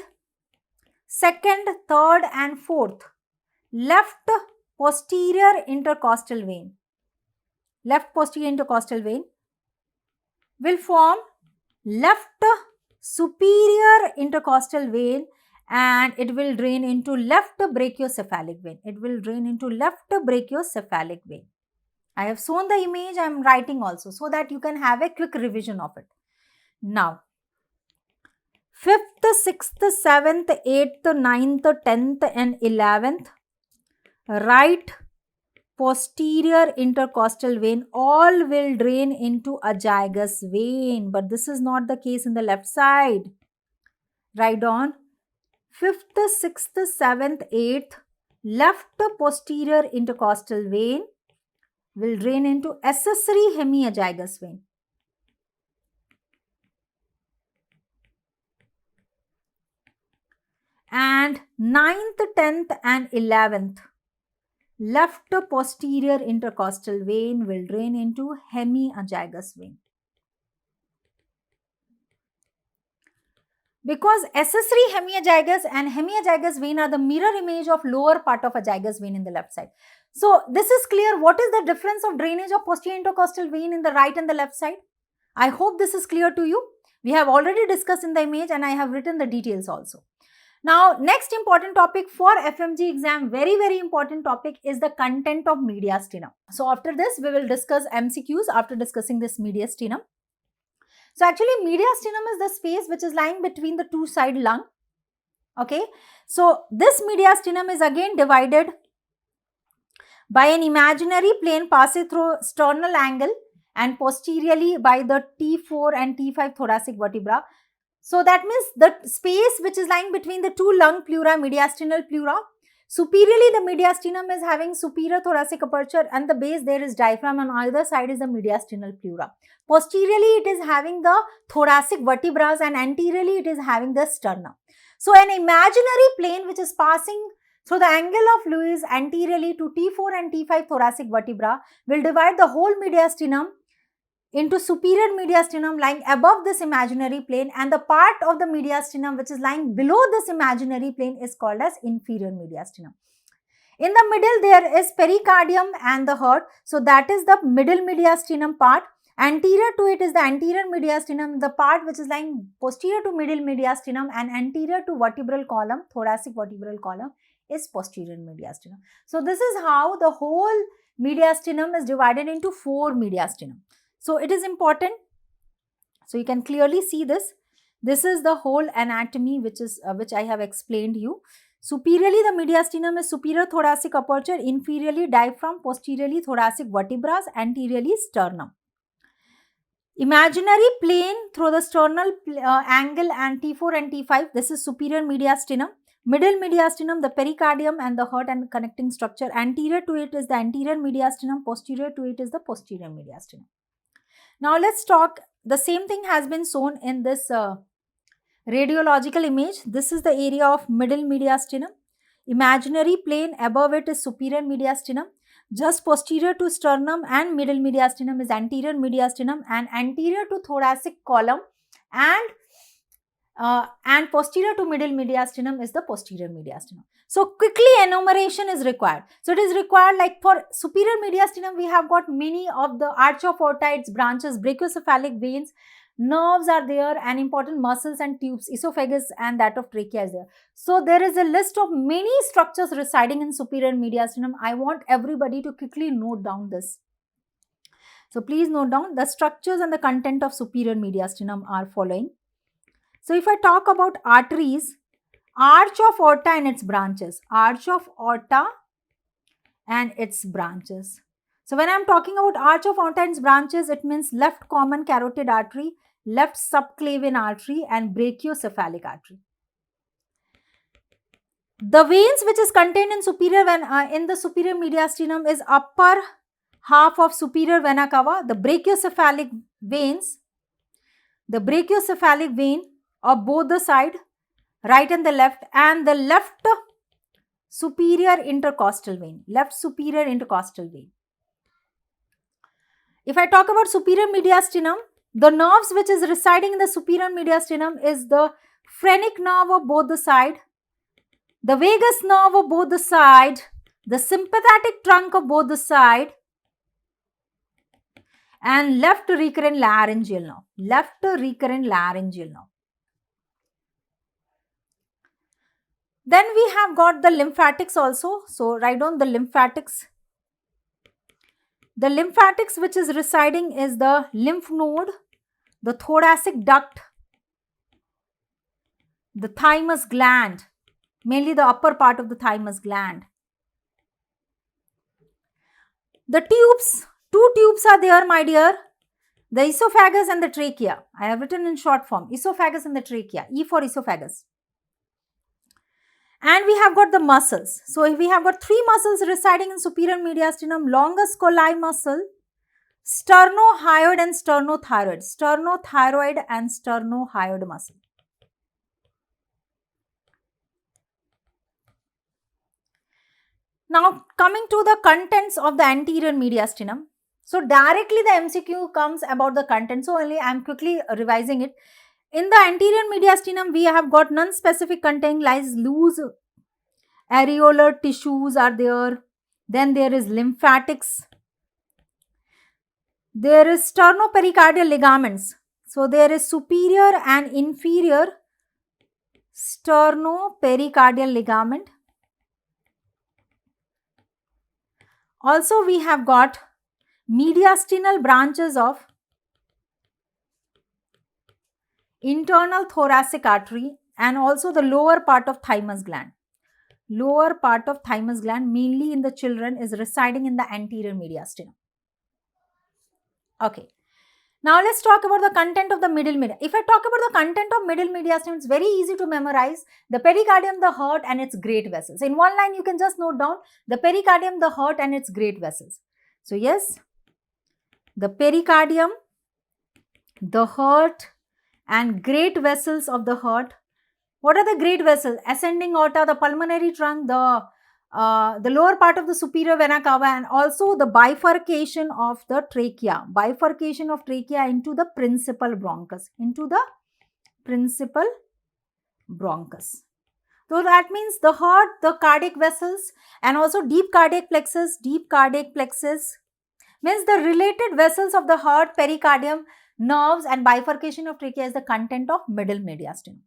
second, third and fourth left posterior intercostal vein will form left superior intercostal vein, and it will drain into left brachiocephalic vein. I have shown the image, I am writing also so that you can have a quick revision of it. Now, 5th, 6th, 7th, 8th, 9th, 10th and 11th right posterior intercostal vein, all will drain into azygous vein, but this is not the case in the left side. Write on 5th, 6th, 7th, 8th, left posterior intercostal vein will drain into accessory hemiazygous vein. And 9th, 10th and 11th, left posterior intercostal vein will drain into hemiazygous vein. Because accessory hemiazygous and hemiazygous vein are the mirror image of lower part of azygous vein in the left side. So, this is clear. What is the difference of drainage of posterior intercostal vein in the right and the left side? I hope this is clear to you. We have already discussed in the image and I have written the details also. Now, next important topic for FMG exam, very important topic is the content of mediastinum. So, after this, we will discuss MCQs after discussing this mediastinum. So, actually, mediastinum is the space which is lying between the two side lung. Okay. So, this mediastinum is again divided by an imaginary plane passing through sternal angle and posteriorly by the T4 and T5 thoracic vertebra. So, that means the space which is lying between the two lung pleura, mediastinal pleura. Superiorly, the mediastinum is having superior thoracic aperture and the base there is diaphragm, and on either side is the mediastinal pleura. Posteriorly, it is having the thoracic vertebrae and anteriorly it is having the sternum. So, an imaginary plane which is passing through the angle of Lewis anteriorly to T4 and T5 thoracic vertebra will divide the whole mediastinum into superior mediastinum lying above this imaginary plane, and the part of the mediastinum which is lying below this imaginary plane is called as inferior mediastinum. In the middle there is pericardium and the heart. So, that is the middle mediastinum part. Anterior to it is the anterior mediastinum, the part which is lying posterior to middle mediastinum, and anterior to vertebral column, thoracic vertebral column is posterior mediastinum. So, this is how the whole mediastinum is divided into 4 mediastinum. So, it is important. So, you can clearly see this. This is the whole anatomy which I have explained you. Superiorly, the mediastinum is superior thoracic aperture, inferiorly diaphragm, posteriorly thoracic vertebrae, anteriorly sternum. Imaginary plane through the sternal angle and T4 and T5, this is superior mediastinum. Middle mediastinum, the pericardium and the heart and connecting structure. Anterior to it is the anterior mediastinum, posterior to it is the posterior mediastinum. Now, let's talk, the same thing has been shown in this radiological image. This is the area of middle mediastinum. Imaginary plane above it is superior mediastinum. Just posterior to sternum and middle mediastinum is anterior mediastinum, and anterior to thoracic column and posterior to middle mediastinum is the posterior mediastinum. So, quickly enumeration is required. So, it is required, like for superior mediastinum, we have got many of the arch of aorta, its branches, brachiocephalic veins, nerves are there, and important muscles and tubes, esophagus and that of trachea is there. So, there is a list of many structures residing in superior mediastinum. I want everybody to quickly note down this. So, please note down the structures and the content of superior mediastinum are following. So, if I talk about arteries, arch of aorta and its branches, arch of aorta and its branches. So, when I am talking about arch of aorta and its branches, it means left common carotid artery, left subclavian artery and brachiocephalic artery. The veins which is contained in superior in the superior mediastinum is upper half of superior vena cava, the brachiocephalic veins, the brachiocephalic vein of both the side, right and the left superior intercostal vein, left superior intercostal vein. If I talk about superior mediastinum, the nerves which is residing in the superior mediastinum is the phrenic nerve of both the side, the vagus nerve of both the side, the sympathetic trunk of both the side, and left recurrent laryngeal nerve, left recurrent laryngeal nerve. Then we have got the lymphatics also. So, write down the lymphatics. The lymphatics which is residing is the lymph node, the thoracic duct, the thymus gland, mainly the upper part of the thymus gland. The tubes, two tubes are there, my dear. The esophagus and the trachea. I have written in short form, esophagus and the trachea, E for esophagus. And we have got the muscles. So we have got three muscles residing in superior mediastinum: longus colli muscle, sternohyoid and sternothyroid. Sternothyroid and sternohyoid muscle. Now coming to the contents of the anterior mediastinum. So directly the MCQ comes about the content. So only I am quickly revising it. In the anterior mediastinum, we have got non-specific content like loose areolar tissues are there. Then there is lymphatics. There is sternopericardial ligaments. So there is superior and inferior sternopericardial ligament. Also we have got mediastinal branches of internal thoracic artery and also the lower part of thymus gland. Lower part of thymus gland mainly in the children is residing in the anterior mediastinum. Okay. Now let's talk about the content of the middle mediastinum. If I talk about the content of middle mediastinum, it's very easy to memorize: the pericardium, the heart and its great vessels. In one line you can just note down the pericardium, the heart and its great vessels. So yes, the pericardium, the heart and great vessels of the heart. What are the great vessels? Ascending aorta, the pulmonary trunk, the lower part of the superior vena cava, and also the bifurcation of the trachea. Bifurcation of trachea into the principal bronchus. Into the principal bronchus. So that means the heart, the cardiac vessels and also deep cardiac plexus. Deep cardiac plexus means the related vessels of the heart, pericardium, nerves and bifurcation of trachea is the content of middle mediastinum.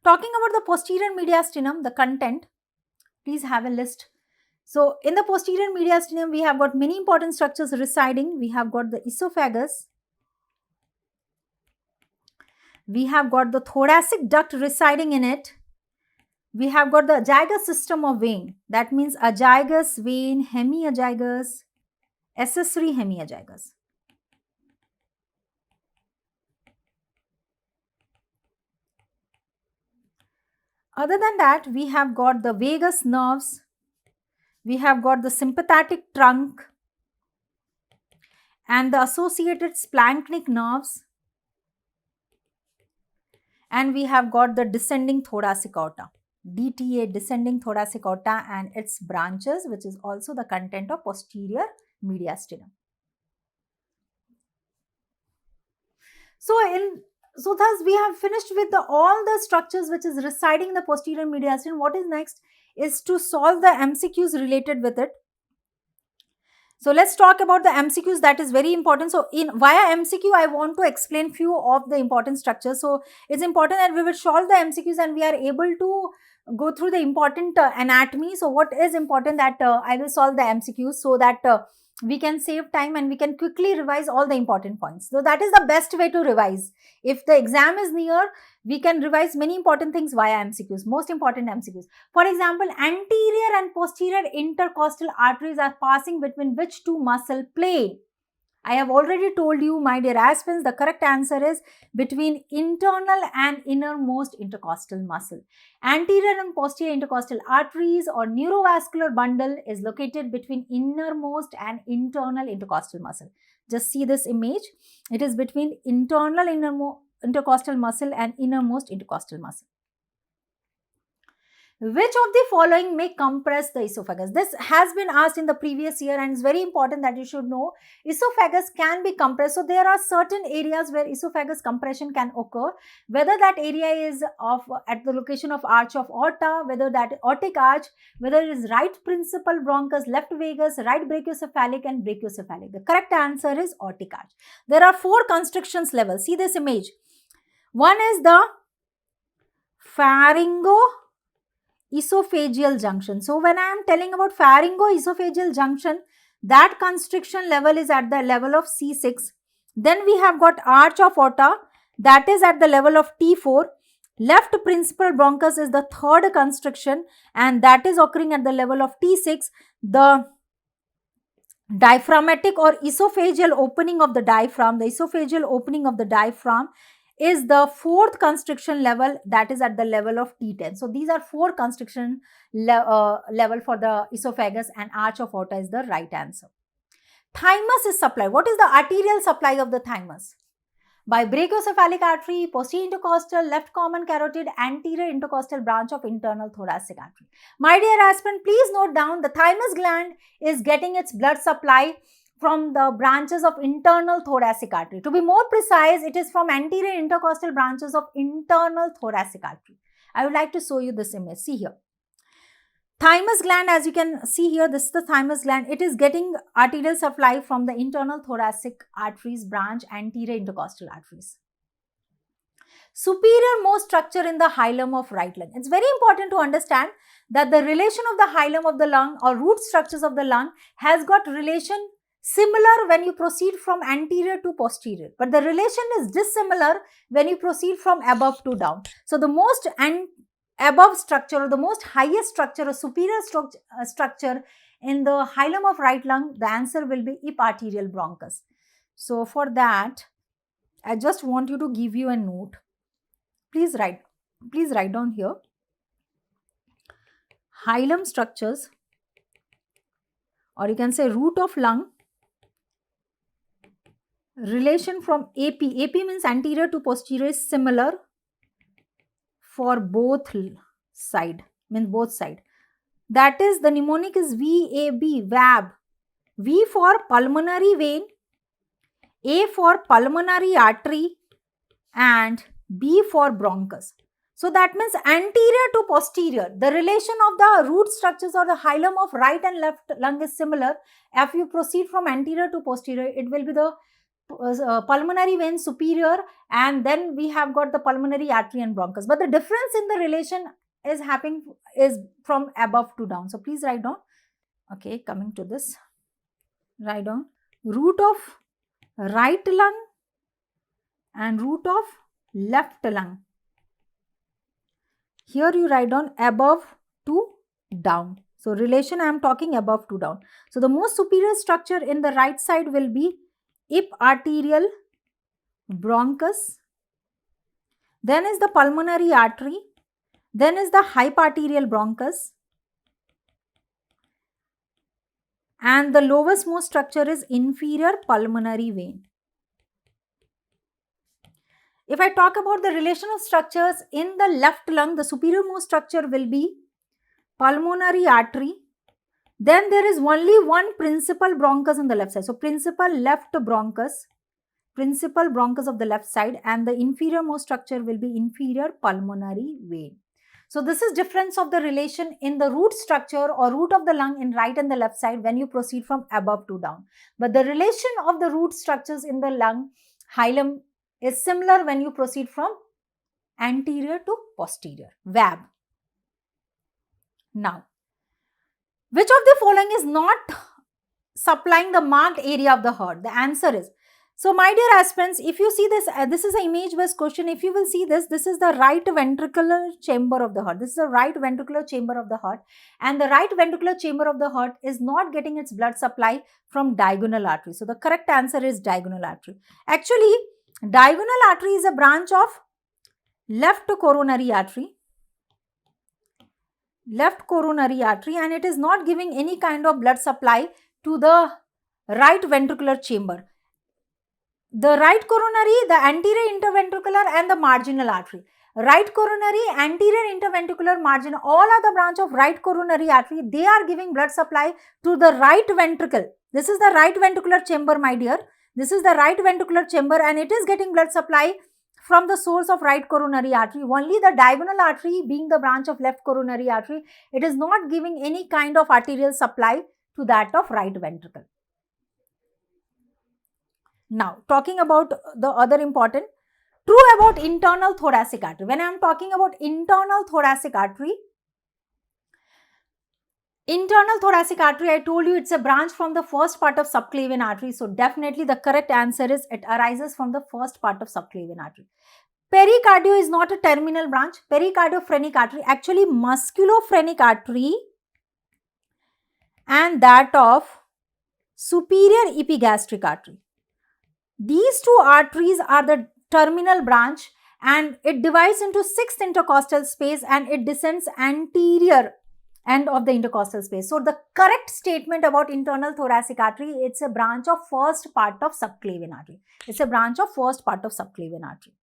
Talking about the posterior mediastinum, the content, please have a list. So in the posterior mediastinum, we have got many important structures residing. We have got the esophagus. We have got the thoracic duct residing in it. We have got the azygous system of vein. That means azygous vein, hemiazygous, accessory hemiazygous. Other than that, we have got the vagus nerves. We have got the sympathetic trunk and the associated splanchnic nerves. And we have got the descending thoracic aorta, DTA, descending thoracic aorta and its branches, which is also the content of posterior mediastinum. So thus we have finished with all the structures which is residing in the posterior mediastinum. What is next is to solve the MCQs related with it. So let's talk about the MCQs, that is very important. So via MCQ, I want to explain few of the important structures. So it's important that we will solve the MCQs and we are able to go through the important anatomy. So what is important that I will solve the MCQs so that we can save time and we can quickly revise all the important points. So that is the best way to revise. If the exam is near, we can revise many important things via MCQs, most important MCQs. For example, anterior and posterior intercostal arteries are passing between which two muscle plane? I have already told you, my dear aspirants, the correct answer is between internal and innermost intercostal muscle. Anterior and posterior intercostal arteries or neurovascular bundle is located between innermost and internal intercostal muscle. Just see this image. It is between internal intercostal muscle and innermost intercostal muscle. Which of the following may compress the esophagus? This has been asked in the previous year and it's very important that you should know. Esophagus can be compressed. So there are certain areas where esophagus compression can occur. Whether that area is at the location of arch of aorta, whether that aortic arch, whether it is right principal bronchus, left vagus, right brachiocephalic and brachiocephalic. The correct answer is aortic arch. There are 4 constrictions levels. See this image. One is the pharyngo-esophageal junction. So when I am telling about pharyngo-esophageal junction, that constriction level is at the level of C6. Then we have got arch of aorta, that is at the level of T4. Left principal bronchus is the third constriction and that is occurring at the level of T6. The diaphragmatic or esophageal opening of the diaphragm. The esophageal opening of the diaphragm is the fourth constriction level, that is at the level of T10. So these are 4 constriction level for the esophagus, and arch of aorta is the right answer. Thymus is supplied. What is the arterial supply of the thymus? By brachiocephalic artery, posterior intercostal, left common carotid, anterior intercostal branch of internal thoracic artery. My dear aspirant, please note down the thymus gland is getting its blood supply from the branches of internal thoracic artery. To be more precise, it is from anterior intercostal branches of internal thoracic artery. I would like to show you this image. See here. Thymus gland, as you can see here, this is the thymus gland. It is getting arterial supply from the internal thoracic arteries branch, anterior intercostal arteries. Superior most structure in the hilum of right lung. It's very important to understand that the relation of the hilum of the lung or root structures of the lung has got relation similar when you proceed from anterior to posterior, but the relation is dissimilar when you proceed from above to down. So the most above structure, or the most highest structure or superior structure in the hilum of right lung, the answer will be epiarterial bronchus. So for that, I just want you to give you a note. Please write down here. Hilum structures, or you can say root of lung, relation from AP. AP means anterior to posterior is similar for both side, means both side. That is, the mnemonic is VAB, VAB. V for pulmonary vein, A for pulmonary artery, and B for bronchus. So that means anterior to posterior, the relation of the root structures or the hilum of right and left lung is similar. If you proceed from anterior to posterior, it will be the pulmonary vein superior, and then we have got the pulmonary artery and bronchus. But the difference in the relation is happening is from above to down. So please write down. Okay, coming to this, write down root of right lung and root of left lung. Here you write down above to down. So relation I am talking above to down. So the most superior structure in the right side will be epiarterial bronchus, then is the pulmonary artery, then is the hyparterial bronchus, and the lowest most structure is inferior pulmonary vein. If I talk about the relation of structures in the left lung, the superior most structure will be pulmonary artery. Then there is only one principal bronchus on the left side. So principal left bronchus, principal bronchus of the left side, and the inferior most structure will be inferior pulmonary vein. So this is difference of the relation in the root structure or root of the lung in right and the left side when you proceed from above to down. But the relation of the root structures in the lung hilum is similar when you proceed from anterior to posterior, VAB. Now, which of the following is not supplying the marked area of the heart? The answer is, so my dear aspirants, if you see this, this is an image based question. If you will see this, this is the right ventricular chamber of the heart. This is the right ventricular chamber of the heart, and the right ventricular chamber of the heart is not getting its blood supply from diagonal artery. So the correct answer is diagonal artery. Actually, diagonal artery is a branch of left coronary artery, and it is not giving any kind of blood supply to the right ventricular chamber. The right coronary, the anterior interventricular, and the marginal artery. Right coronary, anterior interventricular, marginal, all are the branch of right coronary artery. They are giving blood supply to the right ventricle. This is the right ventricular chamber, my dear. This is the right ventricular chamber, and it is getting blood supply from the source of right coronary artery. Only the diagonal artery, being the branch of left coronary artery, it is not giving any kind of arterial supply to that of right ventricle. Now, talking about the other important, true about internal thoracic artery. When I am talking about internal thoracic artery, I told you it's a branch from the first part of subclavian artery. So definitely the correct answer is it arises from the first part of subclavian artery. Pericardio is not a terminal branch. Pericardiophrenik artery, actually musculophrenic artery and that of superior epigastric artery. These two arteries are the terminal branch and it divides into 6th intercostal space and it descends anterior end of the intercostal space. So, the correct statement about internal thoracic artery, it's a branch of first part of subclavian artery. It's a branch of first part of subclavian artery.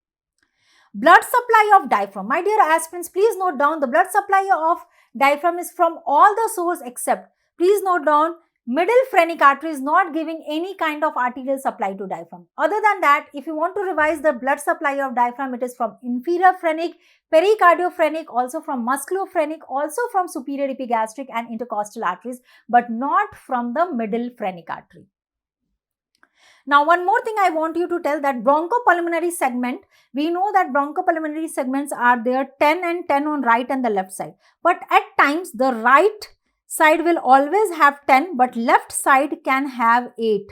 Blood supply of diaphragm. My dear aspirants, please note down the blood supply of diaphragm is from all the sources except, please note down, middle phrenic artery is not giving any kind of arterial supply to diaphragm. Other than that, if you want to revise the blood supply of diaphragm, it is from inferior phrenic, pericardiophrenix, also from musculophrenic, also from superior epigastric and intercostal arteries, but not from the middle phrenic artery. Now, one more thing I want you to tell that bronchopulmonary segment, we know that bronchopulmonary segments are there 10 and 10 on right and the left side. But at times, the right side will always have 10, but left side can have 8.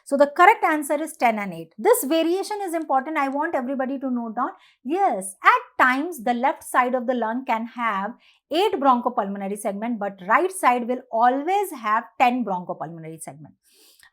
So, the correct answer is 10 and 8. This variation is important. I want everybody to note down. Yes, at times, the left side of the lung can have 8 bronchopulmonary segment, but right side will always have 10 bronchopulmonary segment.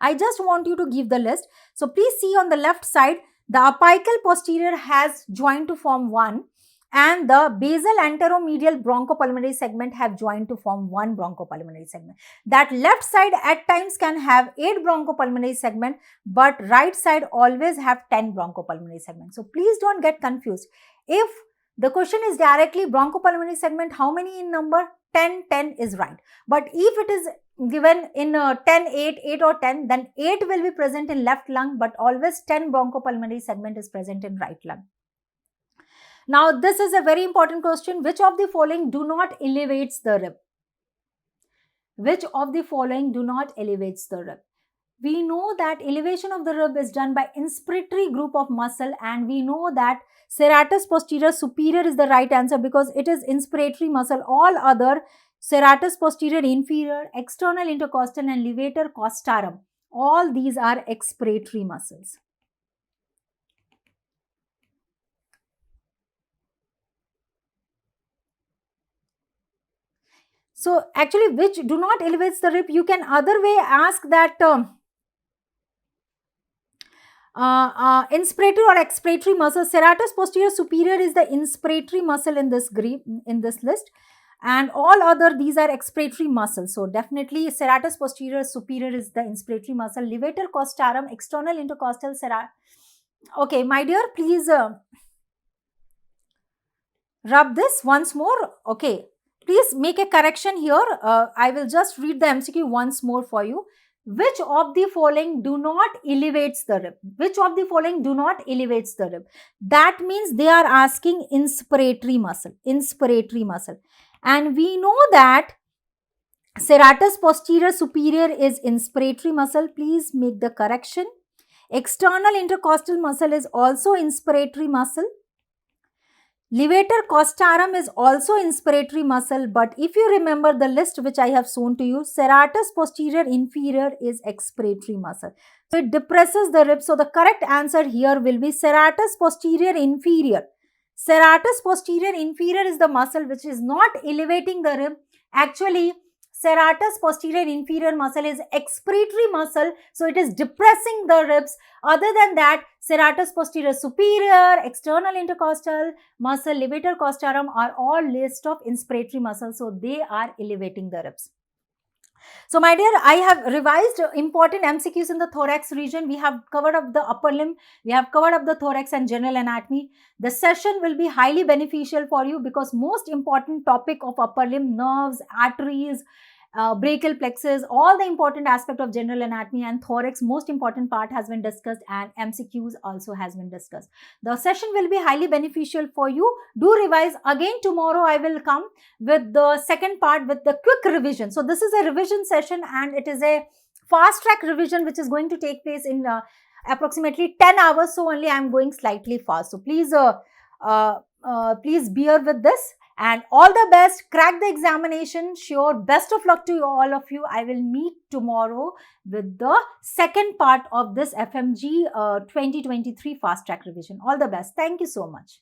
I just want you to give the list. So, please see on the left side, the apical posterior has joined to form 1 and the basal anteromedial bronchopulmonary segment have joined to form 1 bronchopulmonary segment. That left side at times can have 8 bronchopulmonary segment, but right side always have 10 bronchopulmonary segment. So, please don't get confused. If the question is directly bronchopulmonary segment, how many in number? 10, 10 is right. But if it is given in 10, 8, 8 or 10, then 8 will be present in left lung, but always 10 bronchopulmonary segment is present in right lung. Now, this is a very important question. Which of the following do not elevates the rib? Which of the following do not elevates the rib? We know that elevation of the rib is done by inspiratory group of muscle, and we know that serratus posterior superior is the right answer because it is inspiratory muscle. All other serratus posterior inferior, external intercostal and levator costarum, all these are expiratory muscles. So, actually, which do not elevates the rib? You can other way ask that inspiratory or expiratory muscle. Serratus posterior superior is the inspiratory muscle in this list, and all other these are expiratory muscles. So, definitely serratus posterior superior is the inspiratory muscle. Levator costarum, external intercostal Okay, my dear, please rub this once more. Okay. Please make a correction here. I will just read the MCQ once more for you. Which of the following do not elevates the rib? Which of the following do not elevates the rib? That means they are asking inspiratory muscle. Inspiratory muscle. And we know that serratus posterior superior is inspiratory muscle. Please make the correction. External intercostal muscle is also inspiratory muscle. Levator costarum is also inspiratory muscle, but if you remember the list which I have shown to you, serratus posterior inferior is expiratory muscle. So, it depresses the rib. So, the correct answer here will be serratus posterior inferior. Serratus posterior inferior is the muscle which is not elevating the rib. Actually, serratus posterior inferior muscle is expiratory muscle, so it is depressing the ribs. Other than that, serratus posterior superior, external intercostal muscle, levator costarum are all list of inspiratory muscles, so they are elevating the ribs. So, my dear, I have revised important MCQs in the thorax region. We have covered up the upper limb, we have covered up the thorax and general anatomy. The session will be highly beneficial for you because most important topic of upper limb, nerves, arteries, brachial plexus, all the important aspect of general anatomy and thorax, most important part has been discussed and MCQs also has been discussed. The session will be highly beneficial for you. Do revise. Again tomorrow I will come with the second part with the quick revision. So, this is a revision session and it is a fast track revision which is going to take place in approximately 10 hours. So, only I am going slightly fast. So, please, please bear with this. And all the best, crack the examination, sure, best of luck to all of you. I will meet tomorrow with the second part of this FMG 2023 fast track revision. All the best. Thank you so much.